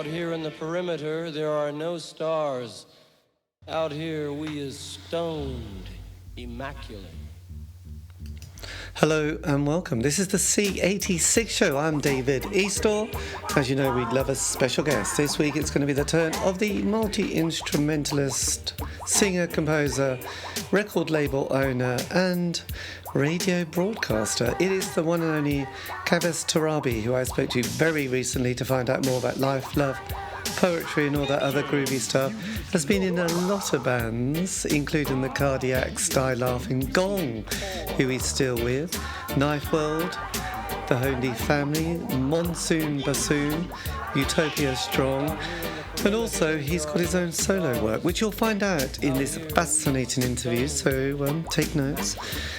Out here in the perimeter, there are no stars. Out here, we is stoned, immaculate. Hello and welcome. This is the C86 show. I'm David Eastaugh. As you know, we love a special guest. This week it's going to be the turn of the multi-instrumentalist, singer, composer, record label owner and radio broadcaster. It is the one and only Kavus Torabi, who I spoke to very recently to find out more about life, love, poetry and all that other groovy stuff. Has been in a lot of bands, including the cardiac style laughing Gong, who he's still with, Knife World, the Holy Family, Monsoon, Bassoon, Utopia Strong, and also he's got his own solo work, which you'll find out in this fascinating interview, so take notes.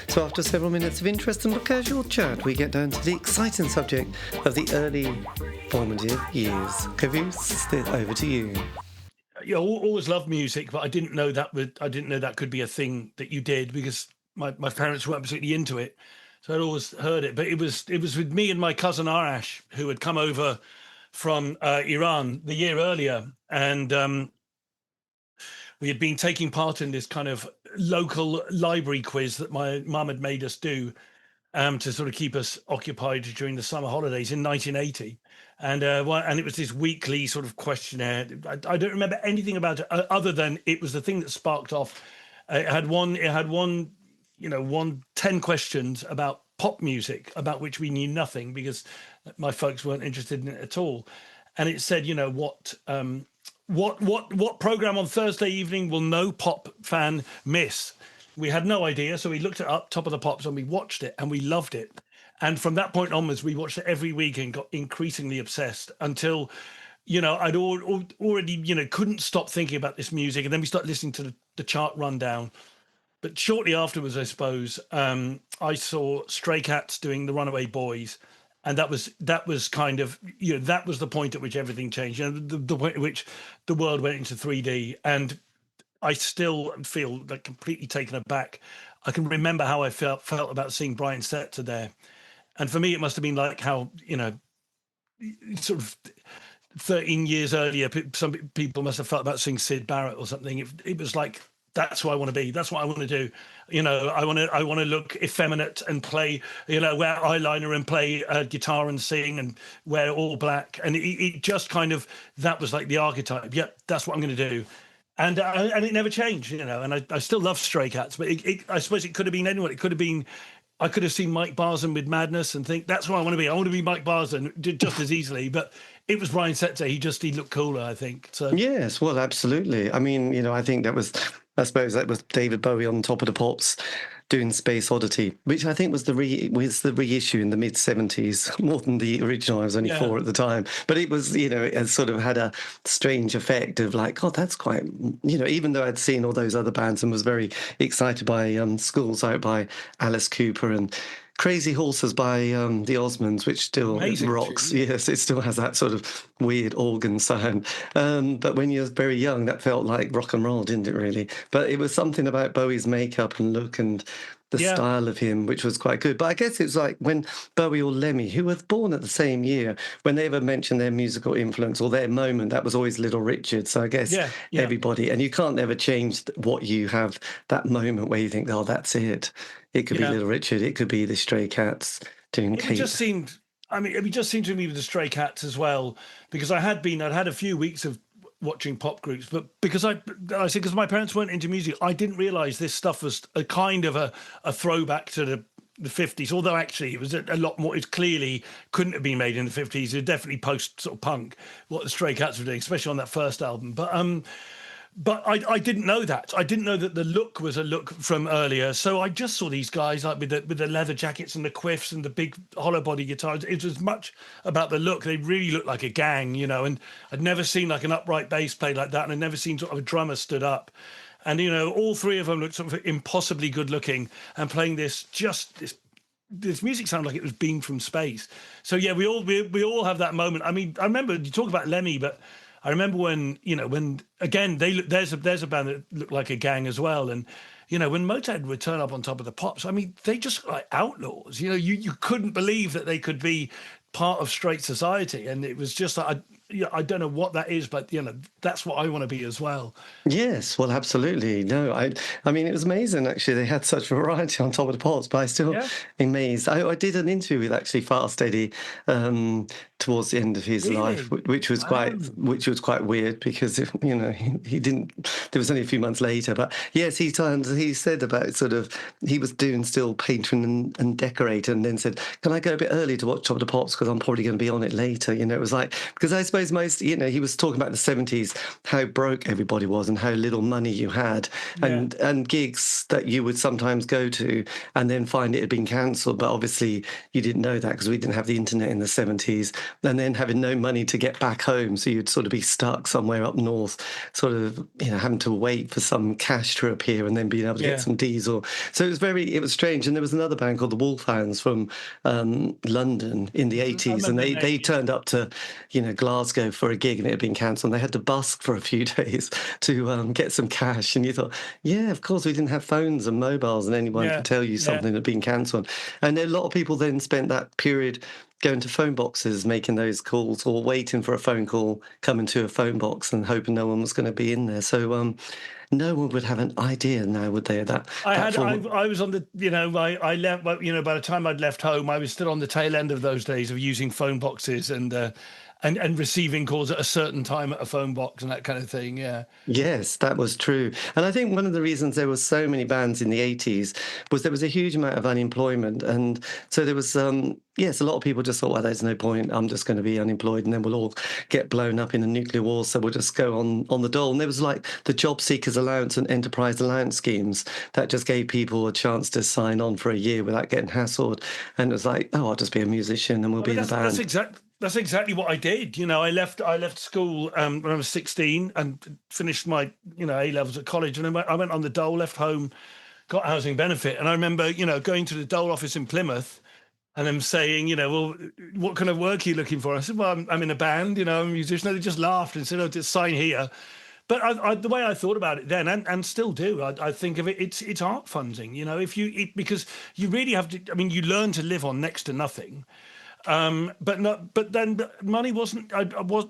So after several minutes of interest and casual chat, we get down to the exciting subject of the early formative years. Kavus, over to you. Yeah, always loved music, but I didn't know that could be a thing that you did, because my parents were absolutely into it. So I'd always heard it. But it was with me and my cousin Arash, who had come over from Iran the year earlier, and we had been taking part in this kind of local library quiz that my mum had made us do to sort of keep us occupied during the summer holidays in 1980. And it was this weekly sort of questionnaire. I don't remember anything about it other than it was the thing that sparked off. It had 10 questions about pop music, about which we knew nothing because my folks weren't interested in it at all. And it said, what program on Thursday evening will no pop fan miss? We had no idea, so we looked it up, Top of the Pops, and we watched it, and we loved it. And from that point onwards, we watched it every week and got increasingly obsessed until, I'd already, couldn't stop thinking about this music. And then we started listening to the chart rundown. But shortly afterwards, I suppose, I saw Stray Cats doing The Runaway Boys. And that was kind of, that was the point at which everything changed, the point at which the world went into 3D. And I still feel like completely taken aback. I can remember how I felt about seeing Brian Setzer there. And for me, it must have been like how, sort of 13 years earlier, some people must have felt about seeing Syd Barrett or something. It was like, that's who I want to be. That's what I want to do. I want to look effeminate and play, wear eyeliner and play guitar and sing and wear all black. And it just kind of, that was like the archetype. Yep, that's what I'm going to do. And it never changed, and I still love Stray Cats, but I suppose it could have been anyone. It could have been, I could have seen Mike Barzan with Madness and think, that's what I want to be. I want to be Mike Barzan just as easily. But it was Brian Setzer. He looked cooler, I think. So yes, well, absolutely. I mean, I think that was David Bowie on Top of the Pops doing Space Oddity, which I think was the reissue in the mid-70s, more than the original. I was only 4 at the time. But it was, it had sort of had a strange effect of like, God, that's quite, even though I'd seen all those other bands and was very excited by Schools Out by Alice Cooper and Crazy Horses by the Osmonds, which still rocks. Tune. Yes, it still has that sort of weird organ sound. But when you were very young, that felt like rock and roll, didn't it, really? But it was something about Bowie's makeup and look and the style of him, which was quite good. But I guess it's like when Bowie or Lemmy, who were born at the same year, when they ever mentioned their musical influence or their moment, that was always Little Richard. So I guess everybody, and you can't ever change what you have, that moment where you think, oh, that's it. It could be Little Richard. It could be the Stray Cats doing Kate. It just seemed to me with the Stray Cats as well, because I'd had a few weeks of watching pop groups, but because because my parents weren't into music, I didn't realise this stuff was a kind of a throwback to the 50s, although actually it was a lot more. It clearly couldn't have been made in the 50s. It was definitely post sort of punk, what the Stray Cats were doing, especially on that first album. But I didn't know that. I didn't know that the look was a look from earlier. So I just saw these guys like with the leather jackets and the quiffs and the big hollow body guitars. It was much about the look. They really looked like a gang, and I'd never seen like an upright bass played like that, and I'd never seen sort of a drummer stood up. And all three of them looked sort of impossibly good looking and playing this music sounded like it was beamed from space. So yeah, we all have that moment. I mean, I remember you talk about Lemmy, but I remember when again there's a band that looked like a gang as well, and when Motown would turn up on Top of the Pops, I mean they just looked like outlaws. You couldn't believe that they could be part of straight society, and it was just like yeah, I don't know what that is, but that's what I want to be as well. Yes, well, absolutely. No, I mean, it was amazing actually. They had such variety on Top of the Pops, but I still Yeah, amazed. I did an interview with actually Fast Eddie towards the end of his life, really. Wow. which was quite weird because he didn't. There was only a few months later, but yes, he said about sort of he was doing still patron and decorator, and then said, "Can I go a bit early to watch Top of the Pops because I'm probably going to be on it later?" It was like because I suppose most he was talking about the 70s, how broke everybody was and how little money you had, Yeah. and gigs that you would sometimes go to and then find it had been cancelled, but obviously you didn't know that because we didn't have the internet in the 70s, and then having no money to get back home, so you'd sort of be stuck somewhere up north, sort of having to wait for some cash to appear and then being able to get Yeah. some diesel. So it was strange. And there was another band called the Wolfhounds from London in the I 80s, and remember the they name. turned up to Glasgow for a gig and it had been cancelled. They had to busk for a few days to get some cash. And you thought, yeah, of course, we didn't have phones and mobiles and anyone Yeah. could tell you Yeah. something had been cancelled. And a lot of people then spent that period going to phone boxes, making those calls, or waiting for a phone call coming to a phone box and hoping no one was going to be in there. So no one would have an idea now, would they? I was on the, I left, by the time I'd left home, I was still on the tail end of those days of using phone boxes and receiving calls at a certain time at a phone box and that kind of thing. Yeah. Yes, that was true. And I think one of the reasons there were so many bands in the 80s was there was a huge amount of unemployment. And so there was, yes, a lot of people just thought, well, there's no point. I'm just going to be unemployed and then we'll all get blown up in a nuclear war. So we'll just go on the dole. And there was like the Job Seekers Allowance and Enterprise Allowance schemes that just gave people a chance to sign on for a year without getting hassled. And it was like, oh, I'll just be a musician and we'll be in a band. That's exactly what I did. I left school when I was 16 and finished my A levels at college, and I went on the dole, left home, got housing benefit, and I remember going to the dole office in Plymouth and them saying, well, what kind of work are you looking for? I said, well, I'm in a band, I'm a musician. And they just laughed and said, oh, just sign here. But the way I thought about it then, and still do, I think of it, it's art funding. Because you really have to. I mean, you learn to live on next to nothing. But then money wasn't.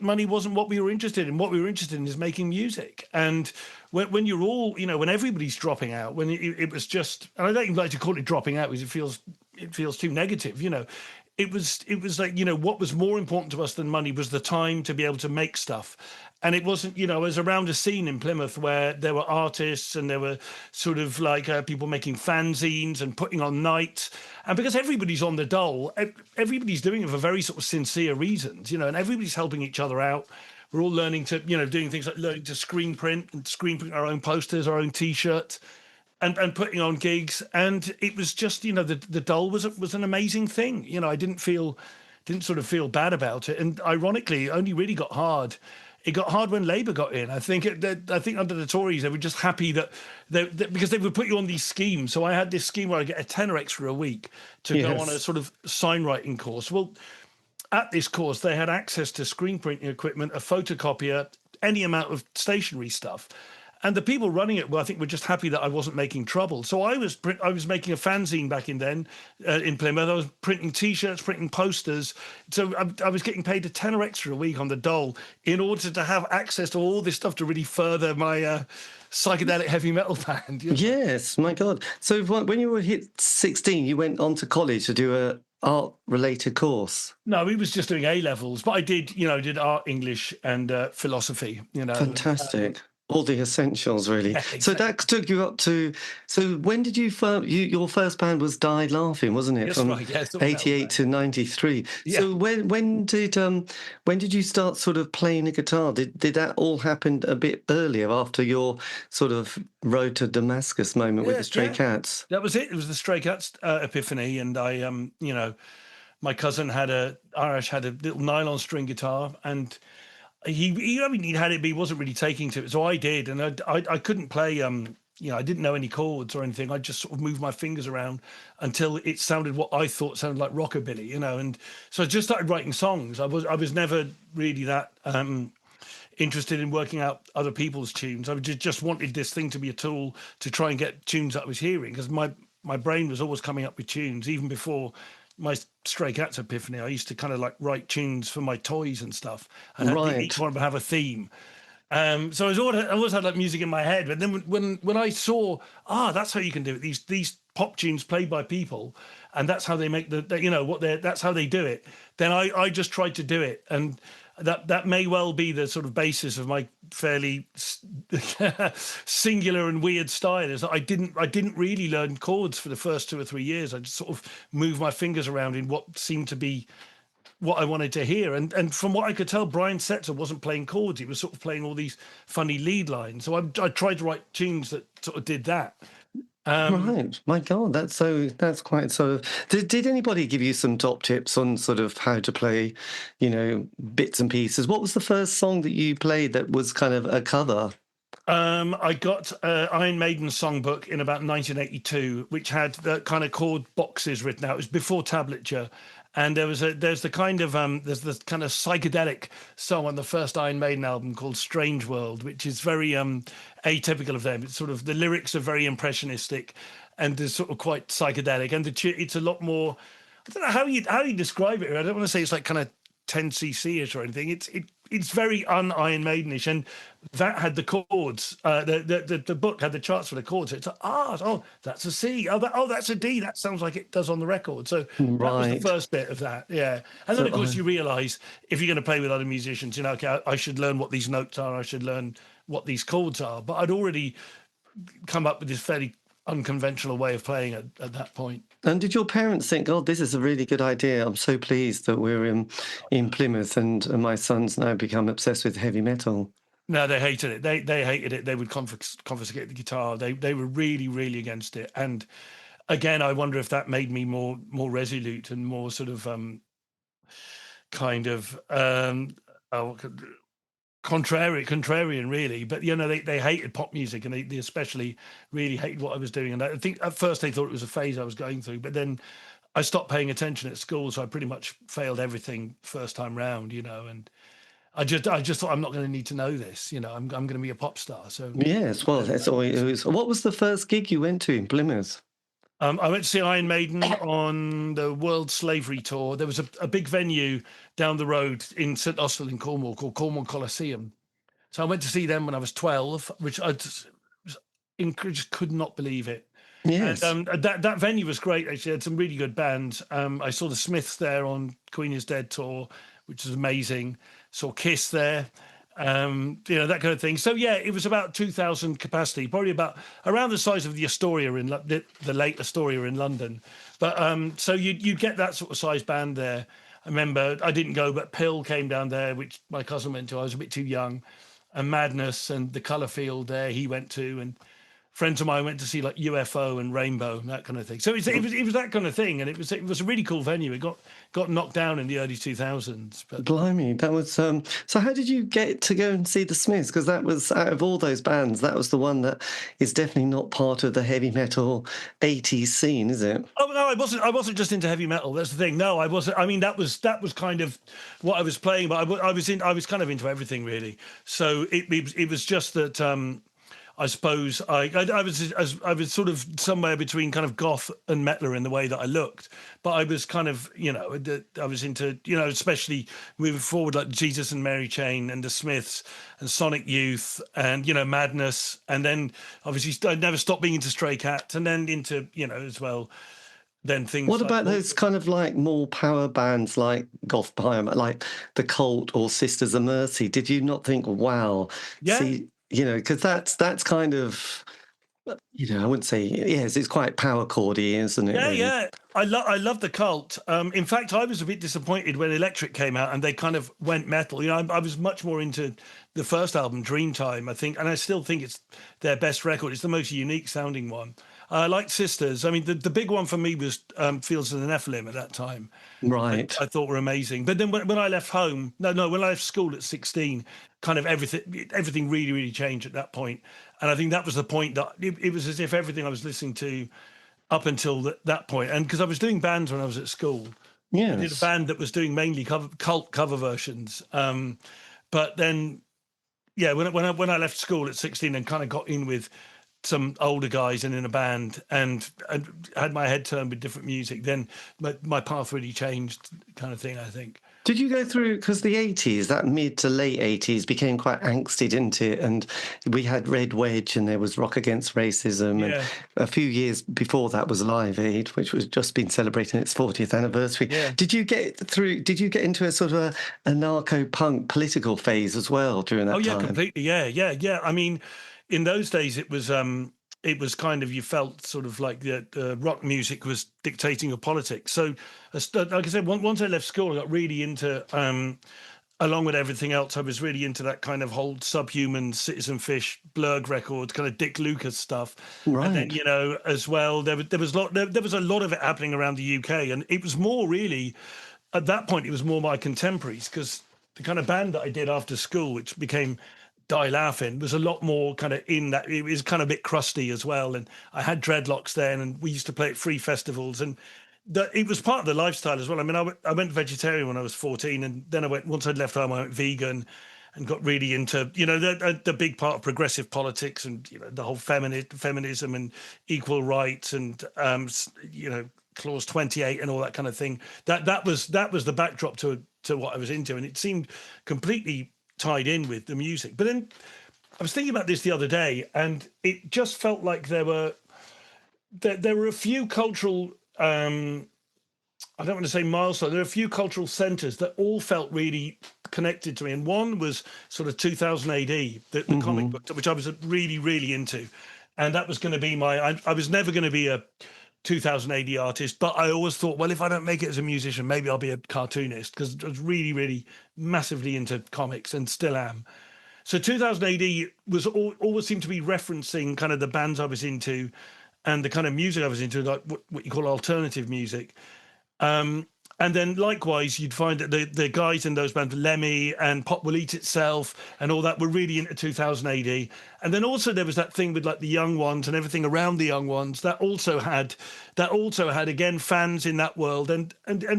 Money wasn't what we were interested in. What we were interested in is making music. And when you're all, when everybody's dropping out, when it was just, and I don't even like to call it dropping out because it feels too negative. It was like, what was more important to us than money was the time to be able to make stuff. And it wasn't, I was around a scene in Plymouth where there were artists and there were sort of like people making fanzines and putting on nights. And because everybody's on the dole, everybody's doing it for very sort of sincere reasons, and everybody's helping each other out. We're all learning to, doing things like learning to screen print our own posters, our own T-shirts. And putting on gigs, and it was just the dole was an amazing thing. I didn't sort of feel bad about it, and ironically, it only really got hard. It got hard when Labour got in. I think under the Tories they were just happy that because they would put you on these schemes. So I had this scheme where I get a tenner extra a week to go on a sort of sign writing course. Well, at this course they had access to screen printing equipment, a photocopier, any amount of stationery stuff. And the people running it, I think, were just happy that I wasn't making trouble. So I was making a fanzine back in Plymouth. I was printing T-shirts, printing posters. So I was getting paid a tenner extra a week on the dole in order to have access to all this stuff to really further my psychedelic heavy metal band. Yes, my God. So when you were hit 16, you went on to college to do a art-related course. No, we was just doing A levels, but I did art, English, and philosophy. Fantastic. All the essentials, really. Yeah, exactly. So that took you up to. So when did your first band was Die Laughing, wasn't it? That's From right, yeah, 88 to 93. Yeah. So when did you start sort of playing a guitar? Did that all happen a bit earlier after your sort of road to Damascus moment with the Stray Cats? That was it. It was the Stray Cats epiphany, and I my cousin Arash had a little nylon string guitar, and he had it, but he wasn't really taking to it. So I did, and I couldn't play. I didn't know any chords or anything. I just sort of moved my fingers around until it sounded what I thought sounded like rockabilly, And so I just started writing songs. I was never really that interested in working out other people's tunes. I just wanted this thing to be a tool to try and get tunes that I was hearing, because my brain was always coming up with tunes even before my Stray Cats epiphany, I used to kind of like write tunes for my toys and stuff, and each Right. one would have a theme. So I always had like music in my head, but then when I saw, that's how you can do it. These pop tunes played by people, and that's how they make that's how they do it. Then I just tried to do it, and that may well be the sort of basis of my fairly singular and weird style. Is that I didn't really learn chords for the first 2 or 3 years. I just sort of moved my fingers around in what seemed to be what I wanted to hear. And from what I could tell, Brian Setzer wasn't playing chords. He was sort of playing all these funny lead lines. So I tried to write tunes that sort of did that. Right. My God, that's quite sort of. Did anybody give you some top tips on sort of how to play, bits and pieces? What was the first song that you played that was kind of a cover? I got Iron Maiden's songbook in about 1982, which had the kind of chord boxes written out. It was before tablature, and there's the kind of psychedelic song on the first Iron Maiden album called Strange World, which is very atypical of them. It's sort of, the lyrics are very impressionistic, and they're sort of quite psychedelic, and it's a lot more. I don't know how you describe it. I don't want to say it's like kind of 10cc-ish or anything. It's very un-Iron Maidenish, and that had the chords. The book had the charts for the chords. So it's like, that's a C. That's a D. That sounds like it does on the record. So that was the first bit of that, yeah. And then, of course, you realise if you're going to play with other musicians, okay, I should learn what these notes are. I should learn what these chords are. But I'd already come up with this fairly unconventional way of playing at that point. And did your parents think, "Oh, this is a really good idea. I'm so pleased that we're in Plymouth and my son's now become obsessed with heavy metal"? No, they hated it. They hated it. They would confiscate the guitar. They were really, really against it. And again, I wonder if that made me more resolute and more sort of contrarian, really. But they hated pop music, and they especially really hated what I was doing. And I think at first they thought it was a phase I was going through, but then I stopped paying attention at school, so I pretty much failed everything first time round, and I just thought, I'm not going to need to know this, I'm going to be a pop star. So Yes, well, that's always. What was the first gig you went to in Plymouth? I went to see Iron Maiden on the World Slavery Tour. There was a big venue down the road in St Austell in Cornwall called Cornwall Coliseum. So I went to see them when I was 12, which I just could not believe it. Yes. And that venue was great. Actually, had some really good bands. I saw the Smiths there on Queen is Dead tour, which was amazing. Saw Kiss there. That kind of thing. So yeah, it was about 2,000 capacity, probably about around the size of the Astoria the late Astoria in London. But so you'd get that sort of size band there. I remember I didn't go, but Pill came down there, which my cousin went to. I was a bit too young, and Madness and the Colour Field there he went to, and friends of mine went to see like UFO and Rainbow and that kind of thing. So it was that kind of thing, and it was a really cool venue. It got knocked down in the early 2000s. But Blimey, that was so how did you get to go and see the Smiths? Because that was, out of all those bands, that was the one that is definitely not part of the heavy metal 80s scene, is it? Oh no, I wasn't just into heavy metal. That's the thing. No, I wasn't. I mean, that was kind of what I was playing, but I was kind of into everything, really. So it was just that. I suppose I was sort of somewhere between kind of goth and metaler in the way that I looked, but I was kind of, I was into, especially moving forward, like Jesus and Mary Chain and the Smiths and Sonic Youth and, Madness. And then obviously I never stopped being into Stray Cats, and then into, as well, then things. What about those kind of like more power bands like Goth Power, like The Cult or Sisters of Mercy? Did you not think, wow, Yeah. see, because that's kind of, I wouldn't say, yes, it's quite power chordy, isn't it? Yeah, really? yeah. I love the Cult. In fact, I was a bit disappointed when Electric came out and they kind of went metal. I was much more into the first album, Dreamtime, I think, and I still think it's their best record. It's the most unique sounding one. I liked Sisters. I mean, the big one for me was Fields of the Nephilim at that time. Right. I thought were amazing. But then when I left home, when I left school at 16, kind of everything really, really changed at that point. And I think that was the point that it was as if everything I was listening to up until that point, and because I was doing bands when I was at school. Yes. I did a band that was doing mainly cult cover versions. But then, yeah, when I left school at 16 and kind of got in with some older guys and in a band, and had my head turned with different music, then my path really changed, kind of thing, I think. Did you go through, because the 80s, that mid to late 80s became quite angsty, didn't it? And we had Red Wedge and there was Rock Against Racism. Yeah. And a few years before that was Live Aid, which was just been celebrating its 40th anniversary. Yeah. Did you get into a sort of a narco-punk political phase as well during that time? Oh, yeah, completely. Yeah. I mean, in those days, it was kind of, you felt sort of like the rock music was dictating your politics. So, like I said, once I left school, I got really into, along with everything else, I was really into that kind of whole Subhuman, Citizen Fish, Blurg records, kind of Dick Lucas stuff. Right. And then, you know, as well, there was a lot of it happening around the UK, and it was more really, at that point, it was more my contemporaries, because the kind of band that I did after school, which became Die Laughing, was a lot more kind of in that. It was kind of a bit crusty as well, and I had dreadlocks then, and we used to play at free festivals, and it was part of the lifestyle as well. I mean, I went vegetarian when I was 14, and then once I'd left home, I went vegan, and got really into, you know, the big part of progressive politics, and, you know, the whole feminism and equal rights, and you know, Clause 28 and all that kind of thing. That was the backdrop to what I was into, and it seemed completely tied in with the music. But then I was thinking about this the other day, and it just felt like there were a few cultural, I don't want to say milestones, there are a few cultural centres that all felt really connected to me. And one was sort of 2000 AD, the comic book, which I was really, really into. And that was going to be I was never going to be a 2000 AD artist, but I always thought, well, if I don't make it as a musician, maybe I'll be a cartoonist, because I was really, really massively into comics, and still am. So 2000 AD was always seemed to be referencing kind of the bands I was into and the kind of music I was into, like what you call alternative music. And then likewise, you'd find that the guys in those bands, Lemmy and Pop Will Eat Itself and all that, were really into 2000 AD. And then also there was that thing with like the Young Ones and everything around the Young Ones that also had again fans in that world, and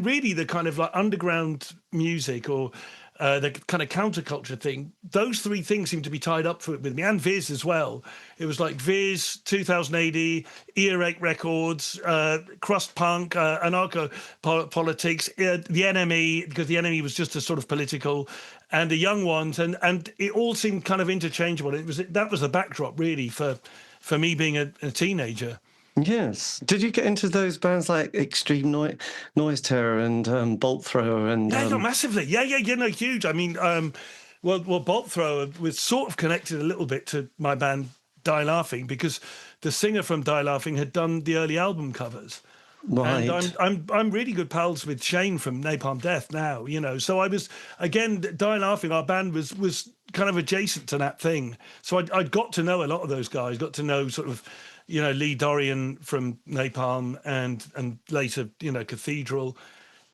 really the kind of like underground music, or the kind of counterculture thing. Those three things seem to be tied up with me, and Viz as well. It was like Viz, 2000 AD, Earache Records, crust punk, anarcho politics, the Enemy, because the Enemy was just a sort of political, and the Young Ones, and it all seemed kind of interchangeable. That was the backdrop really for me being a teenager. Yes. Did you get into those bands like Extreme Noise Terror and Bolt Thrower? And yeah, massively. Yeah, no, huge. I mean, well, Bolt Thrower was sort of connected a little bit to my band Die Laughing, because the singer from Die Laughing had done the early album covers. Right. And I'm really good pals with Shane from Napalm Death now, you know. So I was, again, Die Laughing, our band was kind of adjacent to that thing. So I'd got to know a lot of those guys, got to know sort of, you know, Lee Dorian from Napalm and later, you know, Cathedral,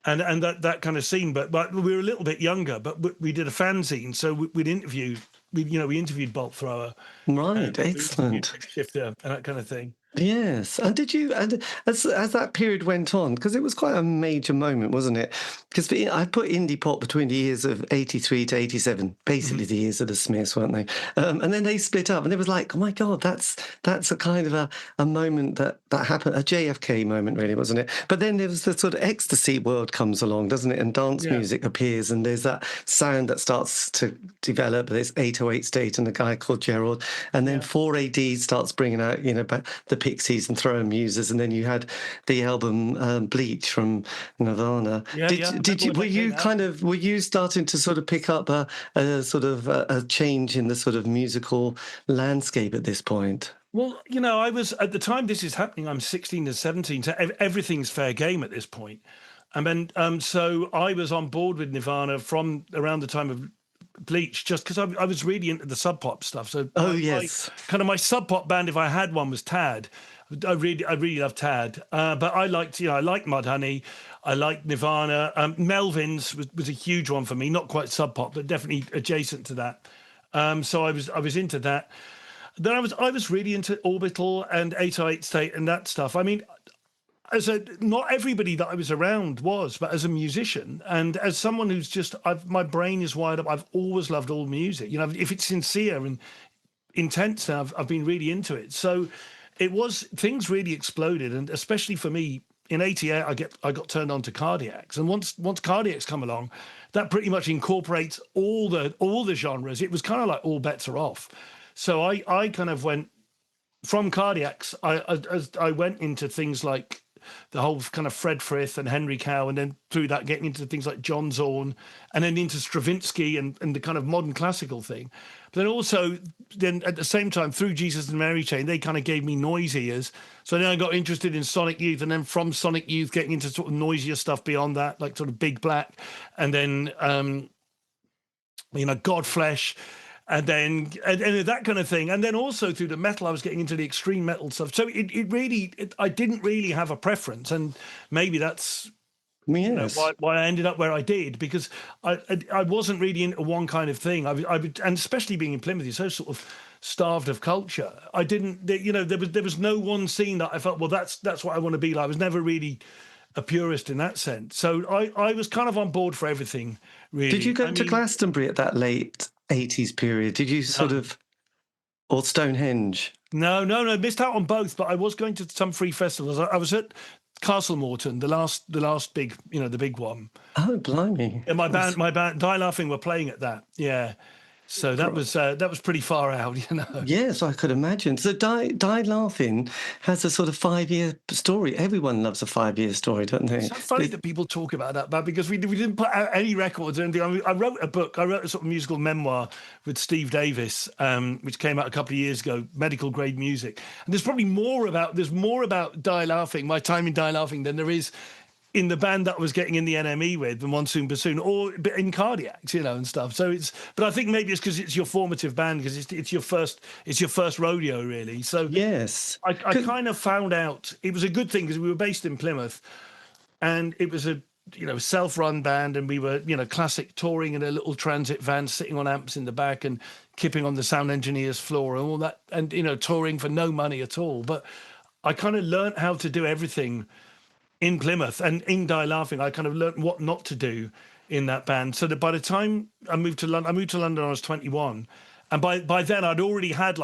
and that kind of scene. But we were a little bit younger, but we did a fanzine, so we interviewed Bolt Thrower. Right, excellent. Shifter and that kind of thing. Yes, and did you? And as that period went on, because it was quite a major moment, wasn't it? Because I put indie pop between the years of 83 to 87, basically the years of the Smiths, weren't they? And then they split up, and it was like, oh my God, that's a kind of a moment that happened, a JFK moment, really, wasn't it? But then there was the sort of ecstasy world comes along, doesn't it? And dance music appears, and there's that sound that starts to develop. There's 808 State and a guy called Gerald, and then 4AD starts bringing out, you know, the Pixies and Throwing Muses, and then you had the album Bleach from Nirvana. Were you starting to sort of pick up a sort of a change in the sort of musical landscape at this point? Well, you know, I was, at the time this is happening, I'm 16 to 17, so everything's fair game at this point. And then, so I was on board with Nirvana from around the time of Bleach, just because I was really into the sub pop stuff. So my sub pop band, if I had one, was Tad. I really love Tad, but I liked Mudhoney, I liked Nirvana. Melvins was a huge one for me, not quite sub pop, but definitely adjacent to that. So I was into that. Then I was really into Orbital and 808 State and that stuff. I mean, not everybody that I was around was, but as a musician and as someone who's just, my brain is wired up. I've always loved all music. You know, if it's sincere and intense, and I've been really into it. So things really exploded, and especially for me in '88, I got turned on to Cardiacs, and once Cardiacs come along, that pretty much incorporates all the genres. It was kind of like all bets are off. So I kind of went from Cardiacs. I went into things like the whole kind of Fred Frith and Henry Cow, and then through that getting into things like John Zorn, and then into Stravinsky and the kind of modern classical thing. But then also, then at the same time, through Jesus and Mary Chain, they kind of gave me noise ears. So then I got interested in Sonic Youth, and then from Sonic Youth, getting into sort of noisier stuff beyond that, like sort of Big Black, and then Godflesh. And then and that kind of thing. And then also through the metal, I was getting into the extreme metal stuff. So I didn't really have a preference. And maybe that's why I ended up where I did, because I wasn't really into one kind of thing. And especially being in Plymouth, you're so sort of starved of culture. I didn't, there was no one scene that I felt, well, that's what I want to be like. I was never really a purist in that sense. So I was kind of on board for everything, really. Did you go to Glastonbury at that late 80s period? Did you or Stonehenge? No, missed out on both, but I was going to some free festivals. I was at Castle Morton, the last big, the big one. Oh, blimey. And my band, Die Laughing, were playing at that. Yeah. So that was pretty far out, Yes, I could imagine. So Die Laughing has a sort of 5-year story. Everyone loves a 5-year story, don't they? It's so funny that people talk about that, because we didn't put out any records or anything. I mean, I wrote a book. I wrote a sort of musical memoir with Steve Davis, which came out a couple of years ago, Medical Grade Music. And there's more about Die Laughing, my time in Die Laughing, than there is in the band that I was getting in the NME with, the Monsoon Bassoon, or in Cardiacs, and stuff. So but I think maybe it's because it's your formative band, because it's your first rodeo, really. So yes, I kind of found out it was a good thing, because we were based in Plymouth, and it was a self-run band, and we were classic, touring in a little transit van, sitting on amps in the back and kipping on the sound engineer's floor and all that, and touring for no money at all. But I kind of learned how to do everything in Plymouth, and in Die Laughing, I kind of learned what not to do in that band. So that by the time I moved to London when I was 21, and by then I'd already had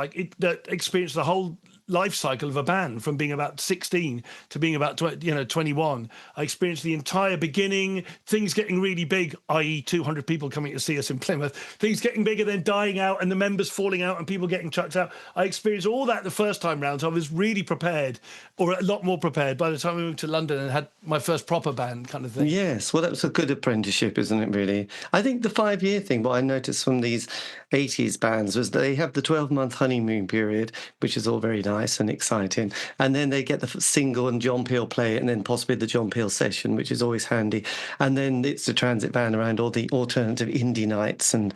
experienced the whole life cycle of a band, from being about 16 to being about 21. I experienced the entire beginning, things getting really big, i.e. 200 people coming to see us in Plymouth, things getting bigger, then dying out, and the members falling out and people getting chucked out. I experienced all that the first time round, so I was really prepared, or a lot more prepared, by the time I moved to London and had my first proper band kind of thing. Yes, well, that was a good apprenticeship, isn't it, really? I think the 5-year thing, what I noticed from these 80s bands was they have the 12-month honeymoon period, which is all very nice and exciting, and then they get the single and John Peel play it, and then possibly the John Peel session, which is always handy, and then it's the transit band around all the alternative indie nights and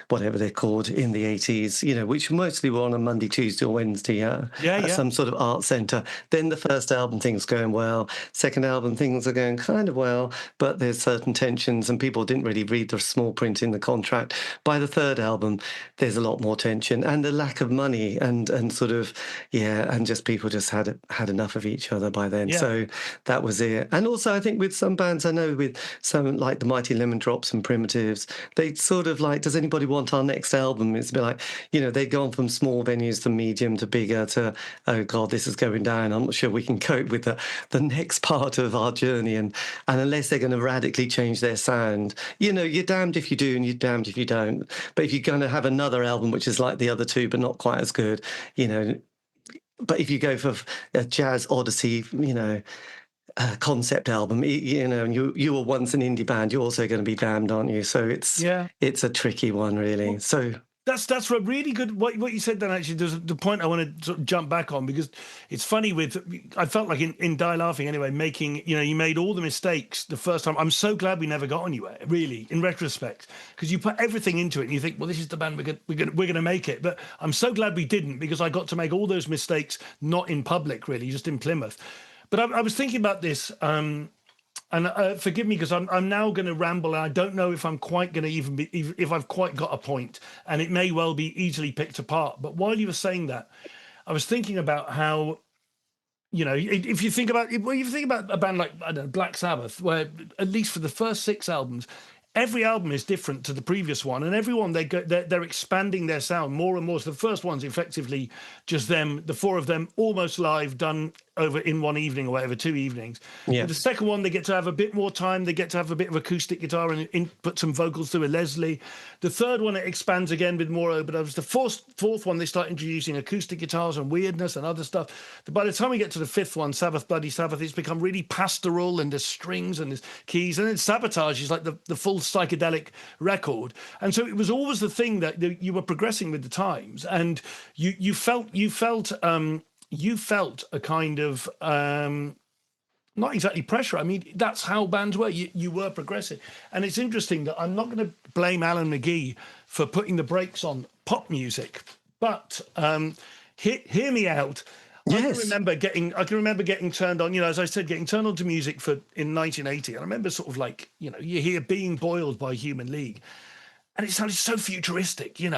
whatever they're called in the 80s, which mostly were on a Monday, Tuesday or Wednesday at some sort of art centre. Then the first album, things going well. Second album, things are going kind of well, but there's certain tensions, and people didn't really read the small print in the contract. By the third album, there's a lot more tension, and the lack of money, and sort of and just people just had enough of each other by then. So that was it. And also, I think with some bands, I know with some like the Mighty Lemon Drops and Primitives, they sort of like, does anybody want our next album? It's a bit like, they'd gone from small venues to medium to bigger to, oh God, this is going down. I'm not sure we can cope with the next part of our journey. And unless they're going to radically change their sound, you're damned if you do and you're damned if you don't. But if you're going to have another album which is like the other two but not quite as good, but if you go for a jazz odyssey, concept album, and you were once an indie band, you're also going to be damned, aren't you? So it's a tricky one, really. Well, so that's a really good what you said then. Actually, there's the point I want to sort of jump back on, because it's funny I felt like in Die Laughing anyway, making you made all the mistakes the first time. I'm so glad we never got anywhere, really, in retrospect, because you put everything into it and you think, well, this is the band we're gonna make it. But I'm so glad we didn't, because I got to make all those mistakes not in public, really, just in Plymouth. But I was thinking about this, and forgive me, because I'm now going to ramble, and I don't know if I'm quite going to if I've quite got a point, and it may well be easily picked apart. But while you were saying that, I was thinking about how, if you think about a band like, I don't know, Black Sabbath, where at least for the first 6 albums, every album is different to the previous one, and everyone they're expanding their sound more and more. So the first one's effectively just them, the four of them, almost live, done over in one evening or whatever, 2 evenings. Yeah. With the second one, they get to have a bit more time. They get to have a bit of acoustic guitar and put some vocals through a Leslie. The third one, it expands again with more overdubs. The fourth one, they start introducing acoustic guitars and weirdness and other stuff. By the time we get to the fifth one, Sabbath Bloody Sabbath, it's become really pastoral, and there's strings and there's keys, and then Sabotage is like the full psychedelic record. And so it was always the thing that you were progressing with the times, and you felt a kind of not exactly pressure. I mean, that's how bands were. You were progressing. And it's interesting that I'm not going to blame Alan McGee for putting the brakes on pop music, but hear me out. Yes. I can remember getting turned on, as I said, getting turned on to music in 1980. I remember sort of like, you hear Being Boiled by Human League, and it sounded so futuristic, It's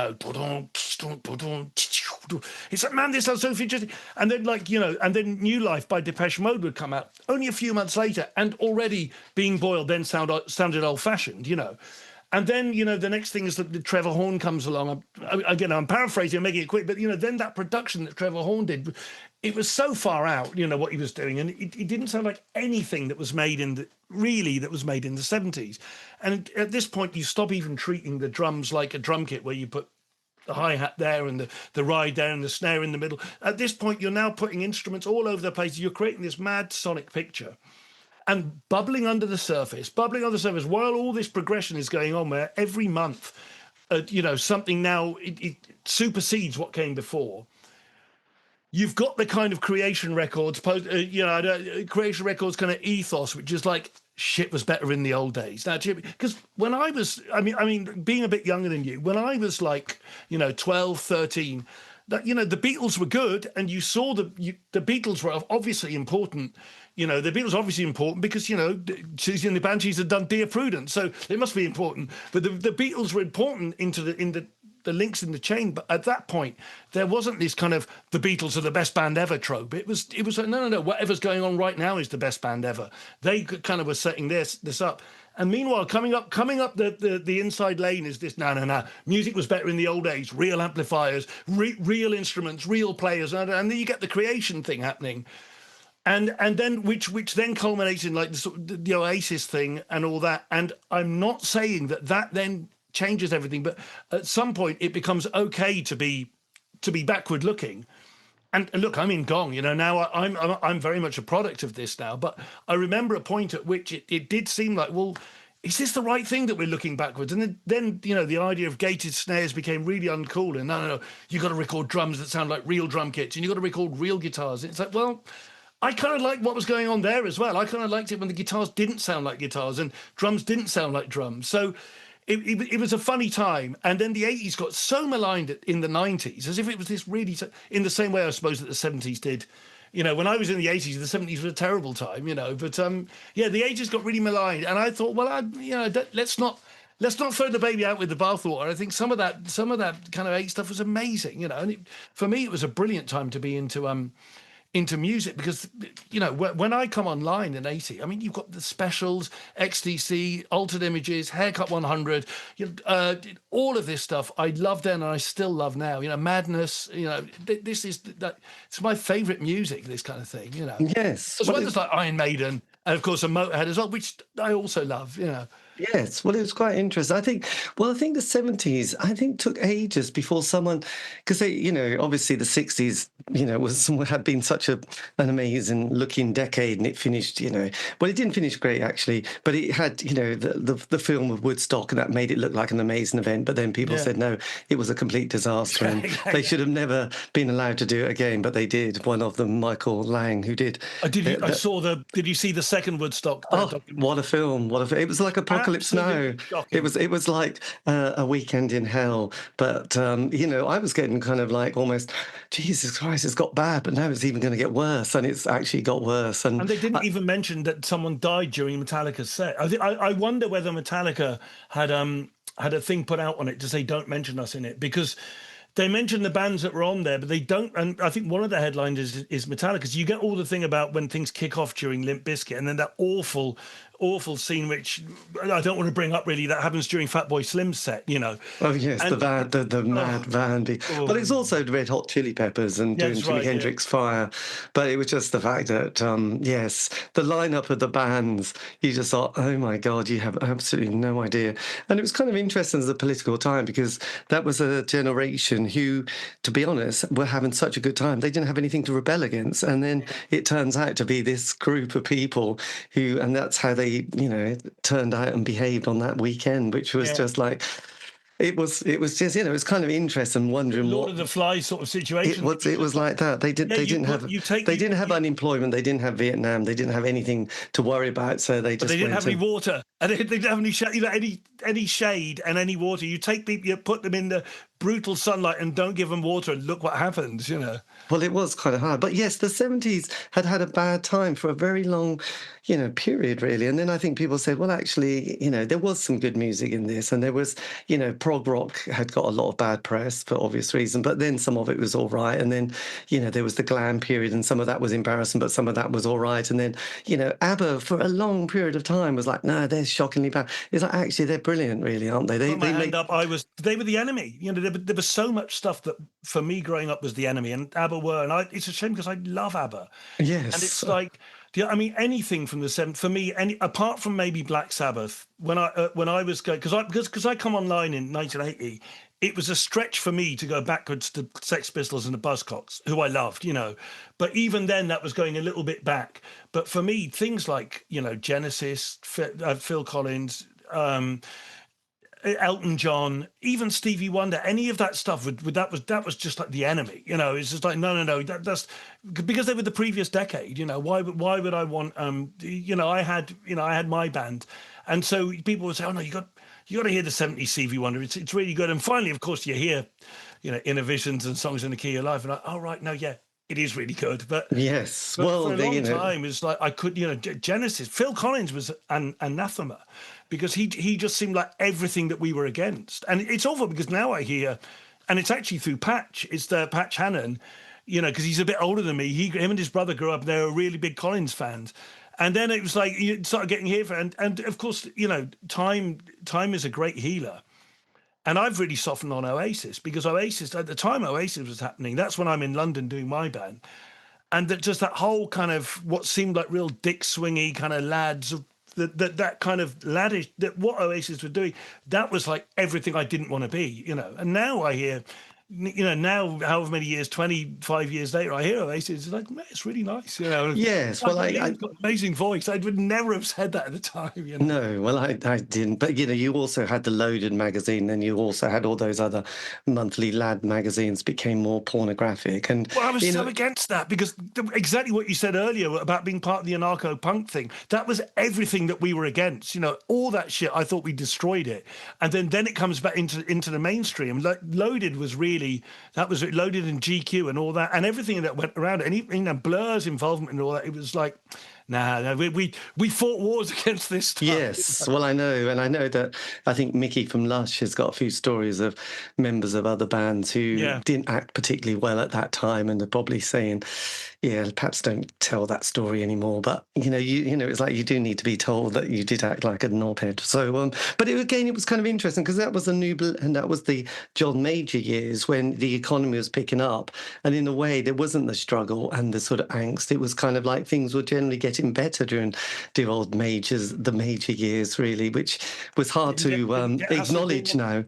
like, man, this sounds so futuristic. And then and then New Life by Depeche Mode would come out only a few months later, and already Being Boiled then sounded old-fashioned, And then, the next thing is that Trevor Horn comes along. I'm paraphrasing, I'm making it quick, but, then that production that Trevor Horn did, it was so far out, what he was doing. And it didn't sound like anything that was made in the 70s. And at this point, you stop even treating the drums like a drum kit where you put the hi-hat there and the ride there and the snare in the middle. At this point, you're now putting instruments all over the place. You're creating this mad sonic picture. And bubbling under the surface, while all this progression is going on, where every month, something now, it supersedes what came before. You've got the kind of Creation Records, Creation Records kind of ethos, which is like, shit was better in the old days. Now, because when I was, I mean, being a bit younger than you, when I was like, 12, 13, that, the Beatles were good, and you saw the Beatles were obviously important. The Beatles are obviously important because, Susie and the Banshees had done Dear Prudence, so they must be important. But the Beatles were important in the links in the chain. But at that point, there wasn't this kind of the Beatles are the best band ever trope. It was like, no, whatever's going on right now is the best band ever. They kind of were setting this up. And meanwhile, coming up the inside lane is this, no. Music was better in the old days. Real amplifiers, real instruments, real players. And then you get the Creation thing happening. And then which then culminates in like the Oasis thing and all that. And I'm not saying that then changes everything, but at some point it becomes okay to be backward looking. And look, I'm in Gong, now I'm very much a product of this now. But I remember a point at which it did seem like, well, is this the right thing that we're looking backwards? And then the idea of gated snares became really uncool. And no, you got to record drums that sound like real drum kits, and you got to record real guitars. It's like, well, I kind of liked what was going on there as well. I kind of liked it when the guitars didn't sound like guitars and drums didn't sound like drums. So it was a funny time. And then the 80s got so maligned in the 90s, as if it was this really, in the same way I suppose that the 70s did. When I was in the 80s, the 70s was a terrible time, but the 80s got really maligned. And I thought, well, let's not throw the baby out with the bathwater. I think some of that kind of 80s stuff was amazing, and for me, it was a brilliant time to be into music, because when I come online in 80, I mean, you've got the Specials, XTC, Altered Images, Haircut 100, all of this stuff I loved then and I still love now. Madness, this is that. It's my favorite music, this kind of thing. Yes, as well as like Iron Maiden and of course a Motorhead as well, which I also love. Yes, well, it was quite interesting. I think the 70s, took ages before someone, because they, obviously the 60s, had been such an amazing looking decade, and it finished, well, it didn't finish great actually, but it had, the film of Woodstock, and that made it look like an amazing event. But then people said, no, it was a complete disaster, and they should have never been allowed to do it again, but they did. One of them, Michael Lang, who did. Did you see the second Woodstock? What a film! It was like Apocalypse Now. It was like a weekend in hell. But I was getting kind of like almost, Jesus Christ, it's got bad, but now it's even going to get worse, and it's actually got worse. And they didn't even mention that someone died during Metallica's set. I wonder whether Metallica had a thing put out on it to say don't mention us in it, because they mention the bands that were on there, but they don't. And I think one of the headlines is Metallica, because you get all the thing about when things kick off during Limp Bizkit, and then that awful scene, which I don't want to bring up really, that happens during Fatboy Slim's set, you know. Oh yes, And, the mad van. But it's also the Red Hot Chili Peppers and doing that's Jimi right, Hendrix Fire. But it was just the fact that yes, the lineup of the bands, you just thought, oh my God, you have absolutely no idea. And it was kind of interesting as a political time, because that was a generation who, to be honest, were having such a good time. They didn't have anything to rebel against. And then it turns out to be this group of people who, and that's how they, you know, turned out and behaved on that weekend, which was just like, it was just, you know, it's kind of interesting, wondering Lord what of the Flies sort of situation. it was like that. They didn't have unemployment. They didn't have Vietnam. They didn't have anything to worry about. So they just they didn't have any water, and they didn't have any shade and any water. You take people, you put them in the brutal sunlight and don't give them water, and look what happens, you know. Well, it was kind of hard. But yes, the 70s had a bad time for a very long, you know, period, really. And then I think people said, well, actually, you know, there was some good music in this. And there was, you know, prog rock had got a lot of bad press for obvious reason. But then some of it was all right. And then, you know, there was the glam period, and some of that was embarrassing, but some of that was all right. And then, you know, ABBA for a long period of time was like, no, they're shockingly bad. It's like, actually, they're brilliant, really, aren't they? They were the enemy. You know, there was so much stuff that for me growing up was the enemy, and ABBA were, and it's a shame because I love ABBA. Yes, and it's like, I mean, anything from the 70s for me, apart from maybe Black Sabbath, when I was going, because I come online in 1980. It was a stretch for me to go backwards to Sex Pistols and the Buzzcocks, who I loved, you know. But even then, that was going a little bit back. But for me, things like, you know, Genesis, Phil Collins, Elton John, even Stevie Wonder, any of that stuff that was just like the enemy, you know. It's just like no, that's because they were the previous decade, you know. Why would I want you know, I had my band, and so people would say, oh no, you got to hear the 70s Stevie Wonder. It's really good. And finally, of course, you hear, you know, Inner Visions and Songs in the Key of Life, and oh right, no, yeah, it is really good. But yes, for a long time, it's like I could, you know, Genesis. Phil Collins was an anathema, because he just seemed like everything that we were against. And it's awful because now I hear, and it's actually through Patch. It's the Patch Hannon, you know, because he's a bit older than me. Him and his brother grew up. They were really big Collins fans. And then it was like you started getting here for, and of course, you know, time is a great healer. And I've really softened on Oasis, because Oasis, at the time Oasis was happening, that's when I'm in London doing my band. And just that whole kind of what seemed like real dick swingy kind of lads, that kind of laddish, that what Oasis were doing, that was like everything I didn't want to be, you know. And now I hear, you know, now however many years, 25 years later, I hear Oasis, it's like, man, it's really nice, you know. Yes, well, I've got an amazing voice. I would never have said that at the time, you know. No, well, I didn't. But, you know, you also had the Loaded magazine, and you also had all those other monthly lad magazines became more pornographic. And well, I was so against that, because exactly what you said earlier about being part of the anarcho-punk thing, that was everything that we were against. You know, all that shit, I thought we destroyed it. And then it comes back into the mainstream. Loaded was really, that was Loaded in GQ and all that, and everything that went around it, and even, you know, Blur's involvement and all that. It was like, no, we fought wars against this stuff. Yes, well, I know, and I know that I think Mickey from Lush has got a few stories of members of other bands who didn't act particularly well at that time, and are probably saying, yeah, perhaps don't tell that story anymore. But you know, it's like you do need to be told that you did act like a knobhead. So, but it was kind of interesting, because that was and that was the John Major years when the economy was picking up, and in a way there wasn't the struggle and the sort of angst. It was kind of like things were generally getting better during the old the major years, really, which was hard to acknowledge now.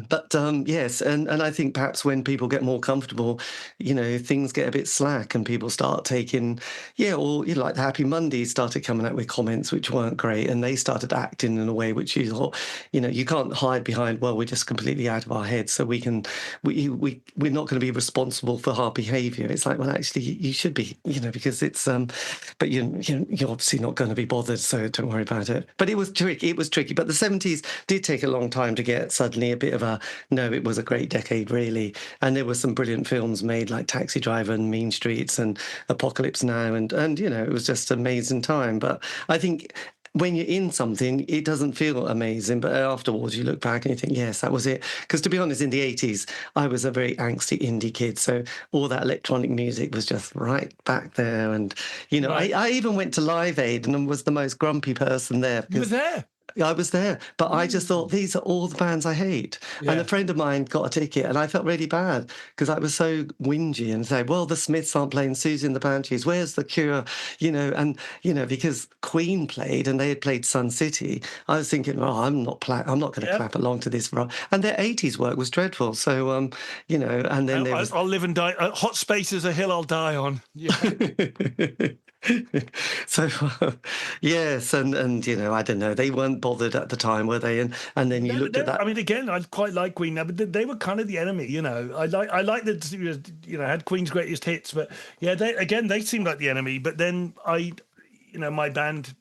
But yes, and I think perhaps when people get more comfortable, you know, things get a bit slack, and people start taking, or you know, like the Happy Mondays started coming out with comments which weren't great, and they started acting in a way which you thought, you know, you can't hide behind, well, we're just completely out of our heads, so we're not going to be responsible for our behaviour. It's like, well, actually, you should be, you know, because it's but you're obviously not going to be bothered, so don't worry about it. But it was tricky. But the 70s did take a long time to get suddenly a bit of it was a great decade, really. And there were some brilliant films made, like Taxi Driver and Mean Streets and Apocalypse Now, and you know, it was just an amazing time. But I think when you're in something, it doesn't feel amazing, but afterwards you look back and you think, yes, that was it. Because to be honest, in the 80s, I was a very angsty indie kid, so all that electronic music was just right back there. And, Right. I even went to Live Aid and was the most grumpy person there You were because there. I was there, but I just thought, Mm. these are all the bands I hate. And a Yeah. friend of mine got a ticket and I felt really bad because I was so whingy and say, well, the Smiths aren't playing Susie and the Banshees. Where's the Cure? Because Queen played and they had played Sun City. I was thinking, oh, I'm not going to Yeah. clap along to this. And their 80s work was dreadful. So, and then there was... I'll live and die. Hot Space is a hill I'll die on. Yeah. So yes, and I don't know, they weren't bothered at the time, were they? And then you looked at that. I mean, again, I quite like Queen now, but they were kind of the enemy. I like that. Had Queen's greatest hits, but yeah, they seemed like the enemy. But then my band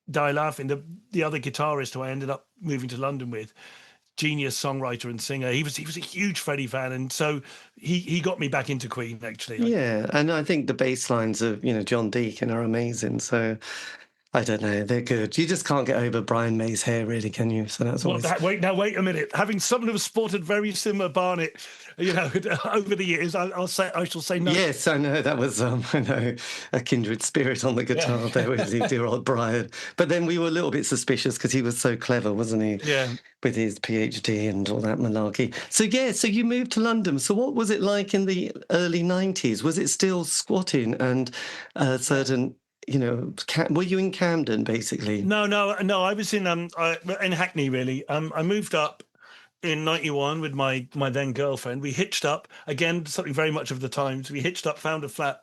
Die Laughing, the other guitarist who I ended up moving to London with, genius songwriter and singer. He was a huge Freddie fan, and so he got me back into Queen, actually. Yeah, and I think the bass lines of John Deacon are amazing. So I don't know, they're good. You just can't get over Brian May's hair, really, can you? So that's always... Wait a minute. Having someone who's sported very similar Barnett, over the years, I shall say no. Yes, I know that was I know, a kindred spirit on the guitar there with his dear old Brian. But then we were a little bit suspicious because he was so clever, wasn't he? Yeah. With his PhD and all that malarkey. So so you moved to London. So what was it like in the early 90s? Was it still squatting and certain... were you in Camden, basically? No. I was in Hackney, really. I moved up in 91 with my then girlfriend. We hitched up, again, something very much of the times. We hitched up, found a flat,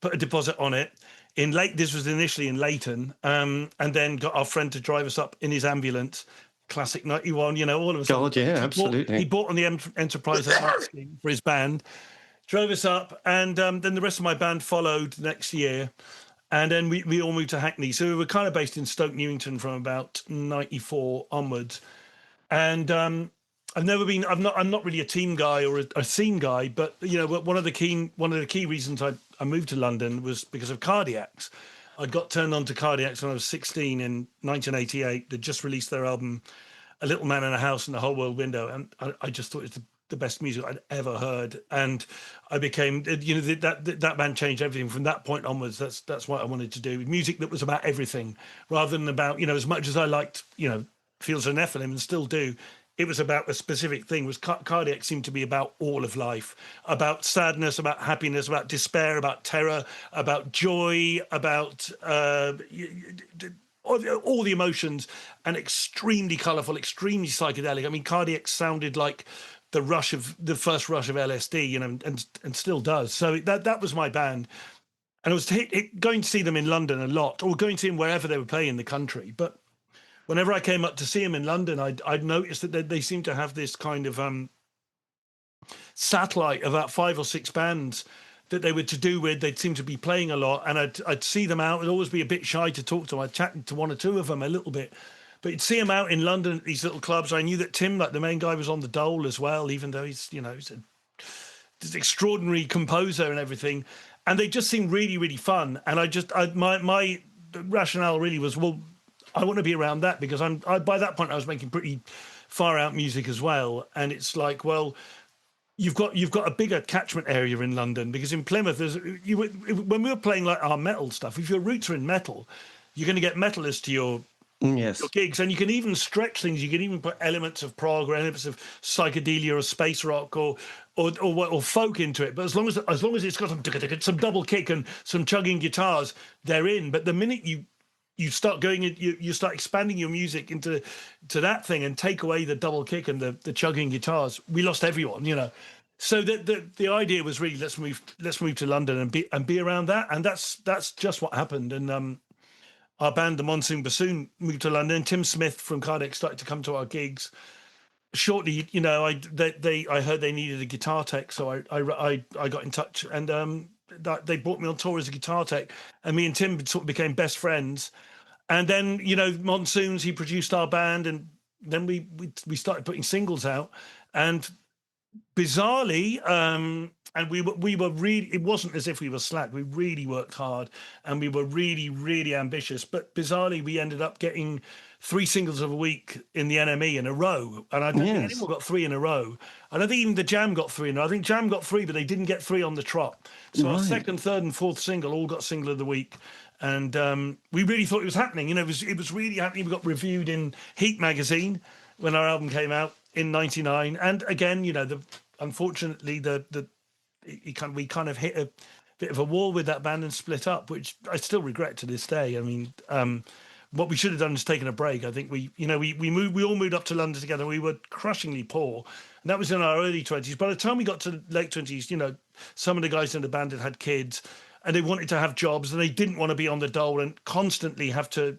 put a deposit on it. This was initially in Leighton, and then got our friend to drive us up in his ambulance. Classic 91, all of us. God, yeah, absolutely. He bought on the Enterprise scheme for his band, drove us up, and then the rest of my band followed next year. And then we all moved to Hackney. So we were kind of based in Stoke Newington from about 94 onwards. And I'm not really a team guy or a scene guy, but one of the key reasons I moved to London was because of Cardiacs. I got turned on to Cardiacs when I was 16 in 1988. They just released their album, A Little Man in a House and the Whole World Window. And I just thought it was the best music I'd ever heard, and I became that band changed everything from that point onwards. That's what I wanted to do, music that was about everything rather than about as much as I liked Fields of Nephilim and still do, it was about a specific thing. Was Cardiac seemed to be about all of life, about sadness, about happiness, about despair, about terror, about joy, about all the emotions, and extremely colourful, extremely psychedelic. I mean, Cardiac sounded like the first rush of LSD, and still does. So that was my band, and it was going to see them in London a lot, or going to see them wherever they were playing in the country. But whenever I came up to see them in London, I'd noticed that they seemed to have this kind of satellite of about 5 or 6 bands that they were to do with. They'd seem to be playing a lot, and I'd see them out. I'd always be a bit shy to talk to them. I'd chat to one or two of them a little bit. But you'd see him out in London at these little clubs. I knew that Tim, like the main guy, was on the dole as well, even though he's this extraordinary composer and everything. And they just seemed really, really fun. And my rationale really was, well, I want to be around that because by that point I was making pretty far out music as well. And it's like, well, you've got a bigger catchment area in London, because in Plymouth, when we were playing like our metal stuff, if your roots are in metal, you're going to get metalists to your gigs, and you can even stretch things. You can even put elements of prog or elements of psychedelia or space rock or folk into it. But as long as it's got some double kick and some chugging guitars, they're in. But the minute you start going, you start expanding your music into that thing and take away the double kick and the chugging guitars, we lost everyone. So the idea was really let's move to London and be around that, and that's just what happened. And our band, the Monsoon Bassoon, moved to London. Tim Smith from Cardiac started to come to our gigs. Shortly, I heard they needed a guitar tech, so I got in touch, and they brought me on tour as a guitar tech, and me and Tim sort of became best friends. And then Monsoons, he produced our band, and then we started putting singles out. And bizarrely, And we were really, it wasn't as if we were slack. We really worked hard and we were really, really ambitious. But bizarrely, we ended up getting 3 singles of a week in the NME in a row. And I don't think anyone got 3 in a row. I don't think even the Jam got 3 in a row. I think Jam got 3, but they didn't get 3 on the trot. So our second, third and fourth single all got single of the week. And we really thought it was happening. You know, it was really happening. We got reviewed in Heat magazine when our album came out in '99. And again, you know, unfortunately, we kind of hit a bit of a wall with that band and split up, which I still regret to this day. I mean, what we should have done is taken a break. I think we all moved up to London together. We were crushingly poor, and that was in our early 20s. By the time we got to late 20s, you know, some of the guys in the band had kids, and they wanted to have jobs, and they didn't want to be on the dole and constantly have to.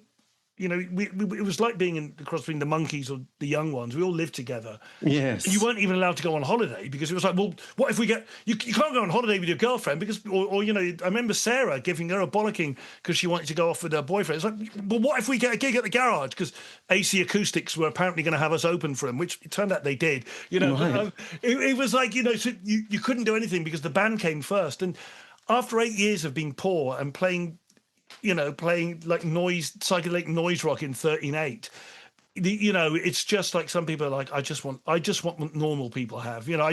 You know, it was like being in the cross between the Monkees or the Young Ones. We all lived together. Yes. And you weren't even allowed to go on holiday because it was like, well, what if we get... You can't go on holiday with your girlfriend because... Or you know, I remember Sarah giving her a bollocking because she wanted to go off with her boyfriend. It's like, well, what if we get a gig at the garage? Because AC Acoustics were apparently going to have us open for them, which it turned out they did. You know, right. It was like, you know, so you couldn't do anything because the band came first. And after 8 years of being poor and playing like psychedelic noise rock in 13/8. You know, it's just like some people are like, I just want what normal people have. You know,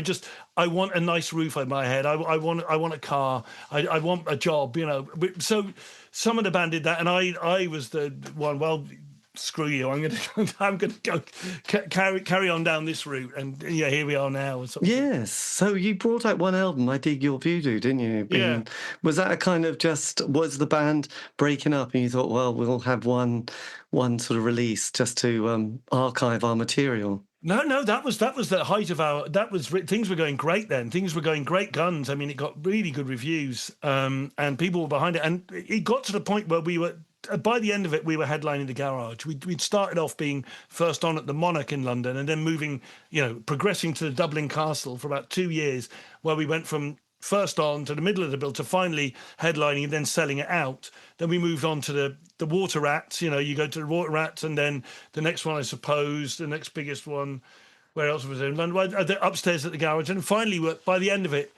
I want a nice roof over my head. I want a car. I want a job. You know, so some of the band did that, and I was the one. Well, screw you. I'm gonna go carry on down this route, and yeah, here we are now. Yes. So you brought out one album, I Dig Your Voodoo, didn't you? Yeah. Was that a kind of was the band breaking up, and you thought, well, we'll have one sort of release just to archive our material? No, that was the height of our. Things were going great then. Things were going great guns. I mean, it got really good reviews, and people were behind it. And it got to the point where we were. By the end of it, we were headlining the Garage. We'd started off being first on at the Monarch in London, and then moving, you know, progressing to the Dublin Castle for about 2 years, where we went from first on to the middle of the bill to finally headlining and then selling it out. Then we moved on to the Water Rats. You know, you go to the Water Rats, and then the next one, I suppose, the next biggest one. Where else was it? In London, upstairs at the Garage, and finally, by the end of it,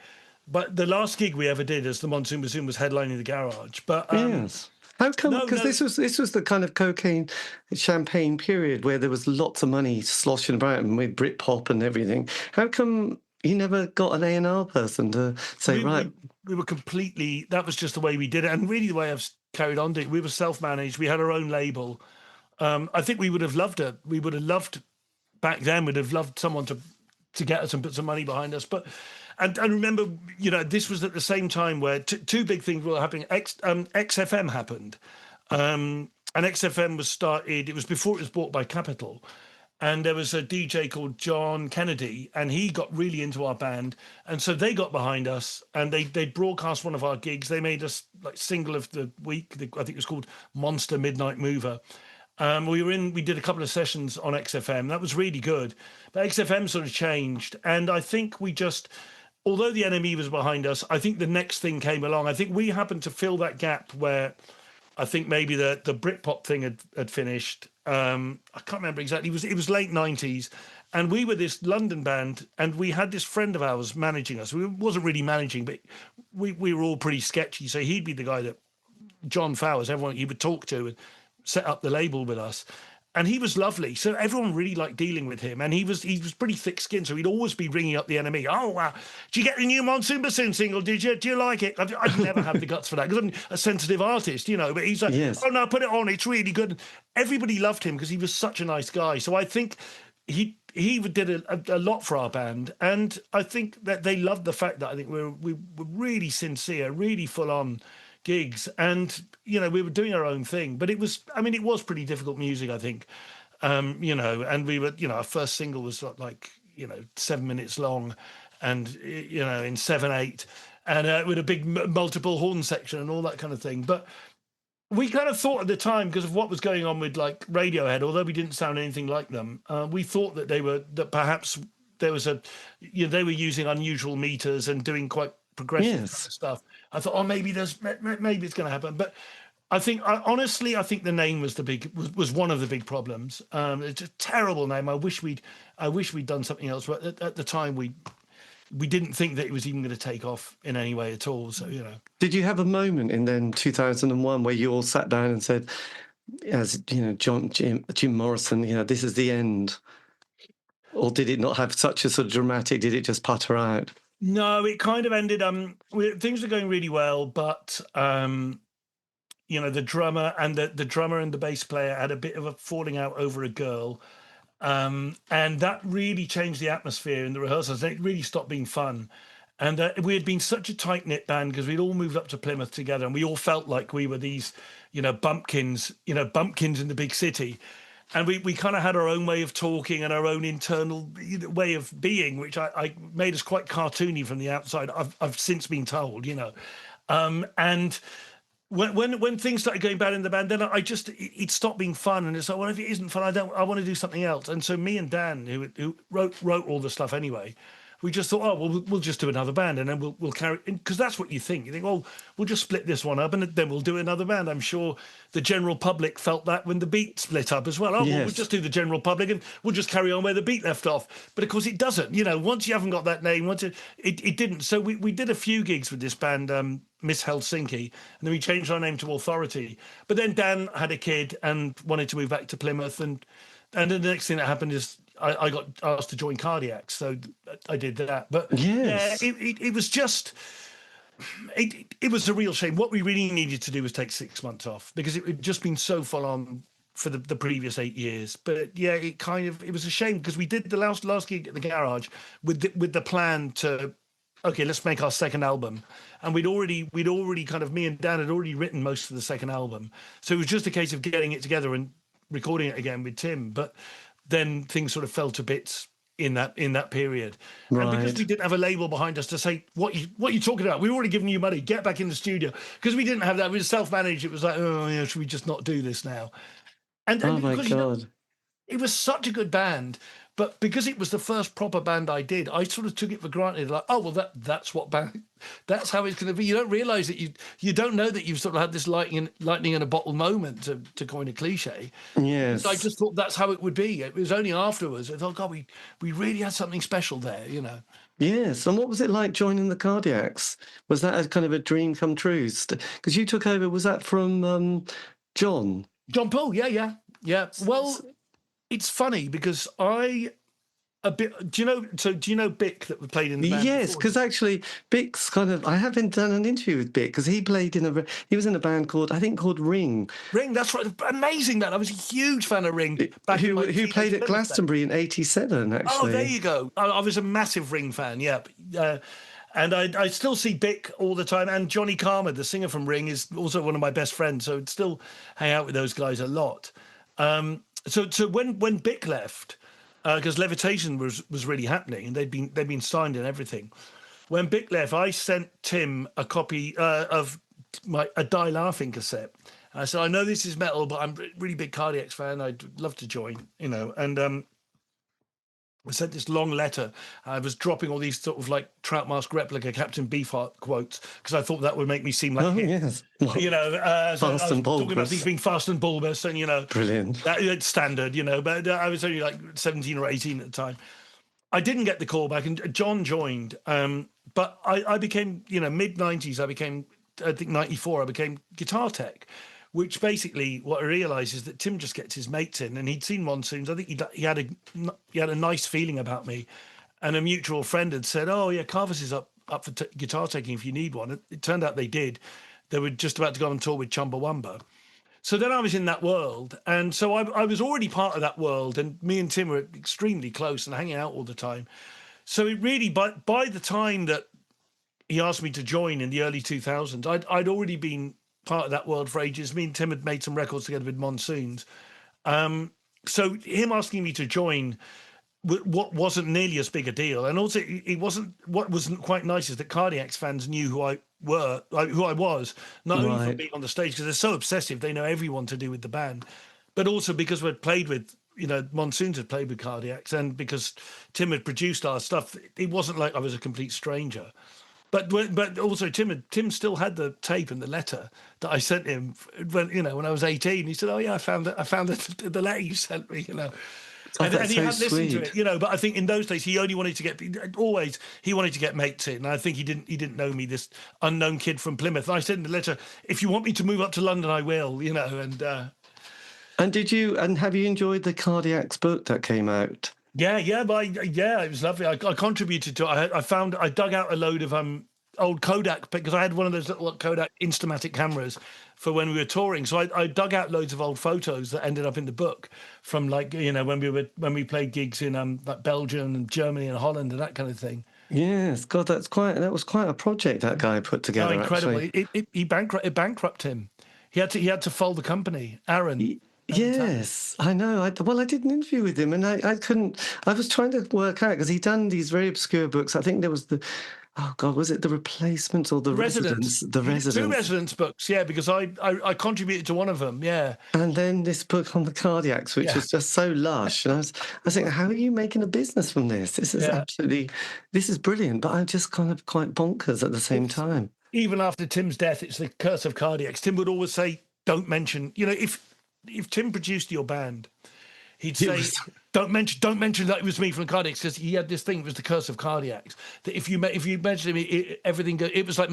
but the last gig we ever did as the Monsoon Bassoon was headlining the Garage. But yes. How come? Because this was the kind of cocaine, champagne period where there was lots of money sloshing about and with Britpop and everything. How come you never got an A&R person to say, we were completely... That was just the way we did it, and really the way I've carried on doing it. We were self-managed. We had our own label. I think we would have loved it. We would have loved... Back then, we'd have loved someone to get us and put some money behind us, but... And remember, you know, this was at the same time where two big things were happening. XFM happened, and XFM was started. It was before it was bought by Capitol, and there was a DJ called John Kennedy, and he got really into our band, and so they got behind us, and they broadcast one of our gigs. They made us like single of the week. I think it was called Monster Midnight Mover. We did a couple of sessions on XFM. That was really good, but XFM sort of changed, and I think we just. Although the NME was behind us, I think the next thing came along. I think we happened to fill that gap where I think maybe the Britpop thing had finished. I can't remember exactly. It was late 90s, and we were this London band, and we had this friend of ours managing us. We wasn't really managing, but we were all pretty sketchy. So he'd be the guy that John Fowers, everyone he would talk to and set up the label with us. And he was lovely, so everyone really liked dealing with him. And he was pretty thick-skinned, so he'd always be ringing up the NME. Oh, wow, did you get the new Monsoon Bassoon single, did you? Do you like it? I'd never have the guts for that, because I'm a sensitive artist, you know. But he's like, yes. Oh, no, put it on, it's really good. Everybody loved him, because he was such a nice guy. So I think he did a lot for our band. And I think that they loved the fact that I think we were really sincere, really full-on gigs, and you know, we were doing our own thing, but it was pretty difficult music, I think. You know, and we were, you know, our first single was like, you know, 7 minutes long, and you know, in 7/8, and with a big multiple horn section and all that kind of thing. But we kind of thought at the time, because of what was going on with like Radiohead, although we didn't sound anything like them, we thought that perhaps there was they were using unusual meters and doing quite progressive kind of stuff. I thought, oh, maybe it's going to happen. But I think, honestly, I think the name was one of the big problems. It's a terrible name. I wish we'd done something else. But at the time, we didn't think that it was even going to take off in any way at all. So, you know. Did you have a moment in then 2001 where you all sat down and said, as you know, Jim Morrison, you know, this is the end? Or did it not have such a sort of dramatic, did it just putter out? No, it kind of ended, things were going really well, but, you know, the drummer and the bass player had a bit of a falling out over a girl. And that really changed the atmosphere in the rehearsals. It really stopped being fun. And we had been such a tight-knit band because we'd all moved up to Plymouth together, and we all felt like we were these, you know, bumpkins in the big city. And we kind of had our own way of talking and our own internal way of being, which I made us quite cartoony from the outside. I've since been told, you know. And when things started going bad in the band, then it stopped being fun. And it's like, well, if it isn't fun, I want to do something else. And so me and Dan, who wrote all the stuff anyway, we just thought, oh, well, we'll just do another band, and then we'll carry, because that's what you think. You think, oh, we'll just split this one up, and then we'll do another band. I'm sure the general public felt that when the Beat split up as well. Oh, yes. Well, we'll just do the general public, and we'll just carry on where the Beat left off. But of course, it doesn't. You know, once you haven't got that name, it didn't. So we did a few gigs with this band, Miss Helsinki, and then we changed our name to Authority. But then Dan had a kid and wanted to move back to Plymouth, and then the next thing that happened is I got asked to join Cardiac, so I did that. But yes. It was just, it was a real shame. What we really needed to do was take 6 months off, because it had just been so full on for the previous 8 years. But yeah, it was a shame, because we did the last gig at the Garage with the plan to, okay, let's make our second album. And we'd already kind of, me and Dan had already written most of the second album. So it was just a case of getting it together and recording it again with Tim. But then things sort of fell to bits in that period. Right. And because we didn't have a label behind us to say, what you talking about? We've already given you money, get back in the studio. Because we didn't have that. We were self-managed. It was like, oh, you know, should we just not do this now? And oh my because, God. you know, it was such a good band, but because it was the first proper band I did, I sort of took it for granted. Like, oh, well, that's how it's going to be. You don't realise that you don't know that you've sort of had this lightning in a bottle moment, to coin a cliche. Yes. So I just thought that's how it would be. It was only afterwards I thought, God, we really had something special there, you know. Yes. And what was it like joining the Cardiacs? Was that a kind of a dream come true? Because you took over, was that from John? John Paul, yeah. Well, it's funny because do you know Bick that played in the band? Yes, because actually Bick's kind of, I haven't done an interview with Bick, because he was in a band called Ring. Ring, that's right, amazing band. I was a huge fan of Ring. Who played at Glastonbury in '87, actually. Oh, there you go. I was a massive Ring fan, yeah. And I still see Bick all the time, and Johnny Karma, the singer from Ring, is also one of my best friends, so I'd still hang out with those guys a lot. So when Bick left, because Levitation was really happening, and they'd been signed and everything. When Bick left, I sent Tim a copy of a Die Laughing cassette. And I said, I know this is metal, but I'm a really big Cardiacs fan. I'd love to join, you know. And I sent this long letter. I was dropping all these sort of like Trout Mask replica Captain Beefheart quotes, because I thought that would make me seem like him. Yes. You know, fast and bulbous. Talking about these being fast and bulbous, and you know, brilliant. That's standard, you know. But I was only like 17 or 18 at the time. I didn't get the call back, and John joined. But I became, you know, mid 90s. I think 94. I became guitar tech. Which basically, what I realised is that Tim just gets his mates in, and he'd seen Monsoons. I think he had a nice feeling about me, and a mutual friend had said, "Oh yeah, Kavus is up for guitar taking if you need one." It turned out they did. They were just about to go on tour with Chumbawamba. So then I was in that world, and so I was already part of that world, and me and Tim were extremely close and hanging out all the time. So it really, by the time that he asked me to join in the early 2000s, I'd already been part of that world for ages. Me and Tim had made some records together with Monsoons. So him asking me to join what wasn't nearly as big a deal. And also what wasn't quite nice is that Cardiacs fans knew who I was, not only for being on the stage, because they're so obsessive, they know everyone to do with the band, but also because we'd played with, you know, Monsoons had played with Cardiacs, and because Tim had produced our stuff, it wasn't like I was a complete stranger. But also Tim still had the tape and the letter that I sent him when I was 18. He said, "Oh yeah, I found the letter you sent me," you know. Oh, And that's he so had listened to sweet. it, you know. But I think in those days he only wanted to get he wanted to get mates in. And I think he didn't know me, this unknown kid from Plymouth. And I said in the letter, if you want me to move up to London, I will, you know. And have you enjoyed the Cardiacs book that came out? Yeah, it was lovely. I contributed to it. I dug out a load of old Kodak, because I had one of those little Kodak Instamatic cameras for when we were touring. So I dug out loads of old photos that ended up in the book from, like, you know, when we played gigs in like Belgium and Germany and Holland and that kind of thing. Yes, God, that was quite a project that guy put Oh, together, incredible! actually. It bankrupted him. He had to fold the company. Aaron. Yes, I know. Well, I did an interview with him, and I couldn't. I was trying to work out because he'd done these very obscure books. I think there was oh God, was it The Replacements or The Residents? The He did two Residents. Residents books, yeah, because I contributed to one of them, yeah. And then this book on the Cardiacs, which Yeah. was just so lush. And I was thinking, how are you making a business from this? This is Yeah. this is brilliant. But I'm just kind of quite bonkers at the same time. Even after Tim's death, it's the curse of Cardiacs. Tim would always say, don't mention, you know, if Tim produced your band, he'd say, don't mention that it was me from Cardiacs, because he had this thing, it was the curse of Cardiacs, that if you mention me, everything goes, it was like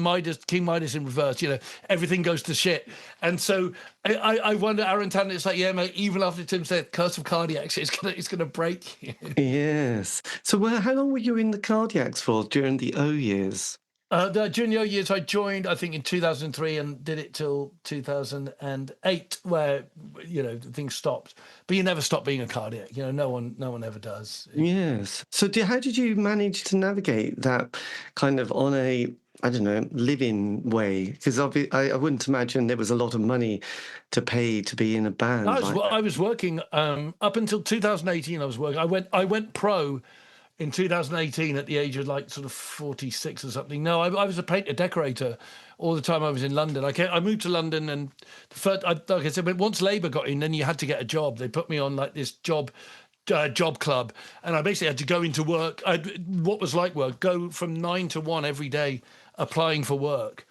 King Midas in reverse, you know, everything goes to shit. And so I wonder, Aaron Tanner, it's like, yeah, mate, even after Tim said curse of Cardiacs, it's gonna break you. Yes. So how long were you in the Cardiacs for during the O years? The junior years, I joined, I think, in 2003 and did it till 2008, where, you know, things stopped. But you never stop being a cardiac. You know, no one ever does. Yes. So how did you manage to navigate that kind of on a, I don't know, living way? Because I wouldn't imagine there was a lot of money to pay to be in a band. I was working up until 2018. I was working. I went pro in 2018 at the age of like sort of 46 or something. No, I was a painter decorator all the time I was in London. I moved to London, and like I said, but once Labour got in, then you had to get a job. They put me on like this job club, and I basically had to go into work. What was like work? Go from 9 to 1 every day, applying for work.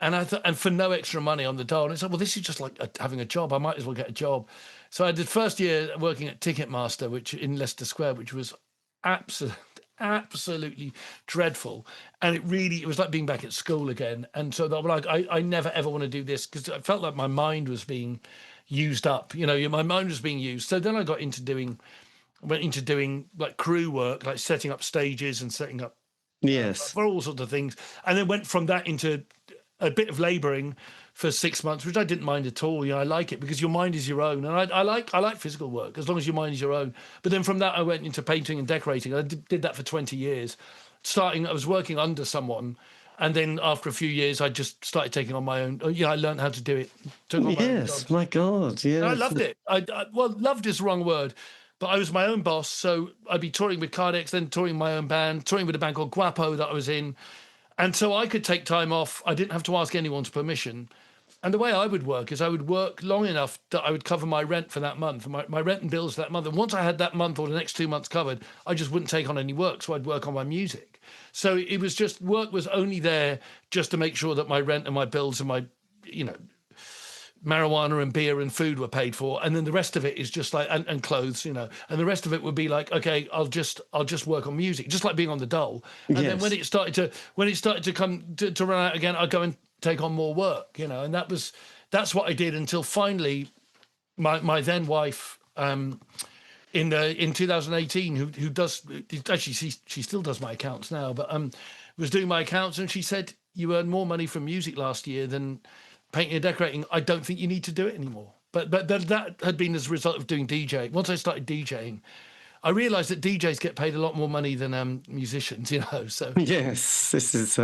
And and for no extra money on the dole. And it's like, well, this is just like having a job. I might as well get a job. So I did first year working at Ticketmaster, which in Leicester Square, which was absolutely dreadful. And it was like being back at school again. And so I never ever want to do this, because I felt like my mind was being used up. You know, my mind was being used. So then I went into doing like crew work, like setting up stages and setting up for all sorts of things. And then went from that into a bit of labouring for 6 months, which I didn't mind at all. You know, I like it because your mind is your own, and I like physical work as long as your mind is your own. But then from that, I went into painting and decorating. I did that for 20 years. I was working under someone, and then after a few years, I just started taking on my own. I learned how to do it. Yes, my God, yeah. I loved it. Well, loved is the wrong word, but I was my own boss. So I'd be touring with Cardiacs, then touring my own band, touring with a band called Guapo that I was in. And so I could take time off. I didn't have to ask anyone's permission. And the way I would work is I would work long enough that I would cover my rent for that month, my rent and bills for that month. And once I had that month or the next 2 months covered, I just wouldn't take on any work. So I'd work on my music. So it was just, work was only there just to make sure that my rent and my bills and my, you know, marijuana and beer and food were paid for, and then the rest of it is just like and clothes, you know, and the rest of it would be like, okay, I'll just work on music, just like being on the dole. And then when it started to come to run out again, I'd go and take on more work, you know. And that's what I did until finally my then wife in 2018, who does actually, she still does my accounts now, but was doing my accounts, and she said, you earned more money from music last year than painting and decorating. I don't think you need to do it anymore. But that had been as a result of doing DJ. Once I started DJing, I realised that DJs get paid a lot more money than musicians, you know. So yes, this is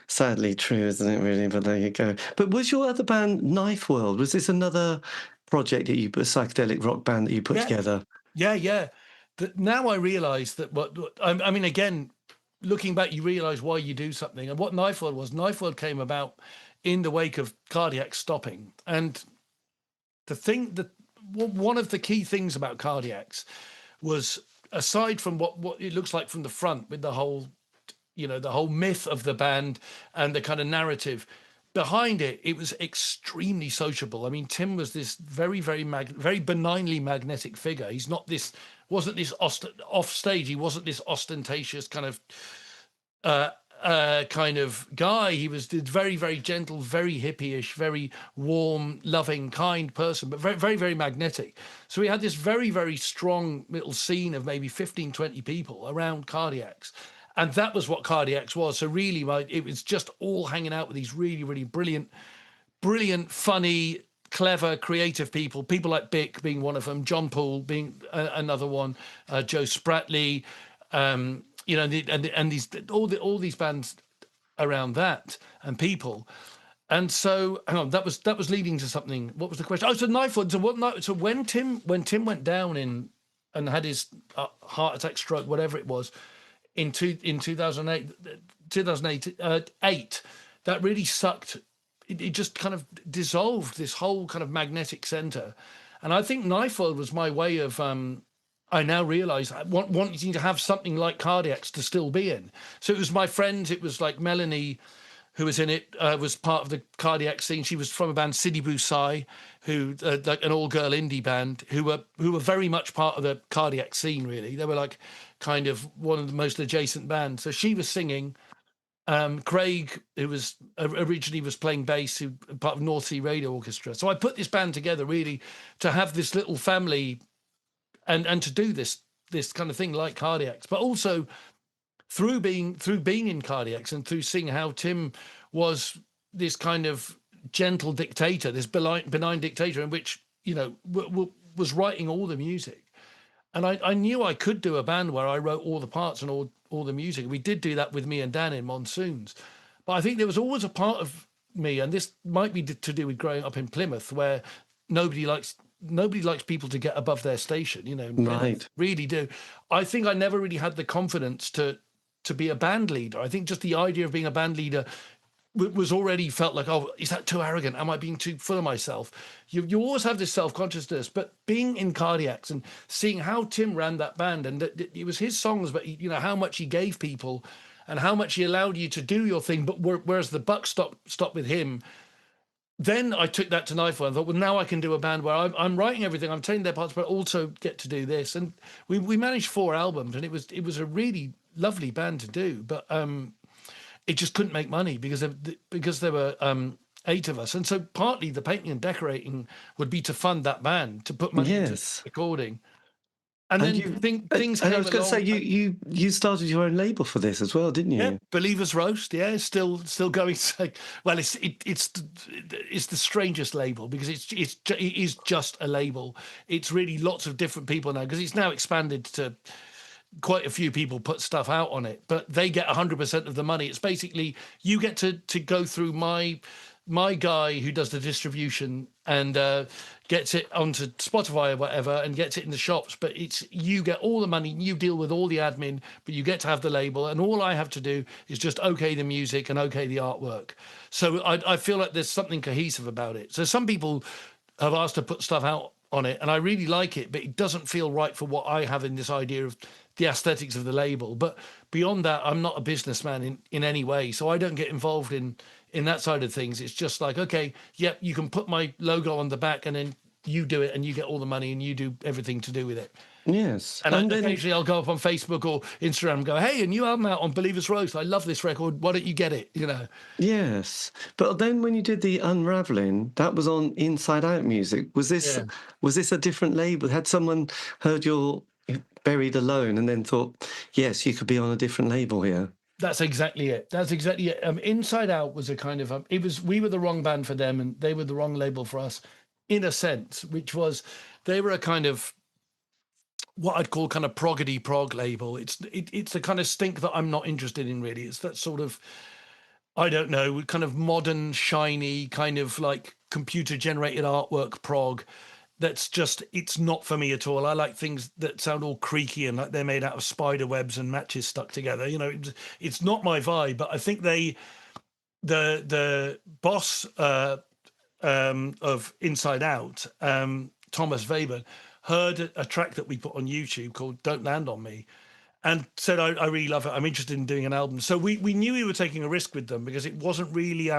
sadly true, isn't it? Really, but there you go. But was your other band Knife World? Was this another project that a psychedelic rock band that you put together? Yeah. Now I realise that I mean, again, looking back, you realise why you do something. And what Knife World came about in the wake of Cardiac stopping. And one of the key things about Cardiacs was, aside from what it looks like from the front, with the whole, you know, the whole myth of the band and the kind of narrative behind it, it was extremely sociable. I mean, Tim was this very, very, very benignly magnetic figure. He's not this wasn't this off stage. He wasn't this ostentatious kind of guy. He was very, very gentle, very hippie-ish, very warm, loving, kind person, but very, very, very magnetic. So we had this very, very strong little scene of maybe 15, 20 people around Cardiacs. And that was what Cardiacs was. So really, it was just all hanging out with these really, really brilliant, funny, clever, creative people like Bick being one of them, John Paul being another one, Joe Spratley, and these all these bands around that and people. And so, hang on, that was leading to something. What was the question? Oh, so Knifewood. So when Tim went down and had his heart attack, stroke, whatever it was, in 2008, that really sucked. It just kind of dissolved this whole kind of magnetic center. And I think Knifewood was my way of, I now realize, wanting to have something like Cardiacs to still be in. So it was my friends, it was like Melanie, who was in it, was part of the Cardiac scene. She was from a band, Sidi Busai, who, like an all-girl indie band, who were very much part of the Cardiac scene, really. They were like kind of one of the most adjacent bands. So she was singing. Craig, who was originally was playing bass, who part of North Sea Radio Orchestra. So I put this band together really to have this little family and to do this kind of thing like Cardiacs, but also through being in Cardiacs and through seeing how Tim was this kind of gentle dictator, this benign dictator, in which, you know, was writing all the music. And I knew I could do a band where I wrote all the parts and all the music. We did do that with me and Dan in Monsoons. But I think there was always a part of me, and this might be to do with growing up in Plymouth, where nobody likes people to get above their station, you know. Right. Really do. I think I never really had the confidence to be a band leader. I think just the idea of being a band leader was already felt like, oh, is that too arrogant? Am I being too full of myself? You always have this self-consciousness, but being in Cardiacs and seeing how Tim ran that band, and that it was his songs, but you know how much he gave people and how much he allowed you to do your thing, but whereas the buck stopped with him. Then I took that to Knifewood and thought, well, now I can do a band where I'm writing everything, I'm taking their parts, but also get to do this. And we managed 4 albums, and it was a really lovely band to do, but it just couldn't make money because there were 8 of us. And so partly the painting and decorating would be to fund that band, to put money into recording. And then things came I was going to say, you started your own label for this as well, didn't you? Yeah, Believers Roast. Yeah, still going. Well, it's the strangest label because it is just a label. It's really lots of different people now because it's now expanded to quite a few people put stuff out on it, but they get 100% of the money. It's basically you get to go through my guy who does the distribution and gets it onto Spotify or whatever and gets it in the shops, but it's you get all the money, you deal with all the admin, but you get to have the label, and all I have to do is just okay the music and okay the artwork. So I feel like there's something cohesive about it. So some people have asked to put stuff out on it, and I really like it, but it doesn't feel right for what I have in this idea of the aesthetics of the label. But beyond that, I'm not a businessman in any way, so I don't get involved in that side of things. It's just like, okay, yep, you can put my logo on the back and then you do it and you get all the money and you do everything to do with it. Yes. And then occasionally I'll go up on Facebook or Instagram and go, hey, a new album out on Believers Roast. I love this record. Why don't you get it? You know? Yes. But then when you did the Unraveling, that was on Inside Out Music. Was this a different label? Had someone heard your Buried Alone and then thought, yes, you could be on a different label here? That's exactly it. Inside Out was a kind of we were the wrong band for them and they were the wrong label for us in a sense, which was they were a kind of what I'd call kind of proggedy prog label. It's a kind of stink that I'm not interested in really. It's that sort of, I don't know, kind of modern, shiny, kind of like computer generated artwork prog. That's just, it's not for me at all. I like things that sound all creaky and like they're made out of spider webs and matches stuck together. You know, it's not my vibe, but I think the boss of Inside Out, Thomas Weber, heard a track that we put on YouTube called Don't Land On Me and said, I really love it. I'm interested in doing an album. So we knew we were taking a risk with them because it wasn't really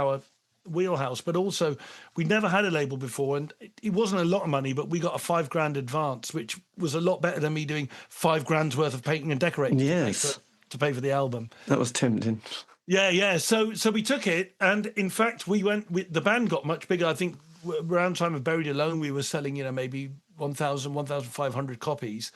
wheelhouse, but also we never had a label before, and it wasn't a lot of money, but we got a $5,000 advance, which was a lot better than me doing $5,000 worth of painting and decorating Yes. to pay for the album. That was tempting. Yeah. So we took it, and in fact, the band got much bigger. I think around time of Buried Alone, we were selling, maybe 1,000, 1,500 copies.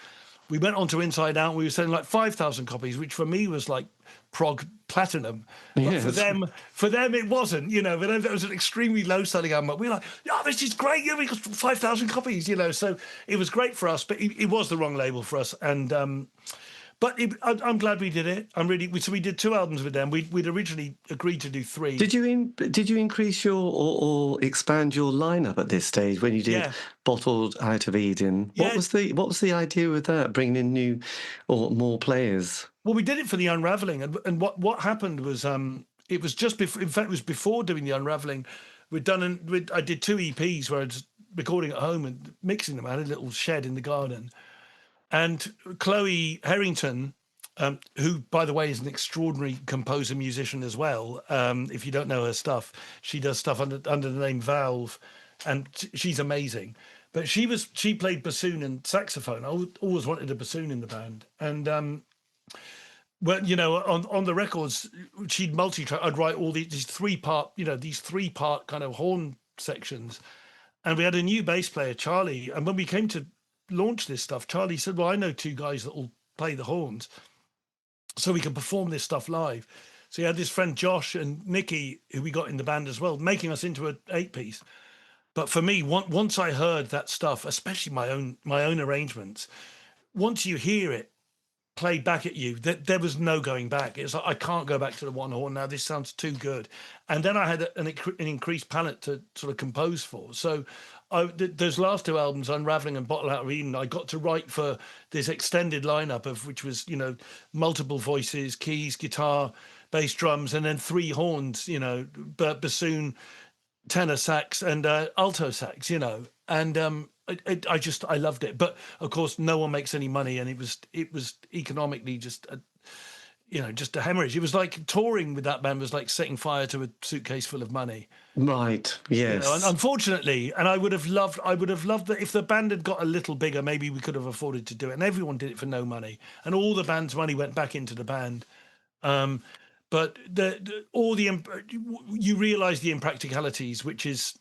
We went on to Inside Out. We were selling like 5,000 copies, which for me was like prog platinum. But Yes. for them, it wasn't. For them, that was an extremely low selling album. We were like, this is great. We got 5,000 copies. So it was great for us, but it was the wrong label for us. And but I'm glad we did it. So we did 2 albums with them. We'd originally agreed to do 3. Did you increase your or expand your lineup at this stage when you did Bottled Out of Eden? Yeah. What was the idea with that? Bringing in new or more players? Well, we did it for the Unraveling, and what happened was it was just before. In fact, it was before doing the Unraveling. I did 2 EPs where I was recording at home and mixing them. I had a little shed in the garden. And Chloe Harrington, who, by the way, is an extraordinary composer, musician as well. If you don't know her stuff, she does stuff under the name Valve, and she's amazing. But she played bassoon and saxophone. I always wanted a bassoon in the band. And on the records, she'd multi-track. I'd write all these 3-part kind of horn sections. And we had a new bass player, Charlie. And when we came to launch this stuff, Charlie said, well, I know 2 guys that will play the horns so we can perform this stuff live. So he had this friend Josh and Nikki, who we got in the band as well, making us into an 8-piece. But for me, once I heard that stuff, especially my own arrangements, once you hear it played back at you, there was no going back. It's like, I can't go back to the one horn now. This sounds too good. And then I had an increased palette to sort of compose for. So those last 2 albums, Unraveling and Bottle Out of Eden, I got to write for this extended lineup of which was, multiple voices, keys, guitar, bass, drums, and then 3 horns, bassoon, tenor sax, and alto sax, and I loved it. But of course, no one makes any money, and it was economically just a hemorrhage. It was like touring with that band was like setting fire to a suitcase full of money. Right. Yes. And unfortunately, and I would have loved that if the band had got a little bigger, maybe we could have afforded to do it. And everyone did it for no money, and all the band's money went back into the band. But you realise the impracticalities, which is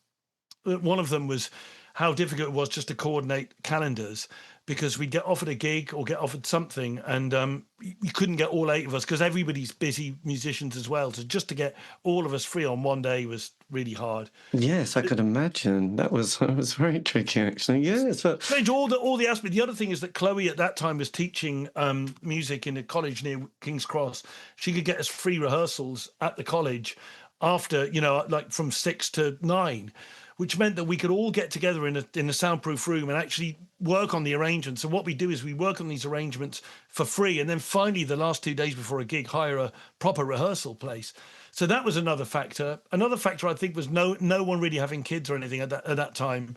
one of them was how difficult it was just to coordinate calendars, because we'd get offered a gig or get offered something, and you couldn't get all 8 of us because everybody's busy musicians as well. So just to get all of us free on one day was really hard. Yes, I could imagine. That was very tricky, actually. Yes, but all the aspects. The other thing is that Chloe at that time was teaching music in a college near King's Cross. She could get us free rehearsals at the college after, like from 6 to 9. Which meant that we could all get together in a soundproof room and actually work on the arrangements. So what we do is we work on these arrangements for free, and then finally, the last 2 days before a gig, hire a proper rehearsal place. So that was another factor. Another factor, I think, was no one really having kids or anything at that time.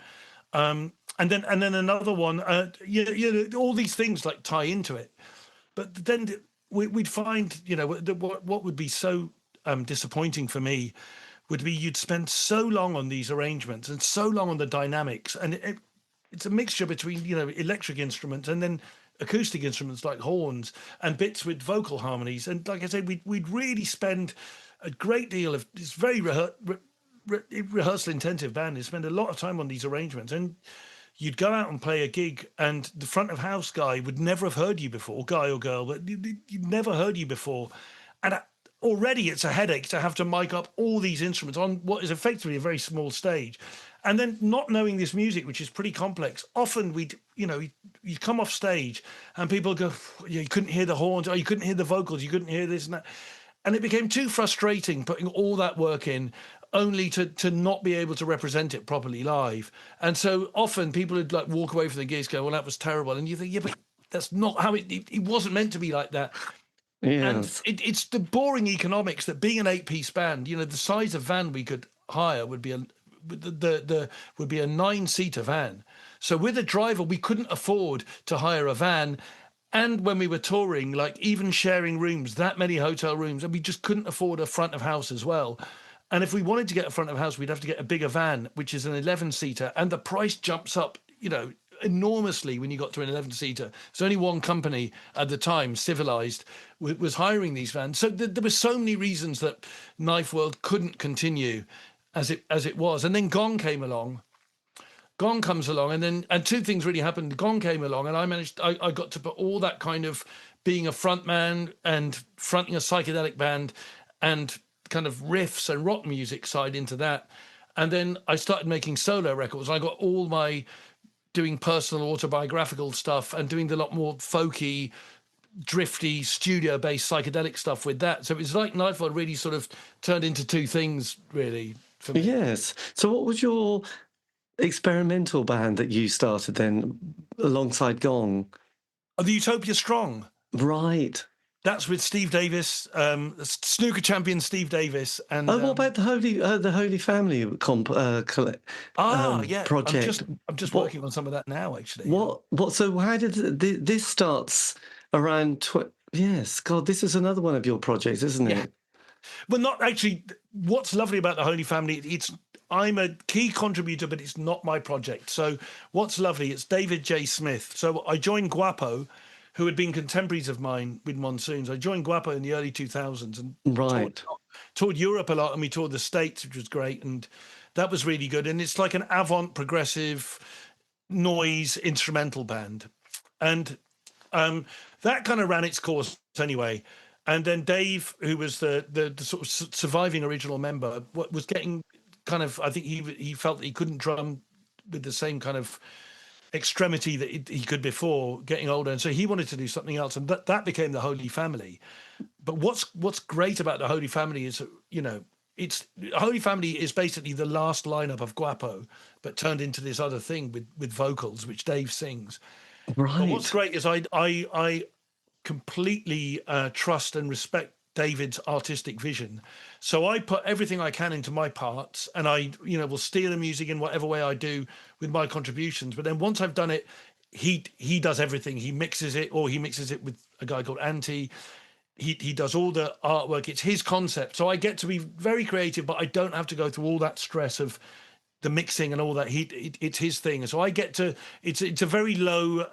And then another one, all these things like tie into it. But then we'd find, what would be so disappointing for me would be you'd spend so long on these arrangements and so long on the dynamics, and it's a mixture between electric instruments and then acoustic instruments like horns and bits with vocal harmonies. And like I said, we'd really spend a great deal of this very rehearsal intensive band. You'd spend a lot of time on these arrangements, and you'd go out and play a gig, and the front of house guy would never have heard you before, guy or girl, but you'd never heard you before, and already it's a headache to have to mic up all these instruments on what is effectively a very small stage. And then not knowing this music, which is pretty complex, often you come off stage and people go, you couldn't hear the horns, or you couldn't hear the vocals, you couldn't hear this and that. And it became too frustrating putting all that work in only to not be able to represent it properly live. And so often people would like walk away from the gigs, go, well, that was terrible. And you think, yeah, but that's not how it wasn't meant to be like that. yes. And it's the boring economics that being an 8-piece band, the size of van we could hire would be a 9-seater van. So with a driver, we couldn't afford to hire a van. And when we were touring, like even sharing rooms, that many hotel rooms, and we just couldn't afford a front of house as well. And if we wanted to get a front of house, we'd have to get a bigger van, which is an 11-seater. And the price jumps up, enormously when you got to an 11-seater. There's only one company at the time, Civilized, was hiring these vans. So there were so many reasons that Knife World couldn't continue as it was. And then Gong came along. Gong comes along, and two things really happened. Gong came along, and I got to put all that kind of being a front man and fronting a psychedelic band and kind of riffs and rock music side into that. And then I started making solo records. I got all my doing personal autobiographical stuff and doing a lot more folky, drifty, studio-based psychedelic stuff with that. So it was like Knife World really sort of turned into two things, really, for me. Yes. So what was your experimental band that you started then alongside Gong? Oh, the Utopia Strong. Right. That's with Steve Davis, snooker champion Steve Davis, and what about the Holy Family project? I'm just working on some of that now, actually. What? So how did this starts around? Yes, God, this is another one of your projects, isn't it? Well, not actually. What's lovely about the Holy Family? I'm a key contributor, but it's not my project. So what's lovely? It's David J. Smith. So I joined Guapo, who had been contemporaries of mine with Monsoons. I joined Guapo in the early 2000s and toured Europe a lot, and we toured the States, which was great, and that was really good. And it's like an avant progressive noise instrumental band. And that kind of ran its course anyway. And then Dave, who was the sort of surviving original member, was getting kind of, I think he felt that he couldn't drum with the same kind of extremity that he could before, getting older, and so he wanted to do something else, and that became the Holy Family. But what's great about the Holy Family is, it's Holy Family is basically the last lineup of Guapo, but turned into this other thing with vocals, which Dave sings. Right. But what's great is I completely trust and respect David's artistic vision. So I put everything I can into my parts, and I, will steer the music in whatever way I do with my contributions. But then once I've done it, he does everything. He mixes it, or he mixes it with a guy called Antti. He does all the artwork. It's his concept. So I get to be very creative, but I don't have to go through all that stress of the mixing and all that. It's his thing. So I get to, it's a very low,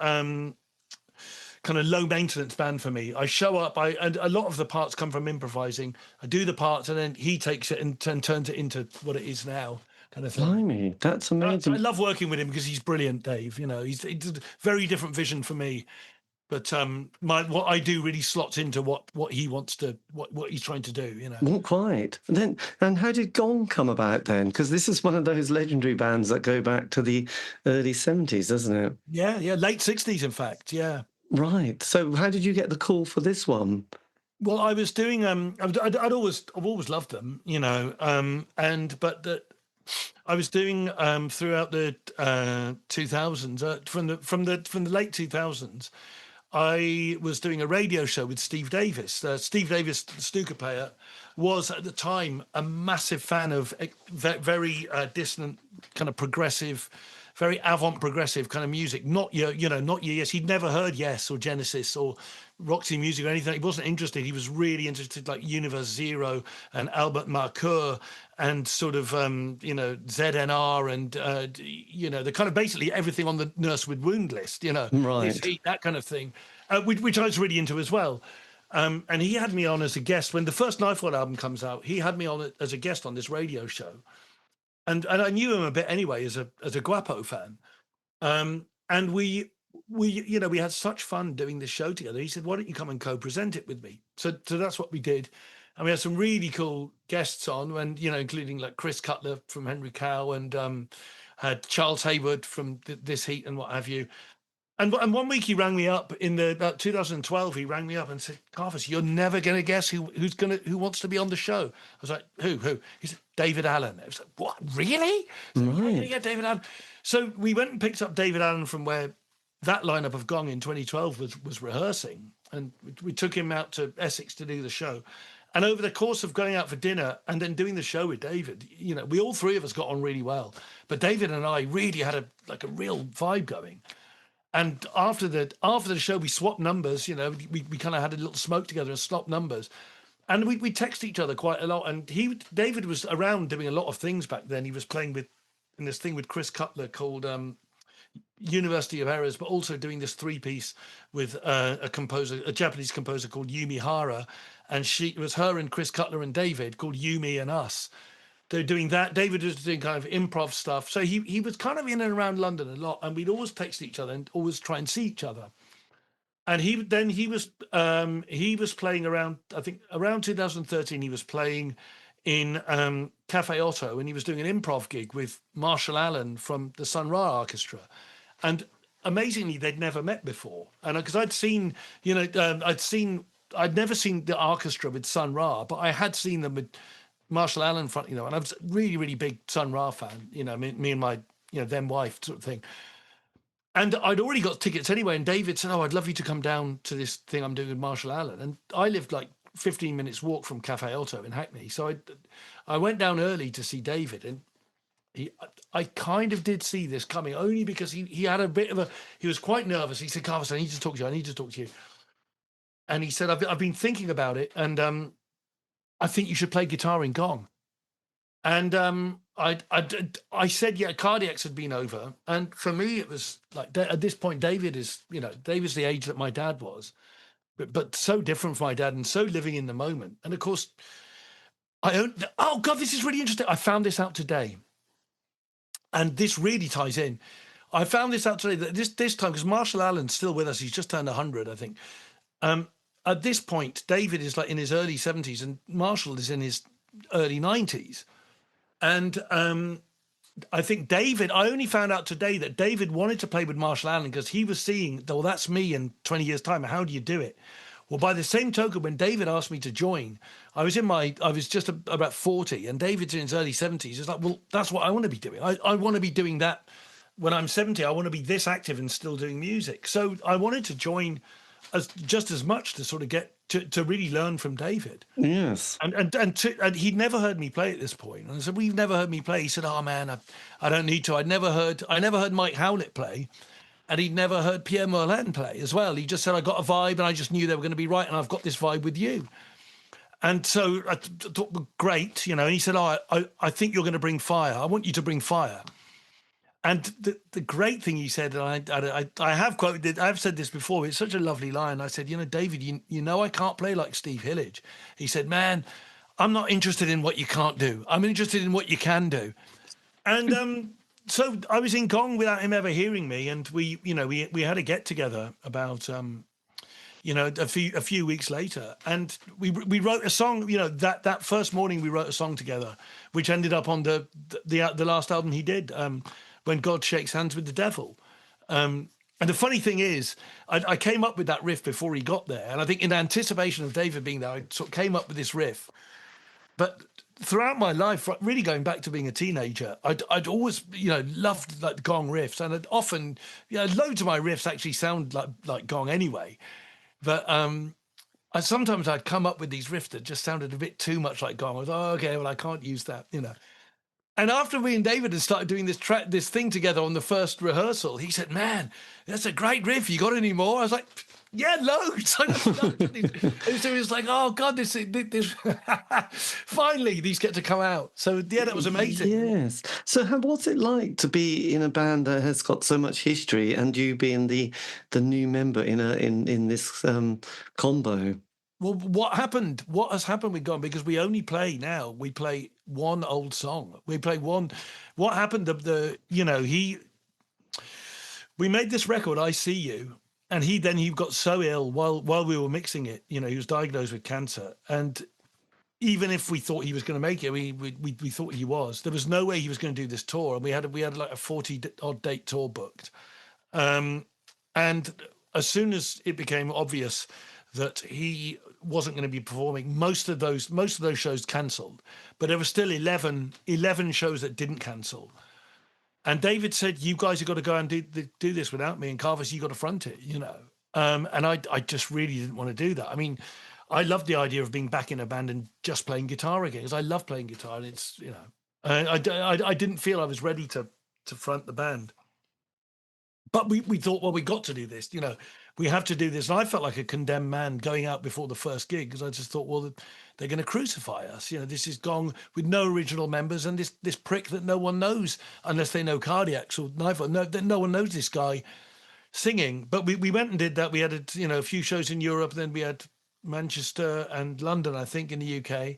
kind of low maintenance band for me. I show up, and a lot of the parts come from improvising. I do the parts, and then he takes it and turns it into what it is now, kind of thing. Blimey, that's amazing. I love working with him because he's brilliant, Dave. He's a very different vision for me. But what I do really slots into what he wants to, what he's trying to do. Not quite. And how did Gong come about then? Because this is one of those legendary bands that go back to the early 70s, doesn't it? Yeah, late 60s, in fact. Yeah. Right. So how did you get the call for this one? Well, I was doing. I've always loved them, I was doing throughout the 2000s, from the late 2000s. I was doing a radio show with Steve Davis. Steve Davis, the snooker player, was at the time a massive fan of very dissonant, kind of progressive, very avant progressive kind of music. Not your Yes. He'd never heard Yes or Genesis or Roxy Music or anything. He wasn't interested. He was really interested, like Universe Zero and Albert Marcoeur and sort of ZNR and the kind of basically everything on the Nurse with Wound list. Right. That kind of thing, which I was really into as well. And he had me on as a guest when the first Knife World album comes out. He had me on as a guest on this radio show. And I knew him a bit anyway as a Guapo fan, and we had such fun doing this show together. He said, "Why don't you come and co-present it with me?" So that's what we did, and we had some really cool guests on, and including like Chris Cutler from Henry Cow, and had Charles Haywood from This Heat and what have you. And one week he rang me up in about 2012. He rang me up and said, "Kavus, you're never going to guess who wants to be on the show." I was like, "Who?" He said, "David Allen." I was like, "What? Really?" Right. Yeah, David Allen. So we went and picked up David Allen from where that lineup of Gong in 2012 was rehearsing, and we took him out to Essex to do the show. And over the course of going out for dinner and then doing the show with David, we all three of us got on really well. But David and I really had a real vibe going. And after the show, we swapped numbers. We kind of had a little smoke together and swapped numbers. And we text each other quite a lot. And David was around doing a lot of things back then. He was playing in this thing with Chris Cutler called University of Errors, but also doing this 3-piece with a Japanese composer called Yumi Hara, and it was her and Chris Cutler and David, called Yumi and Us. They're doing that. David was doing kind of improv stuff, so he was kind of in and around London a lot, and we'd always text each other and always try and see each other. And he was playing around, I think around 2013. He was playing in Cafe Otto, and he was doing an improv gig with Marshall Allen from the Sun Ra Orchestra. And amazingly, they'd never met before. And because I'd seen, I'd never seen the orchestra with Sun Ra, but I had seen them with Marshall Allen front, and I was a really, really big Sun Ra fan, me and my, then wife sort of thing. And I'd already got tickets anyway. And David said, "Oh, I'd love you to come down to this thing I'm doing with Marshall Allen." And I lived like 15 minutes walk from Cafe Otto in Hackney. So I went down early to see David, and I kind of did see this coming, only because he had a bit of he was quite nervous. He said, "Kavus, I need to talk to you. And he said, I've been thinking about it, and I think you should play guitar in Gong." And I said, yeah, Cardiacs had been over. And for me, it was like, at this point, David's the age that my dad was, but so different from my dad and so living in the moment. And of course, oh God, this is really interesting. I found this out today. And this really ties in. I found this out today, that this time, because Marshall Allen's still with us, he's just turned 100, I think. At this point, David is like in his early 70s and Marshall is in his early 90s. And I think I only found out today that David wanted to play with Marshall Allen because he was seeing, well, that's me in 20 years' time. How do you do it? Well, by the same token, when David asked me to join, I was just about 40, and David's in his early 70s. It's like, well, that's what I want to be doing. I want to be doing that when I'm 70. I want to be this active and still doing music. So I wanted to join just as much to sort of get to really learn from David. Yes. And he'd never heard me play at this point. And I said, "Well, you've never heard me play." He said, "Oh man, I don't need to. I never heard Mike Howlett play, and he'd never heard Pierre Merlin play as well. He just said, I got a vibe and I just knew they were going to be right, and I've got this vibe with you." And so I thought, well, great, and he said, "Oh, I think you're going to bring fire. I want you to bring fire." And the great thing he said, and I have quoted, I've said this before, it's such a lovely line. I said, "David, I can't play like Steve Hillage." He said, "Man, I'm not interested in what you can't do. I'm interested in what you can do." And so I was in Gong without him ever hearing me, and we had a get together about a few weeks later, and we wrote a song. That first morning we wrote a song together, which ended up on the last album he did. When God Shakes Hands with the Devil. And the funny thing is, I came up with that riff before he got there. And I think in anticipation of David being there, I sort of came up with this riff. But throughout my life, really going back to being a teenager, I'd always, loved like Gong riffs. And I'd often, loads of my riffs actually sound like Gong anyway. But sometimes I'd come up with these riffs that just sounded a bit too much like Gong. I was like, "Oh, okay, well, I can't use that, And after we and David had started doing this thing together on the first rehearsal, he said, "Man, that's a great riff. You got any more?" I was like, "Yeah, loads." And so it was like, "Oh God, this finally these get to come out." So yeah, that was amazing. Yes. So what's it like to be in a band that has got so much history, and you being the new member in this combo? Well, what has happened with Gone? Because we only play now. We play one old song. We play one. What happened? We made this record, "I See You," and he got so ill while we were mixing it. He was diagnosed with cancer, and even if we thought he was going to make it, we thought he was. There was no way he was going to do this tour, and we had like a 40-odd date tour booked. And as soon as it became obvious that he wasn't going to be performing, most of those shows cancelled, but there were still 11 shows that didn't cancel. And David said, "You guys have got to go and do this without me, and Kavus, you got to front it, And I just really didn't want to do that. I mean, I loved the idea of being back in a band and just playing guitar again, because I love playing guitar, and it's I didn't feel I was ready to front the band. But we thought, well, we got to do this, we have to do this. And I felt like a condemned man going out before the first gig, because I just thought, well, they're going to crucify us. This is Gong with no original members, and this prick that no one knows unless they know Cardiacs or Knife. No one knows this guy singing. But we went and did that. We had a few shows in Europe. Then we had Manchester and London, I think, in the UK.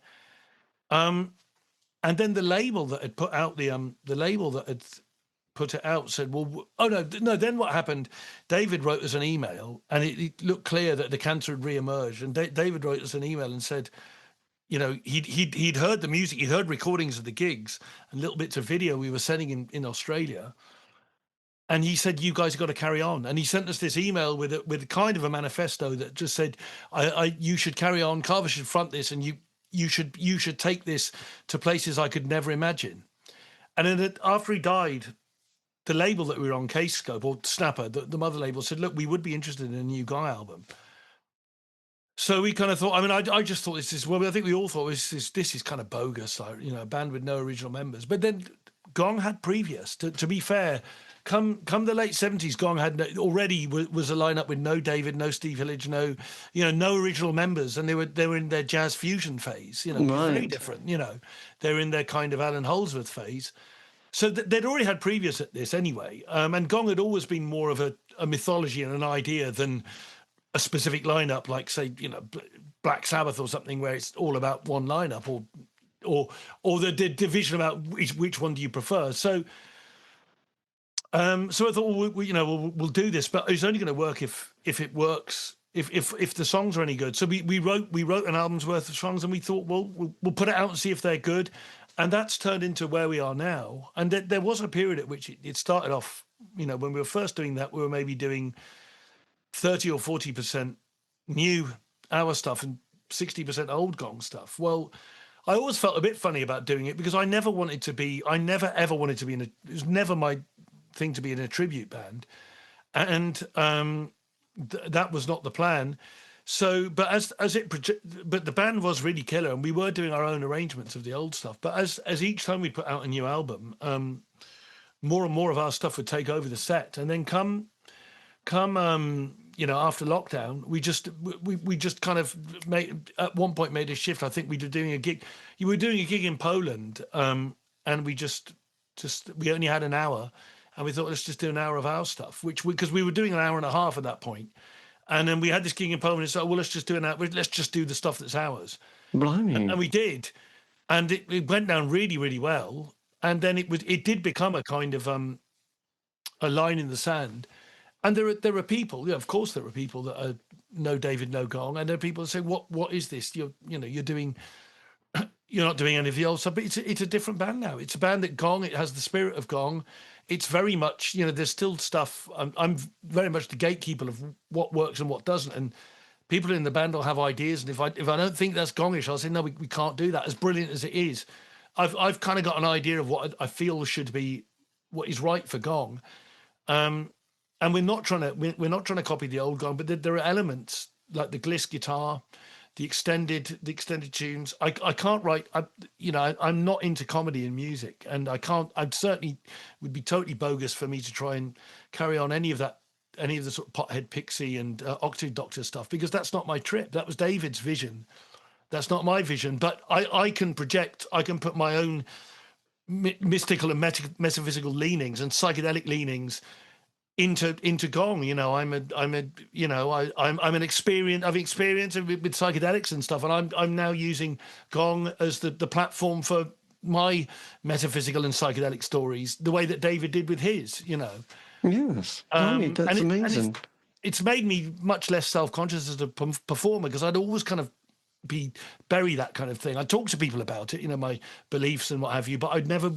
And then the label that had put out put it out said, well, oh no. Then what happened? David wrote us an email, and it looked clear that the cancer had re-emerged. And David wrote us an email and said, he'd heard the music, he'd heard recordings of the gigs and little bits of video we were sending in Australia. And he said, you guys have got to carry on. And he sent us this email with kind of a manifesto that just said, you should carry on. Kavus should front this, and you should take this to places I could never imagine. And then after he died, the label that we were on, Case Scope or Snapper, the mother label, said, look, we would be interested in a new Guy album. So we kind of thought, I just thought I think we all thought this is kind of bogus, like, a band with no original members. But then Gong had previous, to be fair, come the late 70s, Gong had already was a lineup with no David, no Steve Hillage, no original members. And they were in their jazz fusion phase, right. Very different, they're in their kind of Alan Holdsworth phase. So they'd already had previous at this anyway. And Gong had always been more of a mythology and an idea than a specific lineup, like, say, Black Sabbath or something, where it's all about one lineup, or the division about which one do you prefer. So I thought, well, we'll do this, but it's only going to work if it works, if the songs are any good. So we wrote an album's worth of songs, and we thought, well, we'll put it out and see if they're good. And that's turned into where we are now. And there was a period at which it started off, when we were first doing that, we were maybe doing 30 or 40% new our stuff and 60% old Gong stuff. Well, I always felt a bit funny about doing it, because I never ever wanted to be it was never my thing to be in a tribute band. And that was not the plan. So, but but the band was really killer, and we were doing our own arrangements of the old stuff. But as each time we put out a new album, more and more of our stuff would take over the set. And then come after lockdown, we just kind of at one point made a shift. I think we were doing a gig. You were doing a gig in Poland, and we we only had an hour, and we thought, let's just do an hour of our stuff, because we were doing an hour and a half at that point. And then we had this gig in Poland, and so, well, let's just do let's just do the stuff that's ours. Blimey. And we did, and it went down really, really well. And then it did become a kind of a line in the sand. And there are people, of course, there are people that are no David, no Gong, and there are people that say, what is this? You're doing, you're not doing any of the old stuff, but it's a different band now. It's a band that Gong, it has the spirit of Gong. It's very much, there's still stuff. I'm very much the gatekeeper of what works and what doesn't. And people in the band will have ideas, and if I don't think that's Gongish, I'll say, no, we can't do that. As brilliant as it is, I've kind of got an idea of what I feel should be, what is right for Gong. And we're not trying to copy the old Gong, but there are elements like the Gliss guitar, the extended tunes. I can't write. I'm not into comedy in music, and I can't. I certainly would be totally bogus for me to try and carry on any of the sort of Pothead Pixie and Octave Doctor stuff, because that's not my trip. That was David's vision. That's not my vision. But I can project. I can put my own mystical and metaphysical leanings and psychedelic leanings into Gong. I'm an experience. I've experienced with psychedelics and stuff, and I'm now using Gong as the platform for my metaphysical and psychedelic stories, the way that David did with his. Yes, that's amazing. It's made me much less self-conscious as a performer, because I'd always kind of bury that kind of thing. I talk to people about it, my beliefs and what have you, but I'd never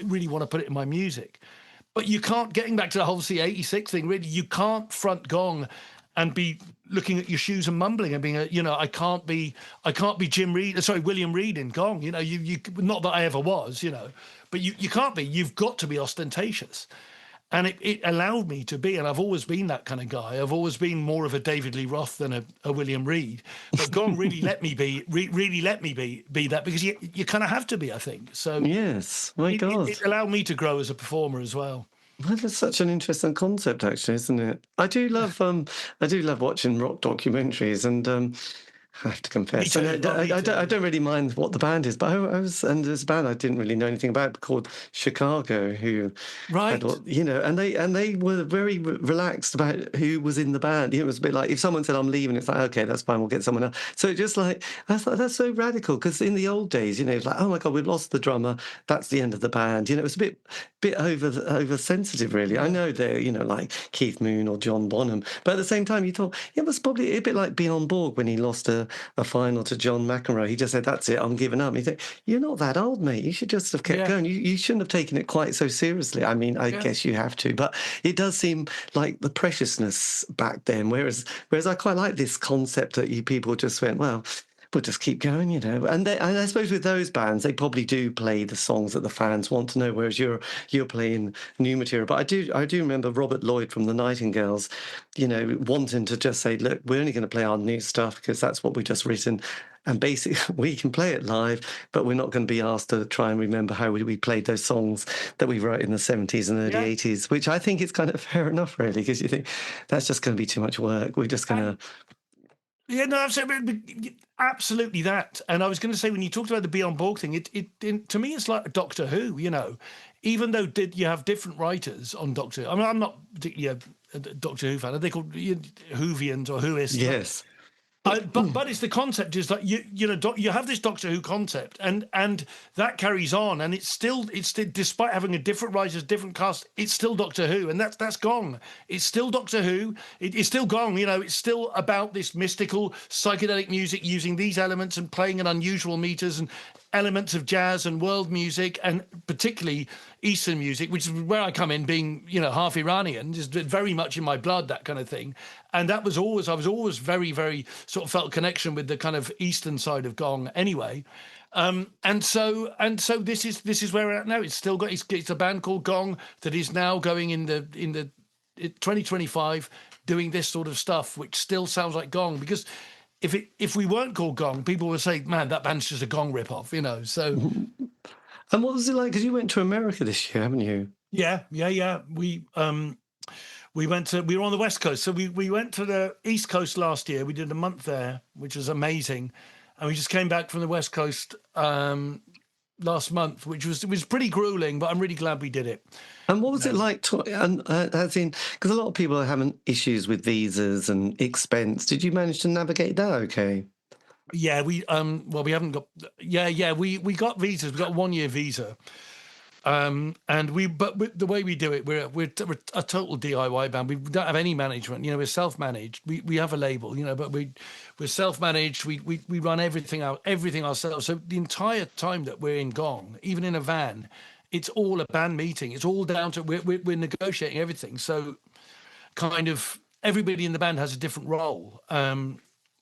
really want to put it in my music. But you can't, getting back to the whole C86 thing, really, you can't front Gong and be looking at your shoes and mumbling and being I can't be William Reed in Gong. You not that I ever was, but you can't be. You've got to be ostentatious. And it allowed me to be, and I've always been that kind of guy. I've always been more of a David Lee Roth than a William Reed. But Gong really let me be that, because you kind of have to be, I think. So yes, my God, it allowed me to grow as a performer as well. Well, that's such an interesting concept, actually, isn't it? I do love watching rock documentaries, and I have to Me confess, and too. Oh, me I too. don't really mind what the band is, but I was, and there's a band I didn't really know anything about called Chicago, who had Right. all, and they were very relaxed about who was in the band. You know, it was a bit like if someone said I'm leaving, it's like okay, that's fine, we'll get someone else. So it just like I thought that's so radical because in the old days, it's like oh my god, we've lost the drummer, that's the end of the band. It was a bit oversensitive, really. I Yeah. know they're like Keith Moon or John Bonham, but at the same time, you thought it was probably a bit like Bjorn Borg when he lost a final to John McEnroe. He just said, "That's it, I'm giving up." And you think you're not that old, mate. You should just have kept Yeah. going. You shouldn't have taken it quite so seriously. I mean, I Yeah. guess you have to, but it does seem like the preciousness back then. Whereas I quite like this concept that you people just went, well, we'll just keep going. And I suppose with those bands, they probably do play the songs that the fans want to know, whereas you're playing new material. But I do remember Robert Lloyd from the Nightingales, wanting to just say, look, we're only going to play our new stuff because that's what we've just written. And basically, we can play it live, but we're not going to be asked to try and remember how we played those songs that we wrote in the 70s and early Yeah. 80s, which I think is kind of fair enough, really, because you think that's just going to be too much work. We're just going to. Yeah, no, absolutely that. And I was going to say when you talked about the Beyond Borg thing, to me it's like a Doctor Who. Even though you have different writers on Doctor Who. I mean, I'm not particularly a Doctor Who fan. Are they called Whovians or Whoists? Yes. But it's the concept is like you have this Doctor Who concept and that carries on and it's still despite having a different writers, different cast, it's still Doctor Who, and that's Gong. It's still Doctor Who. It's still Gong. It's still about this mystical psychedelic music using these elements and playing in unusual meters and elements of jazz and world music and particularly Eastern music, which is where I come in, being half Iranian, just very much in my blood, that kind of thing. And I was always very, very sort of felt connection with the kind of Eastern side of Gong anyway. And so this is where we're at now. It's still got it's a band called Gong that is now going in the 2025 doing this sort of stuff, which still sounds like Gong, because if we weren't called Gong, people would say, man, that band's just a Gong ripoff, so. And what was it like? Because you went to America this year, haven't you? Yeah. We were on the West Coast. So we went to the East Coast last year. We did a month there, which was amazing. And we just came back from the West Coast last month, which was pretty grueling, but I'm really glad we did it. And what was it like? As in, because a lot of people are having issues with visas and expense. Did you manage to navigate that okay? Yeah, we haven't got. Yeah, we got visas. We got a 1-year visa. But the way we do it, we're a total DIY band. We don't have any management. We're self-managed. We have a label, but we're self-managed. We run everything ourselves. So the entire time that we're in Gong, even in a van, it's all a band meeting. It's all down to we're negotiating everything. So kind of everybody in the band has a different role.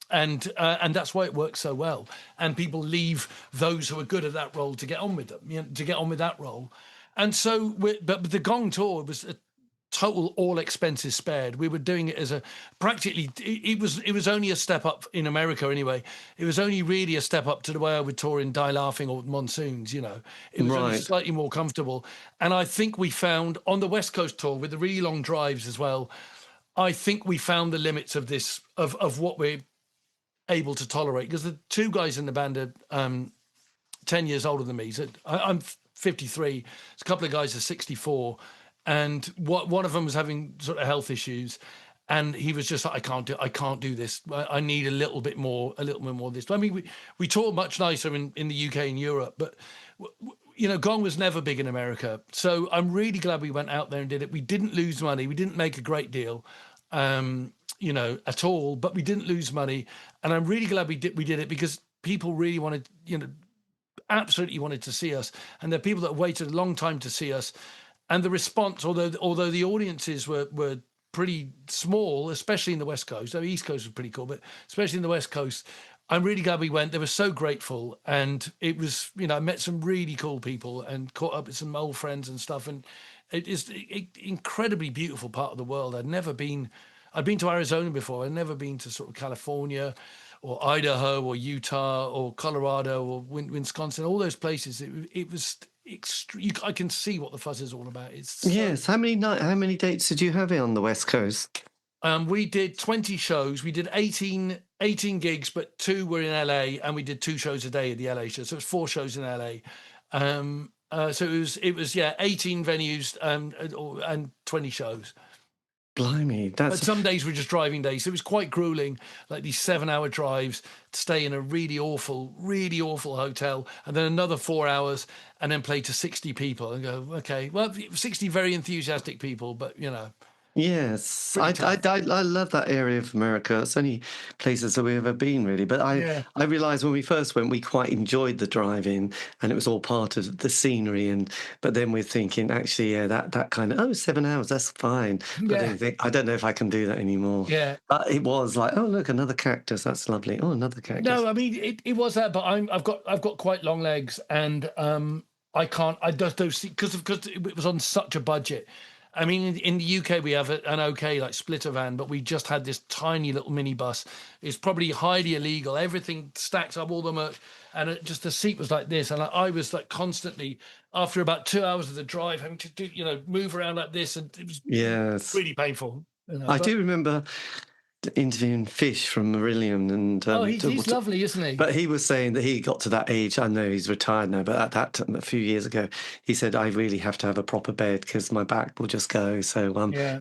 And that's why it works so well. And people leave those who are good at that role to get on with them, to get on with that role. And so, but the Gong tour was a total all expenses spared. We were doing it as practically. It was only a step up in America anyway. It was only really a step up to the way I would tour in Die Laughing or Monsoons. It was only slightly more comfortable. And I think we found on the West Coast tour with the really long drives as well. I think we found the limits of this of what we're able to tolerate, because the two guys in the band are 10 years older than me. So I'm 53. A couple of guys are 64, and one of them was having sort of health issues, and he was just like, I can't do this. I need a little bit more of this. I mean, we toured much nicer in the UK and Europe, but Gong was never big in America. So I'm really glad we went out there and did it. We didn't lose money. We didn't make a great deal. At all, but we didn't lose money, and I'm really glad we did it, because people really wanted, absolutely wanted to see us, and there are people that waited a long time to see us, and the response, although the audiences were pretty small, especially in the West Coast. The East Coast was pretty cool, but especially in the West Coast, I'm really glad we went. They were so grateful, and it was, I met some really cool people and caught up with some old friends and stuff, and it is an incredibly beautiful part of the world. I'd been to Arizona before. I'd never been to sort of California or Idaho or Utah or Colorado or Wisconsin, all those places. It was I can see what the fuzz is all about. It's Yes. How many dates did you have here on the West Coast? We did 20 shows. We did 18 gigs, but 2 were in LA, and we did 2 shows a day at the LA show. So it was 4 shows in LA. So it was 18 venues and 20 shows. Blimey, But some days were just driving days. So it was quite grueling, like these 7-hour drives to stay in a really awful hotel, and then another 4 hours, and then play to 60 people and go, okay, well, 60 very enthusiastic people, but Yes, I love that area of America. It's only places that we've ever been, really. But I realised when we first went, we quite enjoyed the drive-in, and it was all part of the scenery. But then we're thinking, actually, that kind of 7 hours, that's fine. But then you think, I don't know if I can do that anymore. Yeah. But it was like, oh look, another cactus, that's lovely. Oh, another cactus. No, I mean it was that, but I've got quite long legs, and I can't. I just don't see because it was on such a budget. I mean, in the UK, we have an okay, like, splitter van, but we just had this tiny little minibus. It's probably highly illegal. Everything stacks up, all the merch, and just the seat was like this. And I was like constantly, after about 2 hours of the drive, having to do, move around like this. And it was really painful. I do remember interviewing Fish from Marillion, and he's lovely, isn't he? But he was saying that he got to that age. I know he's retired now, but at that a few years ago, he said, I really have to have a proper bed because my back will just go. So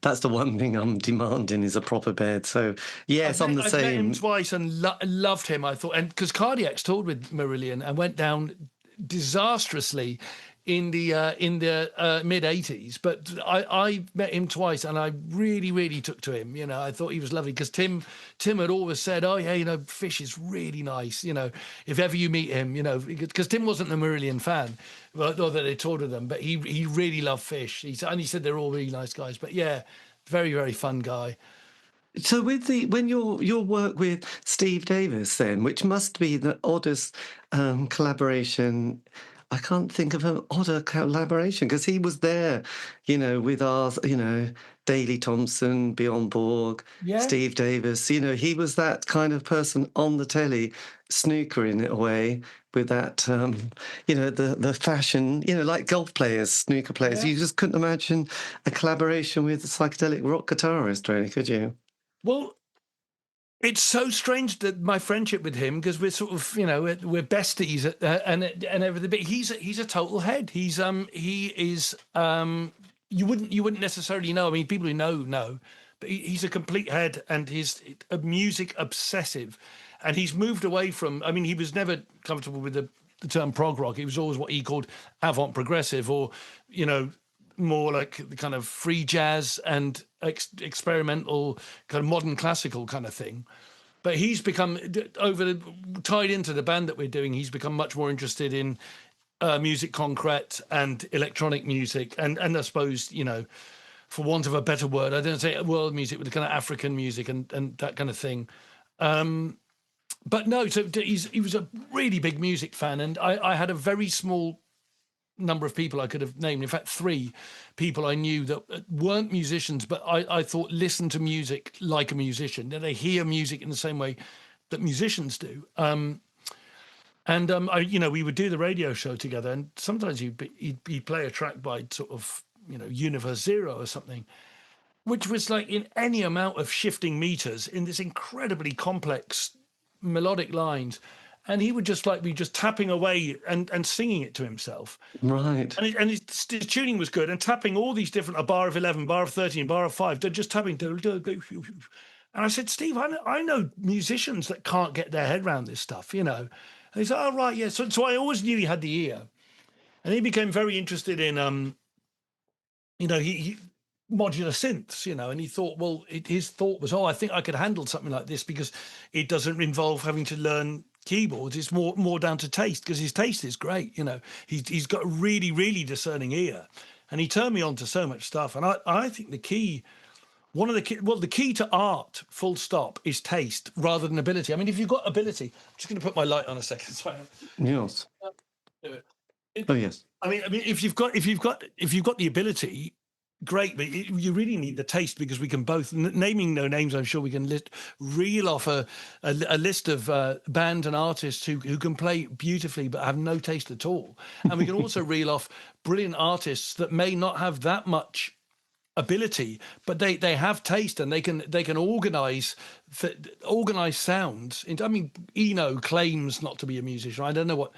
that's the one thing I'm demanding, is a proper bed. So yes, I'm the same. I met him twice and loved him, I thought, and because Cardiac's toured with Marillion and went down disastrously in the mid 80s, but I met him twice, and I really took to him. I thought he was lovely, because Tim had always said, oh yeah, Fish is really nice, if ever you meet him, because Tim wasn't a Marillion fan, or that they toured with them, but he really loved Fish. He said they're all really nice guys, but yeah, very fun guy. So with when your work with Steve Davis, then, which must be the oddest collaboration. I can't think of an odder collaboration, because he was there, with our, Daley Thompson, Bjorn Borg, Steve Davis. He was that kind of person on the telly, snooker in a way, with that, the fashion, like golf players, snooker players. You just couldn't imagine a collaboration with a psychedelic rock guitarist, really, could you? Well, it's so strange that my friendship with him, because we're sort of, we're besties and everything. But he's a total head. He is. You wouldn't necessarily know. I mean, people who know, but he's a complete head, and he's a music obsessive, and he's moved away from. I mean, he was never comfortable with the term prog rock. He was always what he called avant progressive, or more like the kind of free jazz and experimental kind of modern classical kind of thing. But he's become, tied into the band that we're doing, he's become much more interested in musique concrète and electronic music, and I suppose, for want of a better word, I don't say world music, but the kind of African music and that kind of thing. But no, so he was a really big music fan, and I had a very small number of people I could have named. In fact, 3 people I knew that weren't musicians, but I thought listened to music like a musician. They hear music in the same way that musicians do. We would do the radio show together, and sometimes he'd play a track by sort of, Universe Zero or something, which was like in any amount of shifting meters in this incredibly complex melodic lines. And he would just be just tapping away and singing it to himself. Right. And his tuning was good, and tapping all these different, a bar of 11, bar of 13, bar of 5, they're just tapping. And I said, Steve, I know musicians that can't get their head around this stuff, And he said, oh, right, yeah. So I always knew he had the ear. And he became very interested in, he modular synths, and he thought, his thought was, I think I could handle something like this, because it doesn't involve having to learn keyboards. It's more down to taste, because his taste is great. He's got a really discerning ear, and he turned me on to so much stuff. And I think the key to art, full stop, is taste rather than ability. I mean, if you've got ability, I'm just going to put my light on a second. Sorry. Yes. Oh yes. I mean, if you've got the ability, great, but you really need the taste, because we can both, naming no names, I'm sure we can reel off a list of bands and artists who can play beautifully but have no taste at all. And we can also reel off brilliant artists that may not have that much ability, but they have taste, and they can organize sounds. I mean, Eno claims not to be a musician. I don't know what,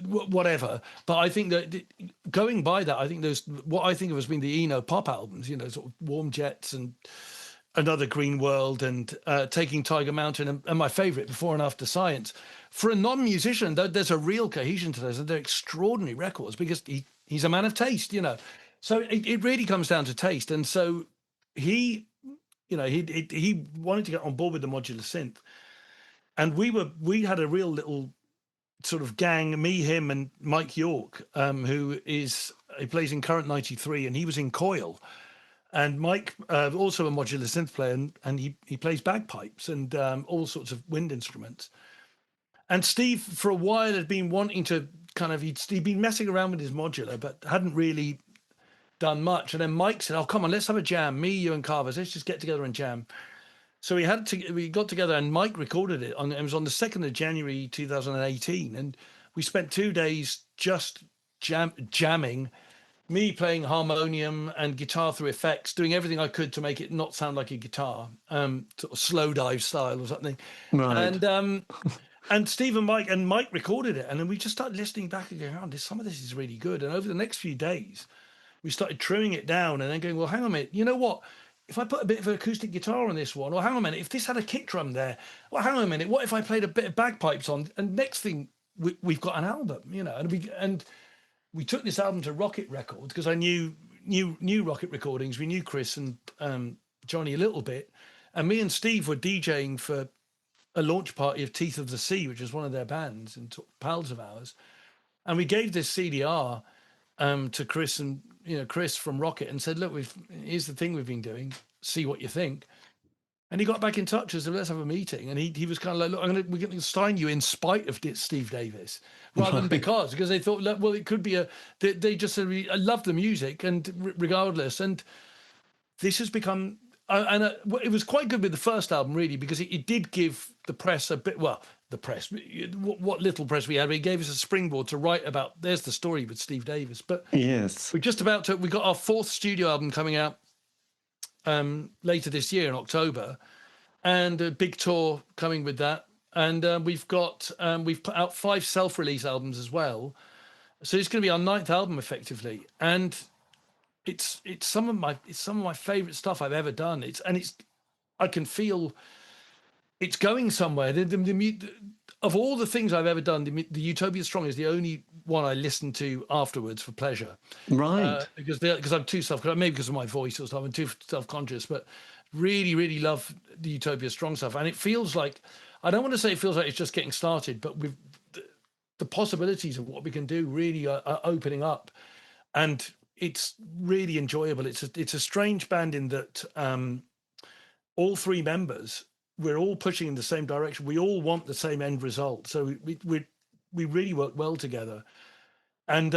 whatever. But I think that going by that, I think there's what I think of as being the Eno pop albums, sort of Warm Jets and Another Green World and Taking Tiger Mountain and my favorite, Before and After Science. For a non-musician, there's a real cohesion to those, and they're extraordinary records because he's a man of taste, So it really comes down to taste. And so he wanted to get on board with the modular synth. And we had a real little sort of gang, me, him, and Mike York, he plays in Current 93, and he was in Coil. And Mike, also a modular synth player, and he plays bagpipes and all sorts of wind instruments. And Steve, for a while, had been wanting to he'd been messing around with his modular, but hadn't really done much. And then Mike said, "Oh, come on, let's have a jam. Me, you, and Kavus. Let's just get together and jam." So we got together, and Mike recorded it. It was on the 2nd of January 2018, and we spent 2 days just jamming. Me playing harmonium and guitar through effects, doing everything I could to make it not sound like a guitar, sort of slow dive style or something. Right. And Steve and Mike recorded it, and then we just started listening back and going, "Oh, some of this is really good." And over the next few days, we started trimming it down and then going, "Well, hang on a minute, you know what? If I put a bit of an acoustic guitar on this one, or hang on a minute, if this had a kick drum there, well, hang on a minute, what if I played a bit of bagpipes on?" And next thing, we've got an album, and we took this album to Rocket Records because I knew Rocket Recordings. We knew Chris and Johnny a little bit, and me and Steve were DJing for a launch party of Teeth of the Sea, which is one of their bands and pals of ours. And we gave this CDR to Chris and Chris from Rocket and said, "Look, here's the thing we've been doing. See what you think." And he got back in touch and said, "Let's have a meeting." And he was kind of like, "Look, we're going to sign you in spite of Steve Davis, rather than because they thought, well, it could be they just said, I love the music and regardless." And this has become, it was quite good with the first album, really, because it did give the press a bit, the press, what little press we had, it gave us a springboard to write about, there's the story with Steve Davis. But yes, we got our 4th studio album coming out later this year in October, and a big tour coming with that. And we've put out 5 self-release albums as well. So it's going to be our 9th album effectively. And it's some of my favorite stuff I've ever done. I can feel it's going somewhere. Of all the things I've ever done, the Utopia Strong is the only one I listen to afterwards for pleasure. Right. Because I'm too maybe because of my voice or something, I'm too self-conscious, but really, really love the Utopia Strong stuff. And it feels like, I don't want to say it feels like it's just getting started, but with the possibilities of what we can do really are opening up. And it's really enjoyable. It's a strange band in that all 3 members, we're all pushing in the same direction. We all want the same end result. So we really work well together. And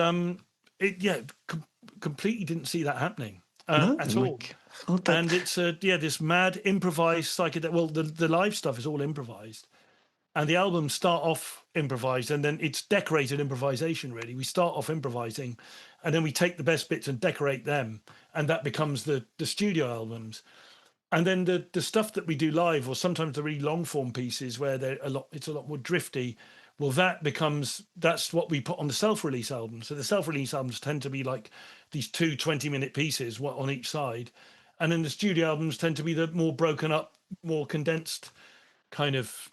completely didn't see that happening at all. And it's this mad improvised psychedelic. Well, the live stuff is all improvised, and the albums start off improvised, and then it's decorated improvisation. Really, we start off improvising, and then we take the best bits and decorate them, and that becomes the studio albums. And then the stuff that we do live, or sometimes the really long form pieces where it's a lot more drifty. Well, that's what we put on the self-release albums. So the self-release albums tend to be like these 2 20-minute pieces on each side. And then the studio albums tend to be the more broken up, more condensed kind of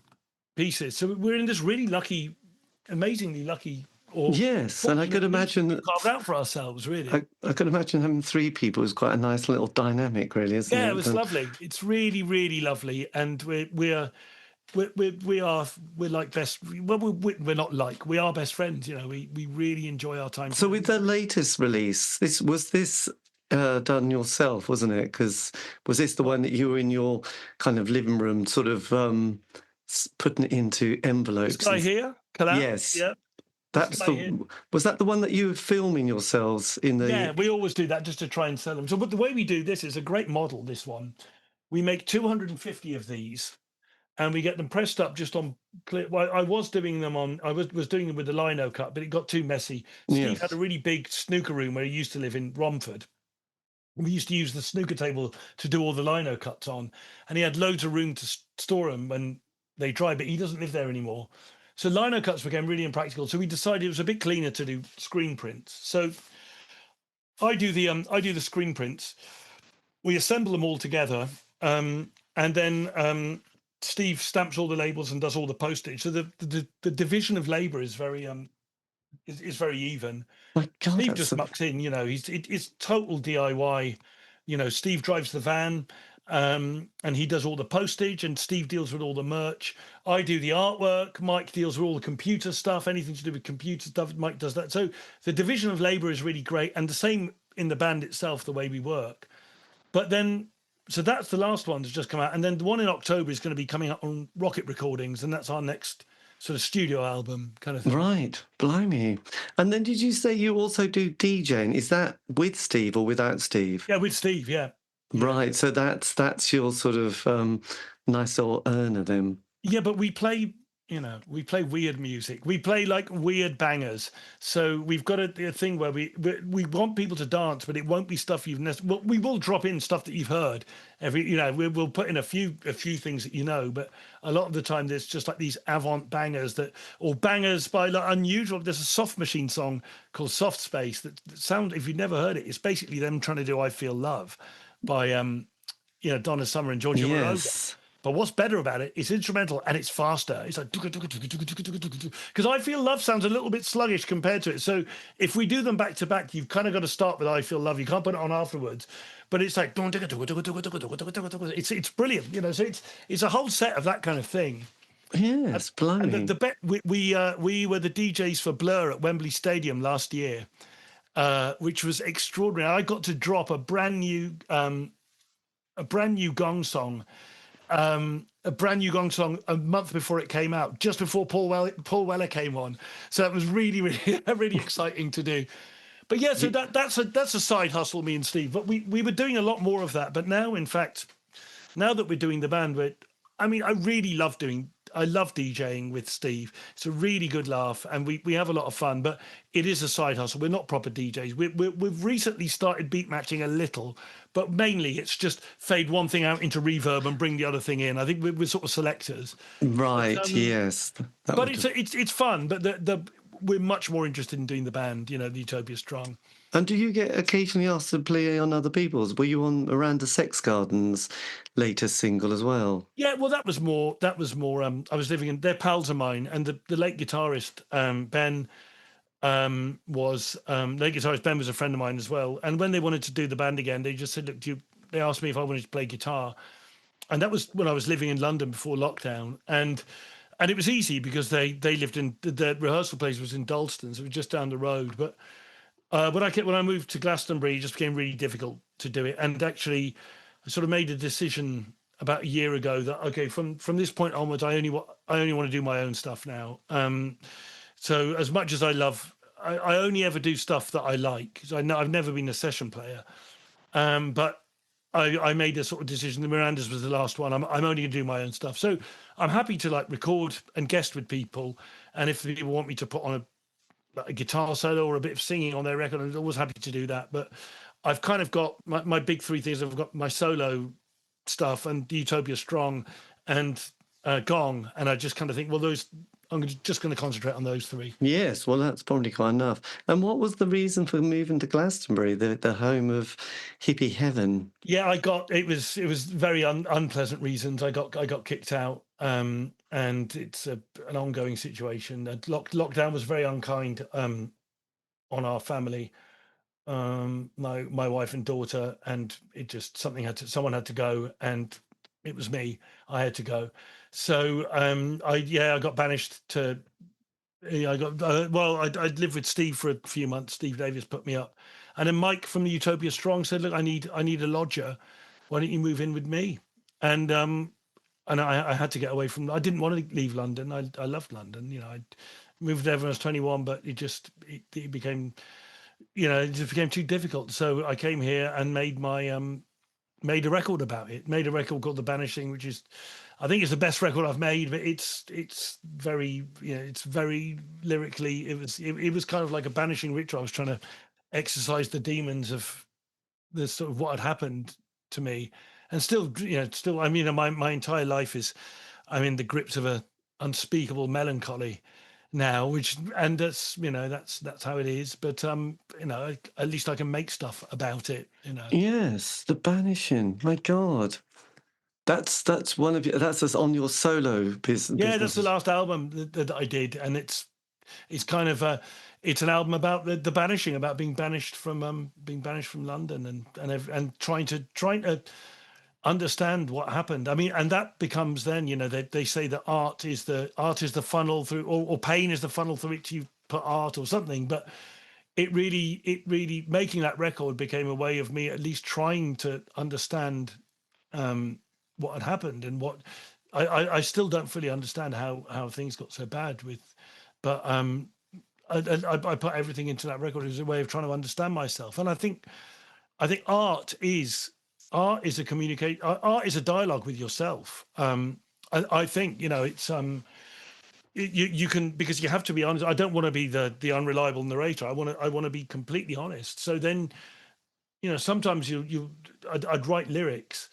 pieces. So we're in this really lucky, amazingly lucky. Yes, and I could imagine carved out for ourselves, really. I could imagine having 3 people is quite a nice little dynamic, really, isn't it? Yeah, it was lovely. It's really, really lovely, and we're like best. Well, we're not like, we are best friends. We really enjoy our time. So with the latest release, was this done yourself, wasn't it? Because was this the one that you were in your kind of living room, sort of putting it into envelopes? This guy here, Kalal? Yes. Yeah. That's Stay here. was that the one that you were filming yourselves in the? Yeah, we always do that just to try and sell them. So, but the way we do this is a great model. This one, we make 250 of these, and we get them pressed up just on clear. Well, I was doing them on. I was doing them with the lino cut, but it got too messy. Steve had a Yes. really big snooker room where he used to live in Romford. We used to use the snooker table to do all the lino cuts on, and he had loads of room to store them when they dry. But he doesn't live there anymore, so lino cuts became really impractical. So we decided it was a bit cleaner to do screen prints. So I do the screen prints. We assemble them all together, and then Steve stamps all the labels and does all the postage. So the division of labor is very is very even. My God, Steve that's just mucks in, it's total DIY. Steve drives the van, and he does all the postage, and Steve deals with all the merch. I do the artwork. Mike deals with all the computer stuff, anything to do with computer stuff. Mike does that. So the division of labor is really great, and the same in the band itself, the way we work. But then, so that's the last one that's just come out, and then the one in October is going to be coming up on Rocket Recordings, and that's our next sort of studio album kind of thing. right. Blimey. And then did you say you also do DJing? Is that with Steve or without Steve? Yeah, with Steve. Yeah. Right. So that's your sort of nice little earner then. Yeah, but we play weird music. We play like weird bangers. So we've got a thing where we want people to dance, but it won't be stuff you've well, we will drop in stuff that you've heard. We'll put in a few things that but a lot of the time there's just like these avant bangers or bangers by like unusual. There's a Soft Machine song called Soft Space that sound, if you've never heard it, it's basically them trying to do I Feel Love by Donna Summer and Georgia Moroder. Yes. But what's better about it? It's instrumental and it's faster. It's like because I Feel Love sounds a little bit sluggish compared to it. So if we do them back to back, you've kind of got to start with I Feel Love. You can't put it on afterwards. But it's like it's brilliant. So it's a whole set of that kind of thing. Yes, blimey. And we were the DJs for Blur at Wembley Stadium last year, which was extraordinary. I got to drop a brand new Gong song. A brand new Gong song a month before it came out, just before Paul Weller came on. So it was really, really, really exciting to do. But yeah, so that's a side hustle, me and Steve. But we were doing a lot more of that. But now, in fact, now that we're doing the band, I love DJing with Steve. It's a really good laugh, and we have a lot of fun. But it is a side hustle. We're not proper DJs. We've recently started beat matching a little, but mainly it's just fade one thing out into reverb and bring the other thing in. I think we're sort of selectors. Right. Yes. But it's fun. But we're much more interested in doing the band. The Utopia Strong. And do you get occasionally asked to play on other people's? Were you on Miranda Sex Garden's latest single as well? Yeah, well, that was more. I was living in. They're pals of mine, and the late guitarist Ben was a friend of mine as well. And when they wanted to do the band again, they just said, "Look, they asked me if I wanted to play guitar," and that was when I was living in London before lockdown, and it was easy because they lived in the rehearsal place was in Dalston, so it was just down the road, but. When I moved to Glastonbury, it just became really difficult to do it. And actually, I sort of made a decision about a year ago that okay, from this point onwards, I only want to do my own stuff now. So as much as I only ever do stuff that I like. So I've never been a session player, but I made a sort of decision. The Miranda's was the last one. I'm only going to do my own stuff. So I'm happy to like record and guest with people, and if people want me to put on a guitar solo or a bit of singing on their record, I'm always happy to do that. But I've kind of got my big three things. I've got my solo stuff and Utopia Strong and Gong, and I just kind of think, well, I'm just going to concentrate on those three. Yes, well, that's probably quite enough. And what was the reason for moving to Glastonbury, the home of hippie heaven? Yeah, it was very unpleasant reasons. I got kicked out, and it's an ongoing situation. Lockdown was very unkind on our family, my wife and daughter, and it just someone had to go, and it was me. I had to go. So I got banished to. I lived with Steve for a few months. Steve Davis put me up, and then Mike from the Utopia Strong said, "Look, I need a lodger. Why don't you move in with me?" And I had to get away from. I didn't want to leave London. I loved London. moved there when I was 21, but it became, it just became too difficult. So I came here and made made a record about it. Made a record called The Banishing, which is, I think it's the best record I've made, but it's very, it's very lyrically. It was kind of like a banishing ritual. I was trying to exorcise the demons of the sort of what had happened to me, and still, I mean, my entire life is, I'm in the grips of a unspeakable melancholy now, and that's how it is. But at least I can make stuff about it. Yes, The Banishing. My God. That's one of your, that's just on your solo business. Yeah, that's the last album that I did, and it's kind of it's an album about the banishing, about being banished from London, and trying to understand what happened. I mean, and that becomes then, they say that art is the funnel through, or pain is the funnel through which you put art or something. But it really making that record became a way of me at least trying to understand what had happened, and what I still don't fully understand how things got so bad but I put everything into that record as a way of trying to understand myself. And I think art is a communicate. Art is a dialogue with yourself. I think it's you can, because you have to be honest. I don't want to be the unreliable narrator. I want to be completely honest. So then, sometimes I'd write lyrics,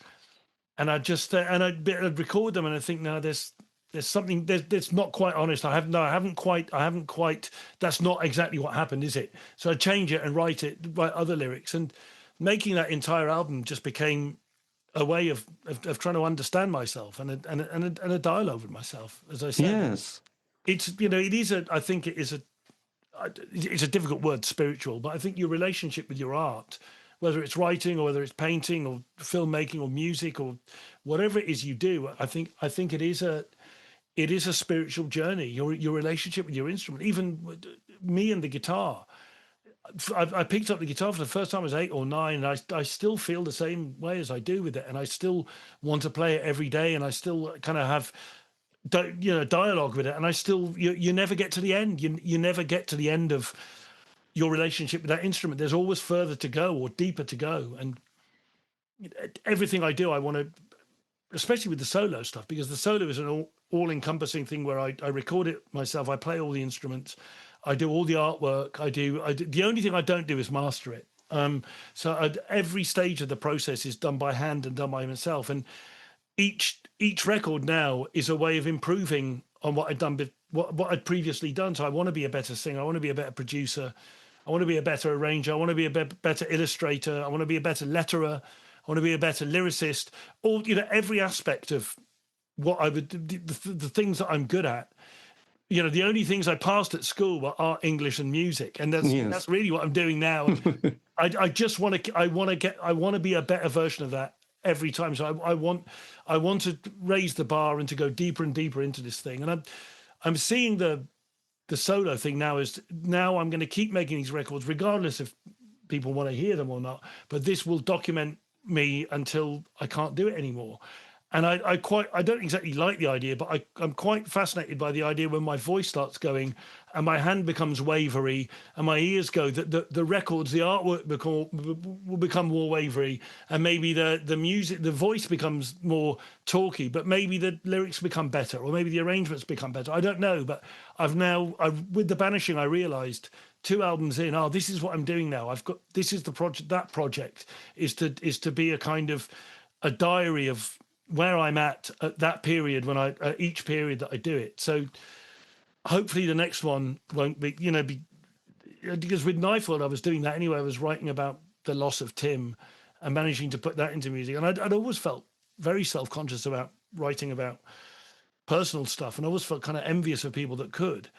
and I'd record them, and I think, no, there's something that's not quite honest. I haven't quite. That's not exactly what happened, is it? So I change it and write other lyrics, and making that entire album just became a way of trying to understand myself, and a dialogue with myself, as I said. Yes, it's it is I think it is it's a difficult word, spiritual, but I think your relationship with your art, whether it's writing or whether it's painting or filmmaking or music or whatever it is you do, I think it is a spiritual journey. Your relationship with your instrument, even me and the guitar. I picked up the guitar for the first time I was 8 or 9, and I still feel the same way as I do with it, and I still want to play it every day, and I still kind of have dialogue with it, and I still you never get to the end. You never get to the end of your relationship with that instrument. There's always further to go or deeper to go, and everything I do, I want to, especially with the solo stuff, because the solo is an all-encompassing thing where I record it myself, I play all the instruments, I do all the artwork, I do the only thing I don't do is master it. So every stage of the process is done by hand and done by myself, and each record now is a way of improving on what I'd done, what I'd previously done. So I want to be a better singer, I want to be a better producer, I want to be a better arranger, I want to be a better illustrator, I want to be a better letterer, I want to be a better lyricist. All, every aspect of what I would, the things that I'm good at. The only things I passed at school were art, English, and music, and that's really what I'm doing now. I just want to. I want to be a better version of that every time. So I want to raise the bar and to go deeper and deeper into this thing. And I'm seeing the solo thing now I'm going to keep making these records regardless if people want to hear them or not. But this will document me until I can't do it anymore. And I don't exactly like the idea, but I'm quite fascinated by the idea when my voice starts going and my hand becomes wavery and my ears go, that the records, the artwork will become more wavery, and maybe the music, the voice becomes more talky, but maybe the lyrics become better, or maybe the arrangements become better. I don't know, but with The Banishing, I realized 2 albums in, this is what I'm doing now. This is the project. That project is to be a kind of a diary of where I'm at that period, when each period that I do it. So hopefully the next one won't be, because with Knifeld I was doing that anyway. I was writing about the loss of Tim and managing to put that into music. And I'd always felt very self-conscious about writing about personal stuff, and I always felt kind of envious of people that could,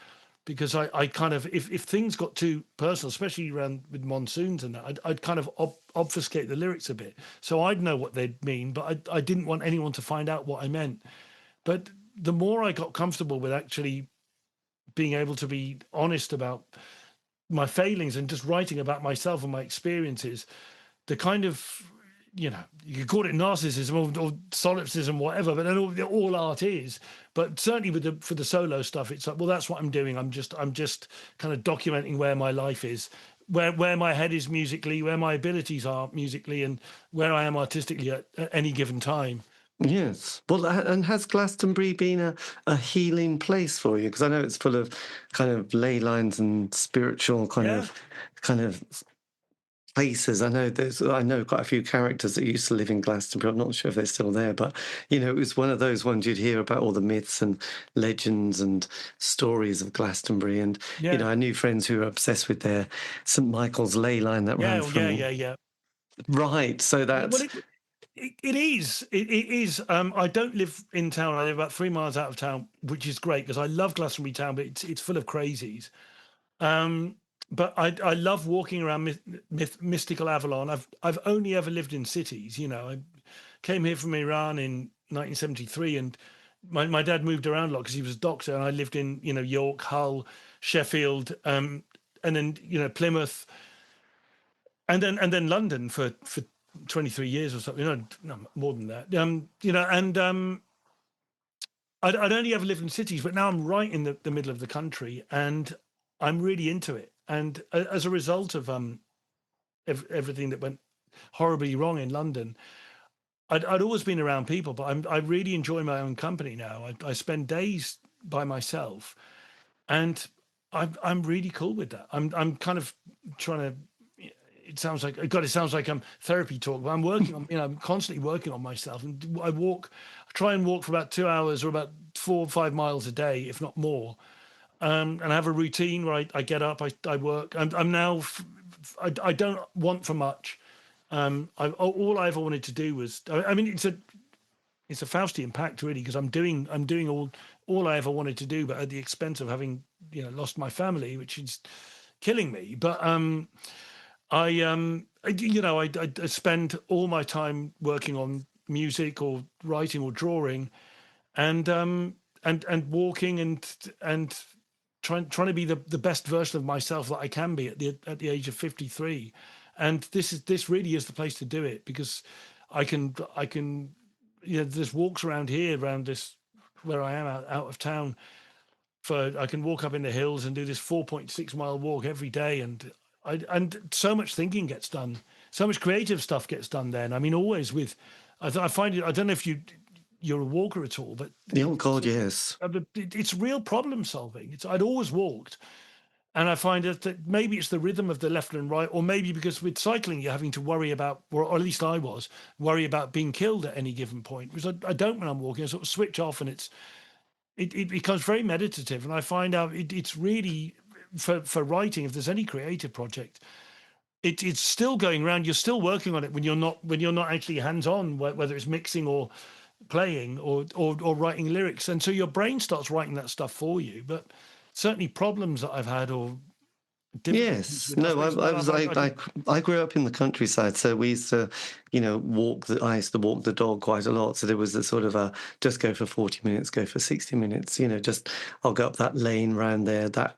because I kind of, if things got too personal, especially around with Monsoons and that, I'd kind of obfuscate the lyrics a bit, so I'd know what they'd mean, but I didn't want anyone to find out what I meant. But the more I got comfortable with actually being able to be honest about my failings and just writing about myself and my experiences, the kind of, you know, you could call it narcissism or solipsism, whatever, but then all art is. But certainly for the solo stuff, it's like, well, that's what I'm doing. I'm just kind of documenting where my life is, where my head is musically, where my abilities are musically, and where I am artistically at any given time. Yes. Well, and has Glastonbury been a healing place for you? Because I know it's full of kind of ley lines and spiritual kind of places. I know quite a few characters that used to live in Glastonbury. I'm not sure if they're still there, but it was one of those ones you'd hear about all the myths and legends and stories of Glastonbury. And I knew friends who were obsessed with their St Michael's ley line that ran from. Yeah. Right. So that's. Well, it is. It is. I don't live in town. I live about 3 miles out of town, which is great because I love Glastonbury town, but it's full of crazies. But I love walking around mystical Avalon. I've only ever lived in cities. I came here from Iran in 1973, and my dad moved around a lot because he was a doctor, and I lived in York, Hull, Sheffield, and then Plymouth, and then London for 23 years or something. No, more than that. I'd only ever lived in cities, but now I'm right in the middle of the country, and I'm really into it. And as a result of everything that went horribly wrong in London, I'd always been around people, but I really enjoy my own company now. I spend days by myself, and I'm really cool with that. I'm kind of trying to. It sounds like I'm therapy talk, but I'm working on. I'm constantly working on myself, and I try and walk for about 2 hours or about 4 or 5 miles a day, if not more. And I have a routine where I get up, I work. I'm now. I don't want for much. All I ever wanted to do was. I mean, it's a Faustian pact really, because I'm doing all I ever wanted to do, but at the expense of having lost my family, which is killing me. But I spend all my time working on music or writing or drawing, and walking and trying to be the best version of myself that I can be at the age of 53. And this really is the place to do it, because I can there's walks around here, around this where I am out of town. I can walk up in the hills and do this 4.6 mile walk every day, and so much thinking gets done, so much creative stuff gets done then. I mean, always with, I find it, I don't know if you're a walker at all, but Oh God, yes. It's real problem solving. I'd always walked, and I find that maybe it's the rhythm of the left and right, or maybe because with cycling you're having to worry about, or at least I was worry about being killed at any given point, because I don't when I'm walking. I sort of switch off, and it becomes very meditative, and I find out it's really for writing, if there's any creative project, it's still going around. You're still working on it when you're not actually hands on, whether it's mixing or playing or writing lyrics, and so your brain starts writing that stuff for you. But certainly problems that I've had, or yes, no, I grew up in the countryside, so we used to I used to walk the dog quite a lot. So there was a sort of just go for 40 minutes, go for 60 minutes, just I'll go up that lane round there, that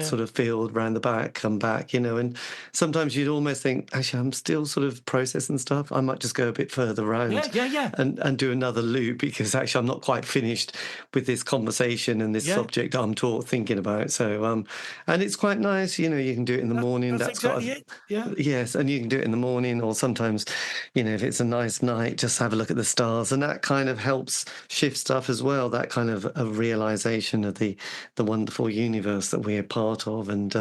sort of field round the back, come back, and sometimes you'd almost think, actually, I'm still sort of processing stuff. I might just go a bit further round and do another loop, because actually I'm not quite finished with this conversation and this subject I'm thinking about. So, and it's quite nice, you can do it in the morning. That's exactly it. Yeah. Yes, and you can do it in the morning, or sometimes, if it's a nice night, just have a look at the stars, and that kind of helps shift stuff as well. That kind of a realization of the wonderful universe that we're part of, and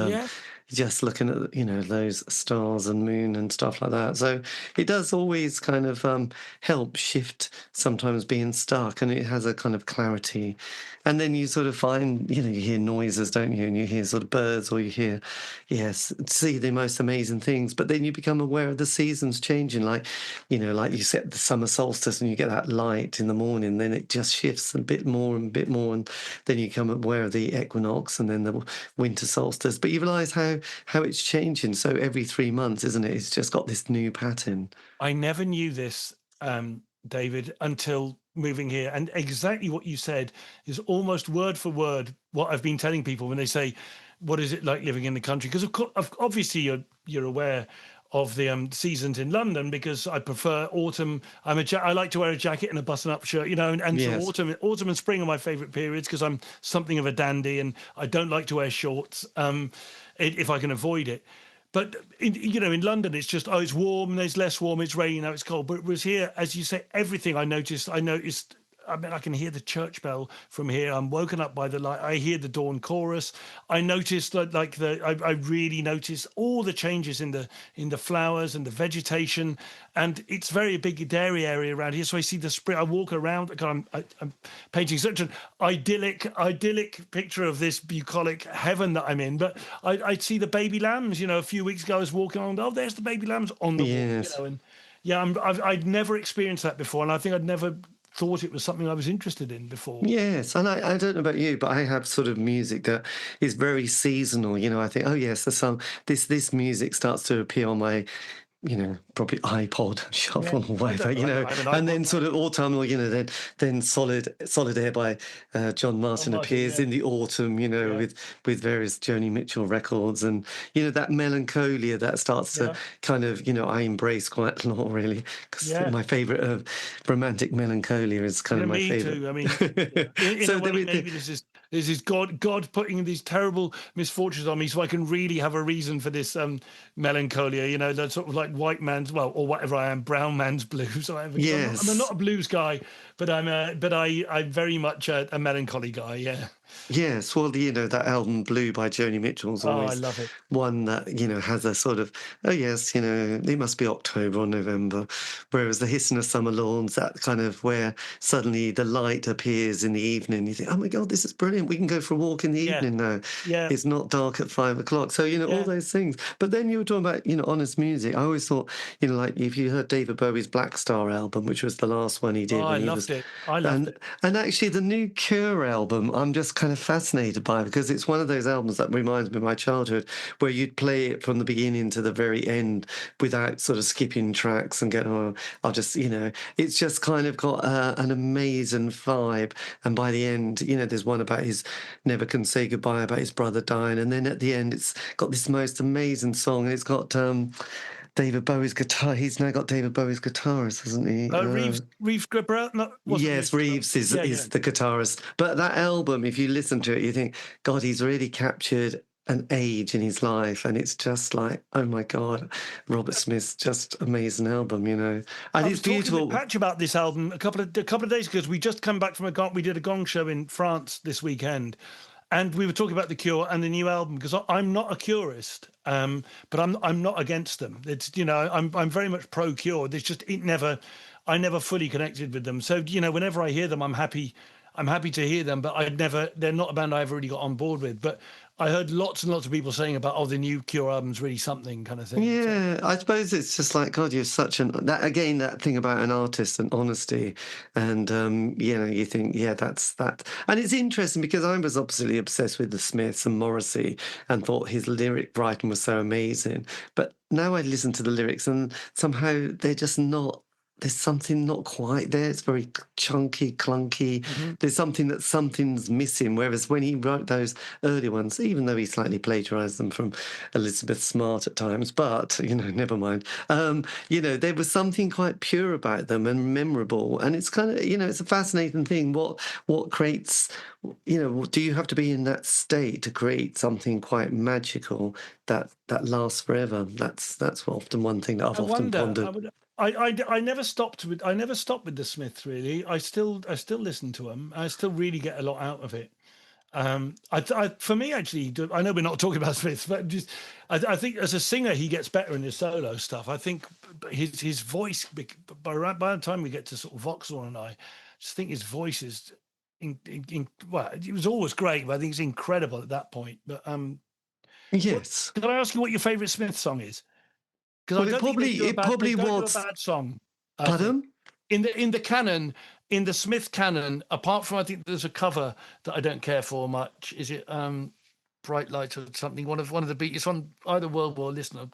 just looking at those stars and moon and stuff like that. So it does always kind of help shift sometimes being stuck, and it has a kind of clarity. And then you sort of find, you hear noises, don't you? And you hear sort of birds, or you hear, see the most amazing things. But then you become aware of the seasons changing, like you set the summer solstice and you get that light in the morning, then it just shifts a bit more and then you become aware of the equinox and then the winter solstice. But you realise how it's changing. So every 3 months, isn't it? It's just got this new pattern. I never knew this, David, until moving here, and exactly what you said is almost word for word what I've been telling people when they say, what is it like living in the country? Because of course, obviously you're aware seasons in London, because I prefer autumn. I like to wear a jacket and a button-up shirt, and so Yes. autumn and spring are my favourite periods, because I'm something of a dandy and I don't like to wear shorts if I can avoid it. But in London, it's just, it's warm, there's less warm, it's raining, now it's cold. But it was here, as you say, everything I noticed. I mean, I can hear the church bell from here. I'm woken up by the light. I hear the dawn chorus. I noticed I really noticed all the changes in the flowers and the vegetation, and it's very big dairy area around here. So I see the spring. I walk around. I'm painting such an idyllic picture of this bucolic heaven that I'm in. But I'd see the baby lambs. A few weeks ago I was walking on. Oh, there's the baby lambs on the Yes. wall. And yeah, I'd never experienced that before, and I think I'd never thought it was something I was interested in before. Yes, and I don't know about you, but I have sort of music that is very seasonal. I think, oh yes, there's this music starts to appear on my, probably iPod shuffle or whatever, and then sort of autumnal, then Solid Air by John Martin appears in the autumn, with various Joni Mitchell records, and that melancholia that starts to kind of, I embrace quite a lot, really, because my favourite of romantic melancholia is kind of my favourite. Me too. I mean, so maybe this is God putting these terrible misfortunes on me so I can really have a reason for this melancholia, that sort of like white man's, or whatever I am, brown man's blues. Or whatever. Yes. I'm not a blues guy, but I'm very much a melancholy guy. Yeah. Yes, well, that album Blue by Joni Mitchell is always I love it. One that, has a sort of, oh yes, it must be October or November, whereas the Hissing of Summer Lawns, that kind of where suddenly the light appears in the evening, you think, oh my God, this is brilliant, we can go for a walk in the evening now. Yeah. It's not dark at 5 o'clock. So, all those things. But then you were talking about, honest music. I always thought, like if you heard David Bowie's Black Star album, which was the last one he did. I loved it. And actually the new Cure album, I'm just kind of fascinated by, because it's one of those albums that reminds me of my childhood, where you'd play it from the beginning to the very end without sort of skipping tracks and going, I'll just, it's just kind of got an amazing vibe. And by the end, there's one about his Never Can Say Goodbye, about his brother dying. And then at the end, it's got this most amazing song. And it's got David Bowie's guitar. He's now got David Bowie's guitarist, hasn't he? Reeves Gabrel? Yes, Reeves is the guitarist. But that album, if you listen to it, you think, God, he's really captured an age in his life, and it's just like, oh my God, Robert Smith's just amazing album, And it's beautiful. I was talking to Patch about this album a couple of days ago, because we just come back from we did a Gong show in France this weekend. And we were talking about The Cure and the new album, because I'm not a Curist, but I'm not against them. It's I'm very much pro Cure. There's just I never fully connected with them. So whenever I hear them, I'm happy to hear them. But they're not a band I ever really got on board with. But I heard lots and lots of people saying about, the new Cure album's really something, kind of thing. Yeah, so I suppose it's just like, God, you're such that thing about an artist and honesty, and you think, that's that. And it's interesting, because I was obviously obsessed with the Smiths and Morrissey and thought his lyric writing was so amazing. But now I listen to the lyrics and somehow they're just not. There's something not quite there. It's very chunky, clunky. Mm-hmm. There's something's missing. Whereas when he wrote those early ones, even though he slightly plagiarised them from Elizabeth Smart at times, but, never mind. There was something quite pure about them and memorable. And it's kind of, it's a fascinating thing. What creates, do you have to be in that state to create something quite magical that lasts forever? That's often one thing that I've often pondered. I never stopped with the Smiths, really. I still listen to them. I still really get a lot out of it. For me, actually, I know we're not talking about Smiths, but just I think as a singer he gets better in his solo stuff. I think his voice, by the time we get to sort of Vauxhall and I just think his voice is well, it was always great, but I think it's incredible at that point. But yes, can I ask you what your favourite Smith song is? Well, it probably was a bad song. Pardon? In the canon, in the Smith canon, apart from, I think there's a cover that I don't care for much. Is it Bright Lights or something? One of the beats. It's on either World War Listener.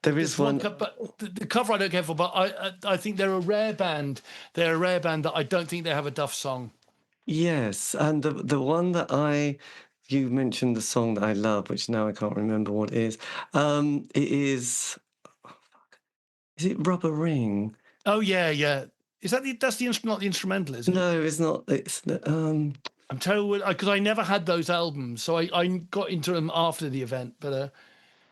There is one, but the cover I don't care for. But I think they're a rare band. They're a rare band that I don't think they have a Duff song. Yes, and the one that I you mentioned the song that I love, which now I can't remember what it is. It is. Is it Rubber Ring? Oh yeah, yeah. Is that that's the not the instrumental, is it? No, it's not. It's I'm terrible because I never had those albums, so I got into them after the event, but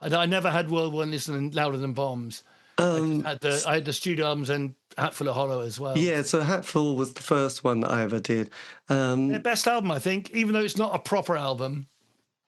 I never had World One Listening Louder Than Bombs. I just had the studio albums and Hatful of Hollow as well. yeah. So Hatful was the first one that I ever did. Their best album, I think, even though it's not a proper album.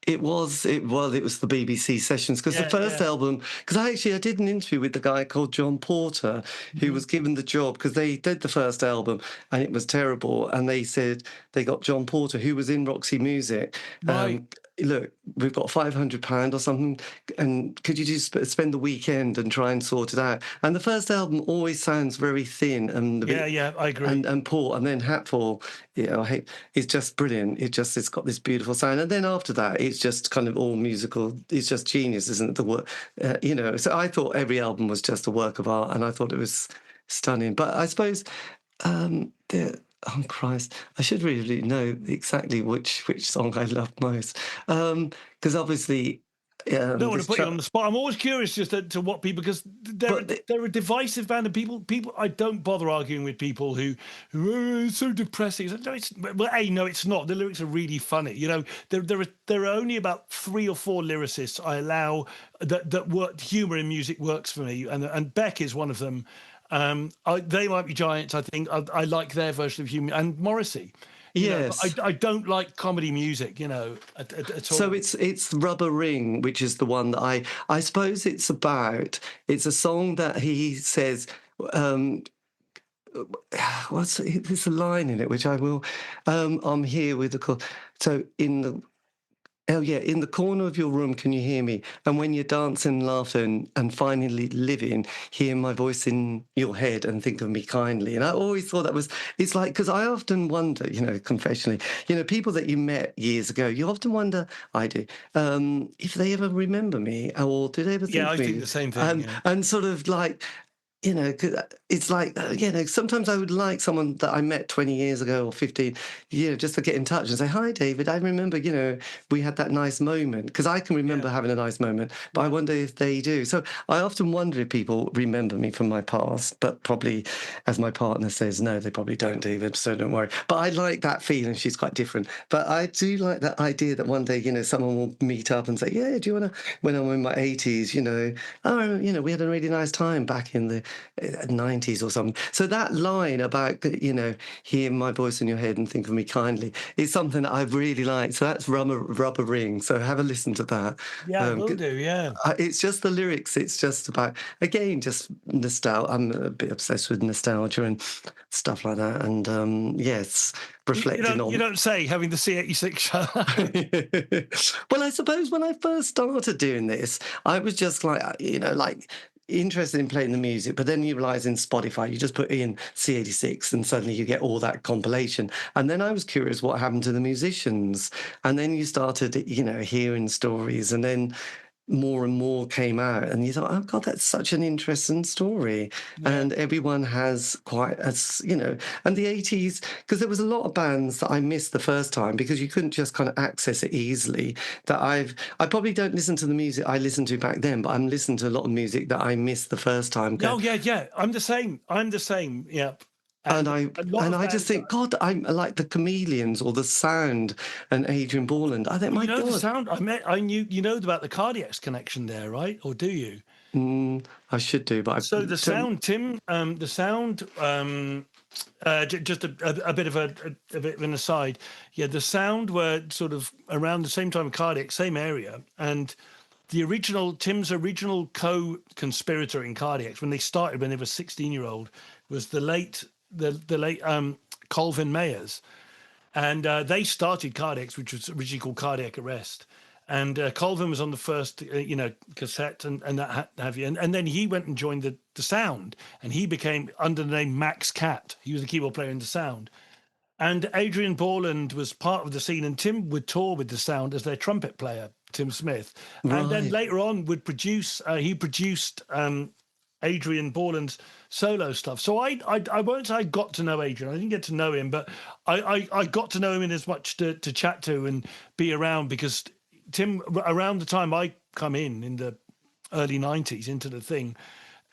It was the BBC sessions because the first album, because I did an interview with the guy called John Porter who was given the job because they did the first album and it was terrible, and they said they got John Porter, who was in Roxy Music. Right. Look, we've got £500 or something, and could you just spend the weekend and try and sort it out? And the first album always sounds very thin and a bit, yeah, I agree. and poor, and then Hatful, it's just brilliant. It's got this beautiful sound, and then after that, it's just kind of all musical. It's just genius, isn't it? The work, So I thought every album was just a work of art, and I thought it was stunning. But I suppose oh Christ, I should really know exactly which song I love most, because obviously. I don't want to put you on the spot. I'm always curious just to what people, because they're a divisive band, and people. I don't bother arguing with people who it's so depressing. No, it's not. The lyrics are really funny. You know, there are only about 3 or 4 lyricists I allow that work. Humor in music works for me, and Beck is one of them. They Might Be Giants. I think I like their version of humor, and Morrissey. Yes, I don't like comedy music, at all. So it's Rubber Ring, which is the one that I suppose it's about. It's a song that he says. There's a line in it which I will. I'm here with the call. So in the. Oh, yeah, in the corner of your room, can you hear me? And when you're dancing, laughing, and finally living, hear my voice in your head and think of me kindly. And I always thought it's like, because I often wonder, confessionally, people that you met years ago, you often wonder, I do, if they ever remember me, or did they ever think I me? think the same thing. And sort of like, it's like, sometimes I would like someone that I met 20 years ago or 15, just to get in touch and say, hi, David, I remember, we had that nice moment. Because I can remember having a nice moment, but I wonder if they do. So I often wonder if people remember me from my past, but probably, as my partner says, no, they probably don't, David, so don't worry. But I like that feeling. She's quite different. But I do like that idea that one day, someone will meet up and say, yeah, do you want to, when I'm in my 80s, we had a really nice time back in the 90s or something. So that line about, hear my voice in your head and think of me kindly is something that I really like. So that's Rubber Ring. So have a listen to that. Yeah, I will do, yeah. It's just the lyrics. It's just about, again, just nostalgia. I'm a bit obsessed with nostalgia and stuff like that. And yes, reflecting on... You don't say, having the C86 show. Well, I suppose when I first started doing this, I was just like, interested in playing the music, but then you realise in Spotify, you just put in C86 and suddenly you get all that compilation. And then I was curious what happened to the musicians. And then you started, hearing stories, and then more and more came out, and you thought, oh God, that's such an interesting story. Yeah. And everyone has quite, and the 80s, because there was a lot of bands that I missed the first time because you couldn't just kind of access it easily, that I probably don't listen to the music I listened to back then, but I'm listening to a lot of music that I missed the first time. Oh, yeah. I'm the same. Yeah. And I just think, God, I'm like the Chameleons or the Sound and Adrian Borland. I think, my God, the Sound. I knew. You know about the Cardiacs connection there, right? Or do you? I should do, but so the Sound, Tim. The Sound. Just a bit of an aside. Yeah, the Sound were sort of around the same time Cardiac, same area, and Tim's original co-conspirator in Cardiacs when they started, when they were 16-year-old, was the late Colvin Mayers, and they started Cardiacs, which was originally called Cardiac Arrest, and Colvin was on the first cassette and that have you, and then he went and joined the Sound, and he became under the name Max Cat. He was the keyboard player in the Sound, and Adrian Borland was part of the scene, and Tim would tour with the Sound as their trumpet player, Tim Smith, and then later on would produce. He produced Adrian Borland's solo stuff. So I won't say I got to know Adrian. I didn't get to know him, but I got to know him in as much to chat to and be around, because Tim, around the time I come in the early 90s into the thing,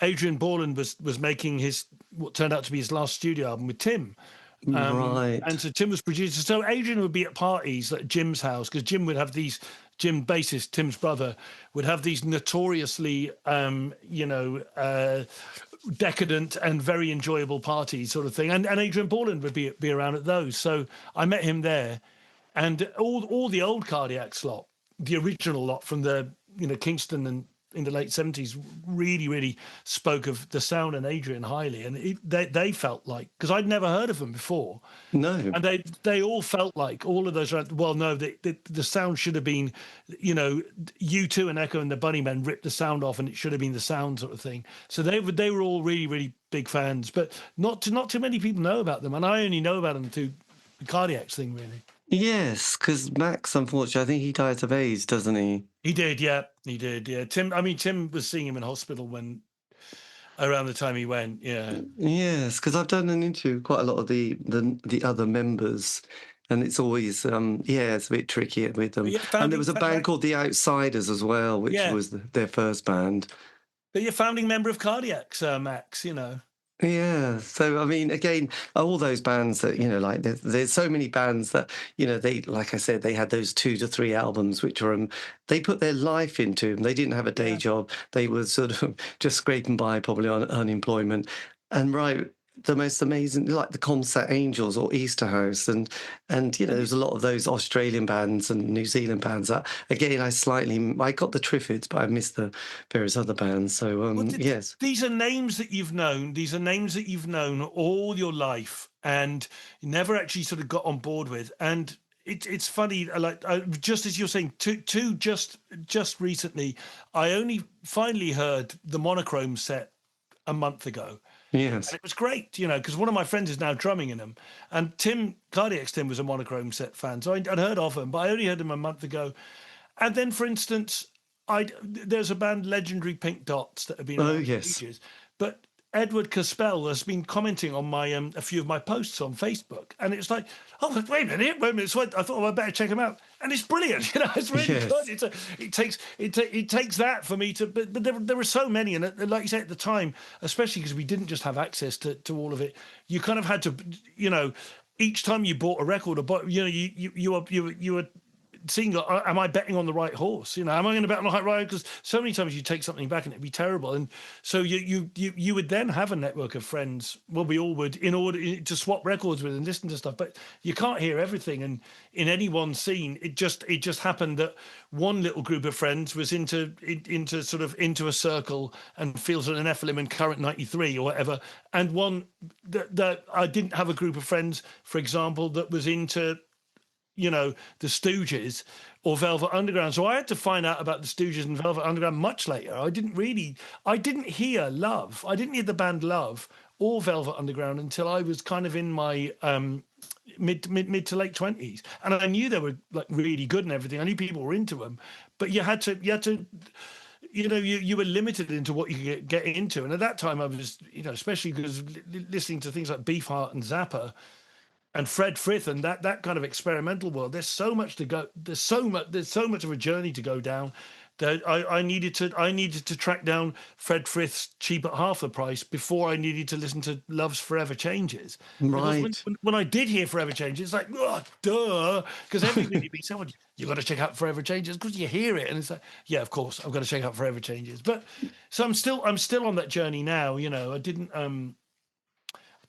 Adrian Borland was making what turned out to be his last studio album with Tim. Right. And so Tim was producer. So Adrian would be at parties at Jim's house, because Jim would have these, Jim bassist, Tim's brother, would have these notoriously, decadent and very enjoyable parties sort of thing. And Adrian Borland would be around at those. So I met him there. And all the old Cardiacs lot, the original lot from the, Kingston and in the late 70s, really, really spoke of the sound and Adrian highly. And they felt like, because I'd never heard of them before. No. And they all felt like, all of those, well, no, the sound should have been, U2 and Echo and the Bunnymen ripped the sound off, and it should have been the sound sort of thing. So they were all really, really big fans, but not too many people know about them. And I only know about them through the Cardiacs thing, really. Yes, because Max, unfortunately, I think he died of AIDS, doesn't he? He did, yeah. Tim was seeing him in hospital around the time he went, yeah. Yes, because I've done an interview with quite a lot of the other members, and it's always, it's a bit tricky with them. And there was a band called The Outsiders as well, which was their first band. But you're founding member of Cardiacs, Max, Yeah, so I mean, again, all those bands that like there's so many bands that they, like I said, they had those 2 to 3 albums which were they put their life into them. They didn't have a day job. They were sort of just scraping by, probably on unemployment, and write the most amazing, like the Concert Angels or Easterhouse, and there's a lot of those Australian bands and New Zealand bands that, again, I got the Triffids, but I missed the various other bands. So yes, these are names that you've known all your life and never actually sort of got on board with. And it's funny, just as you're saying, just recently, I only finally heard the Monochrome set a month ago. Yes. And it was great, because one of my friends is now drumming in them. And Cardiacs Tim was a Monochrome set fan. So I'd heard of him, but I only heard him a month ago. And then, for instance, there's a band, Legendary Pink Dots, that have been around for ages. But Edward Caspell has been commenting on my a few of my posts on Facebook. And it's like, oh, wait a minute. So I thought, I'd better check him out. And it's brilliant, it's really good. It takes that for me to, but there were so many, and like you say at the time, especially because we didn't just have access to all of it, you kind of had to, each time you bought a record, you were seeing, am I betting on the right horse? Am I going to bet on the right ride? Because so many times you take something back and it'd be terrible. And so you would then have a network of friends. Well, we all would, in order to swap records with and listen to stuff. But you can't hear everything. And in any one scene, it just happened that one little group of friends was into a circle and feels an Nephilim and Current 93 or whatever. And one that I didn't have a group of friends, for example, that was into the Stooges or Velvet Underground. So I had to find out about the Stooges and Velvet Underground much later. I didn't hear Love. I didn't hear the band Love or Velvet Underground until I was kind of in my mid to late 20s. And I knew they were like really good and everything. I knew people were into them, but you had to you were limited into what you could get into. And at that time I was, especially because listening to things like Beefheart and Zappa and Fred Frith and that kind of experimental world, there's so much to go. There's so much of a journey to go down that I needed to track down Fred Frith's Cheap at Half the Price before I needed to listen to Love's Forever Changes. Right. When I did hear Forever Changes, it's like, oh, duh, because everybody be saying, you got to check out Forever Changes, because you hear it and it's like, yeah, of course I've got to check out Forever Changes. But so I'm still on that journey now. I didn't.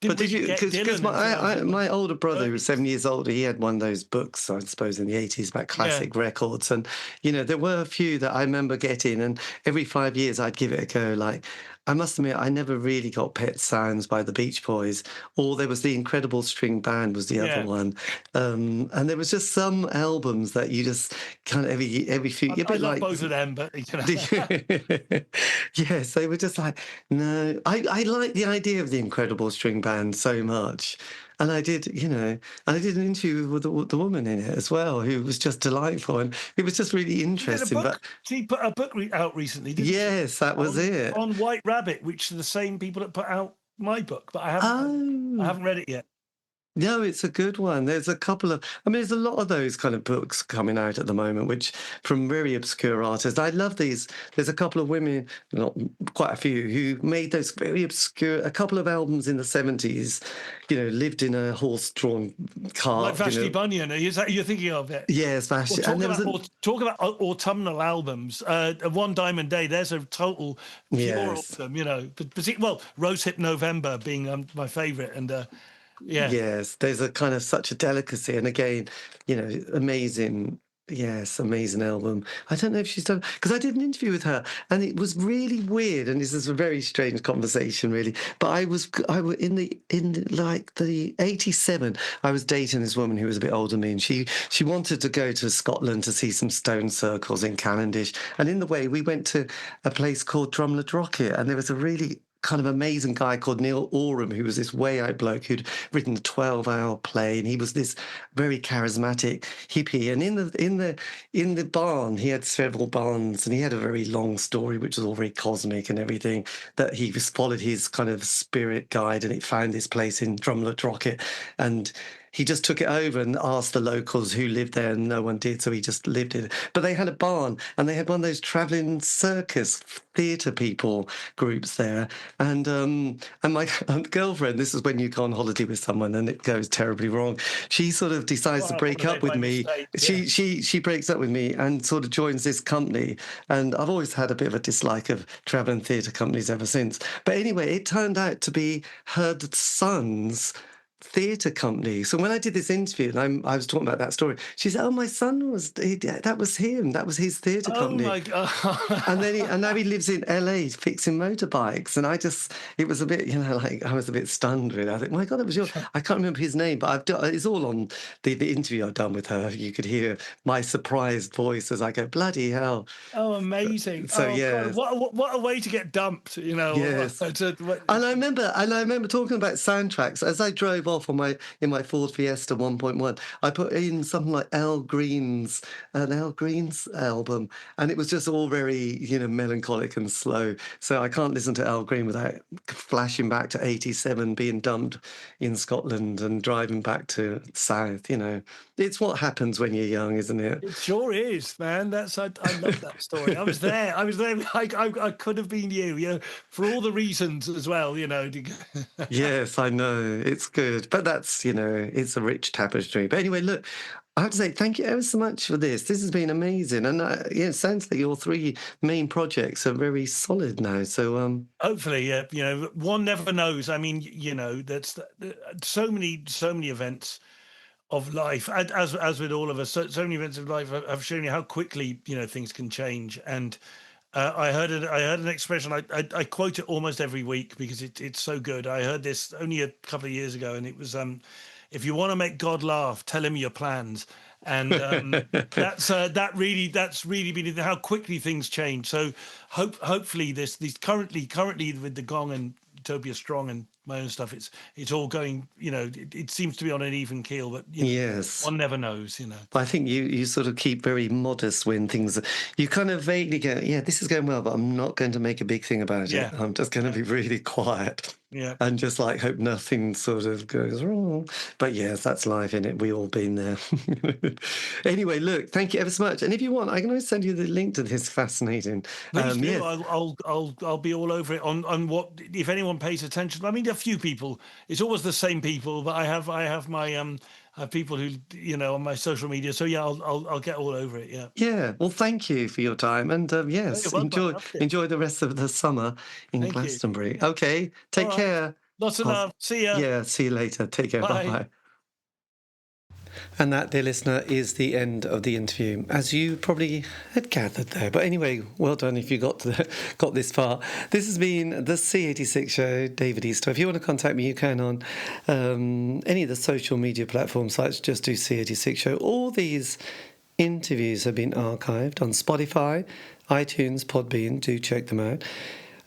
But did you? Because my older brother, who was 7 years older, he had one of those books, I suppose, in the 80s about classic records, and there were a few that I remember getting, and every 5 years I'd give it a go. Like, I must admit, I never really got Pet Sounds by the Beach Boys, or there was the Incredible String Band was the other one, and there was just some albums that you just kind of every few. I love both of them, but yes, they were just like, no. I like the idea of the Incredible String Band so much. And I did, and I did an interview with the woman in it as well, who was just delightful. And it was just really She did a interesting. book. But She put a book out recently, didn't she? yes, that was it. On White Rabbit, which are the same people that put out my book, but I Oh, haven't read it yet. no, it's a good one. There's a couple of, there's a lot of those kind of books coming out at the moment, which from very obscure artists. I love these. There's a couple of women, not quite a few, who made those very obscure, a couple of albums in the 70s, lived in a horse-drawn Like cart. Vashti Bunyan, is that you're thinking of it? Yes, Vashti. Well, talk about autumnal albums. One Diamond Day. There's a total pure Yes. autumn. Well, Rosehip November being my favourite, and yeah. Yes, there's a kind of such a delicacy, and again, amazing. Yes, amazing album. I don't know if she's done, because I did an interview with her, and it was really weird. And this is a very strange conversation, really. But I was in like the 87. I was dating this woman who was a bit older than me, and she wanted to go to Scotland to see some stone circles in Cavendish. And in the way, we went to a place called Drumlin Rocket, and there was a really kind of amazing guy called Neil Oram, who was this way-out bloke who'd written a 12-hour play, and he was this very charismatic hippie. And in the barn, he had several barns, and he had a very long story, which was all very cosmic and everything. That he just followed his kind of spirit guide, and it found this place in Drumlin Rocket, and he just took it over and asked the locals who lived there, and no one did, so he just lived in it. But they had a barn, and they had one of those travelling circus theatre people groups there. And my girlfriend, this is when you go on holiday with someone and it goes terribly wrong. She sort of decides to break up with me. She breaks up with me and sort of joins this company. And I've always had a bit of a dislike of travelling theatre companies ever since. But anyway, it turned out to be her son's theatre company. So when I did this interview, and I was talking about that story, she said, "Oh, my son that was him. That was his theatre company." Oh my God! And now he lives in LA fixing motorbikes. And it was a bit, like I was a bit stunned really. I think, my God, that was yours. I can't remember his name, but it's all on the interview I've done with her. You could hear my surprised voice as I go, "Bloody hell!" Oh, amazing! So yeah, God, what a way to get dumped, Yes. And I remember talking about soundtracks as I drove off in my Ford Fiesta 1.1. I put in something like an Al Green's album, and it was just all very melancholic and slow. So I can't listen to Al Green without flashing back to 87, being dumped in Scotland and driving back to South. It's what happens when you're young, isn't it? It sure is, man. I love that story. I was there. I could have been you, for all the reasons as well, Yes, I know. It's good. But that's, it's a rich tapestry. But anyway, look, I have to say thank you ever so much for this. This has been amazing. And it sounds like your three main projects are very solid now. So hopefully, one never knows. I mean, that's so many events of life, as with all of us, so many events of life have shown you how quickly things can change. And I heard an expression. I quote it almost every week because it's so good. I heard this only a couple of years ago, and it was, "If you want to make God laugh, tell him your plans." And that's really been how quickly things change. So hopefully these currently with the Gong and Utopia Strong and my own stuff, it's all going, it seems to be on an even keel, but yes, one never knows, But I think you sort of keep very modest when things, you kind of vaguely go, yeah, this is going well, but I'm not going to make a big thing about it. I'm just going to be really quiet. Yeah. And just hope nothing sort of goes wrong. But yes, that's life, innit? We all been there. Anyway, look, thank you ever so much. And if you want, I can always send you the link to this fascinating. Please do. Yes. I'll be all over it on what, if anyone pays attention. I mean, a few people. It's always the same people, but I have my people who on my social media. So yeah, I'll get all over it. Yeah. Yeah. Well, thank you for your time, and yes, enjoy the rest of the summer in Glastonbury. Okay. Take care. Lots of love. See ya. Yeah. See you later. Take care. Bye. Bye. And that, dear listener, is the end of the interview, as you probably had gathered there. But anyway, well done if you got this far. This has been the C86 Show, David Eastaugh. If you want to contact me, you can on any of the social media platform sites. Just do C86 Show. All these interviews have been archived on Spotify, iTunes, Podbean. Do check them out.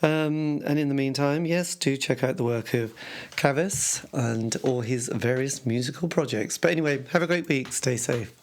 And in the meantime, yes, do check out the work of Kavus and all his various musical projects. But anyway, have a great week. Stay safe.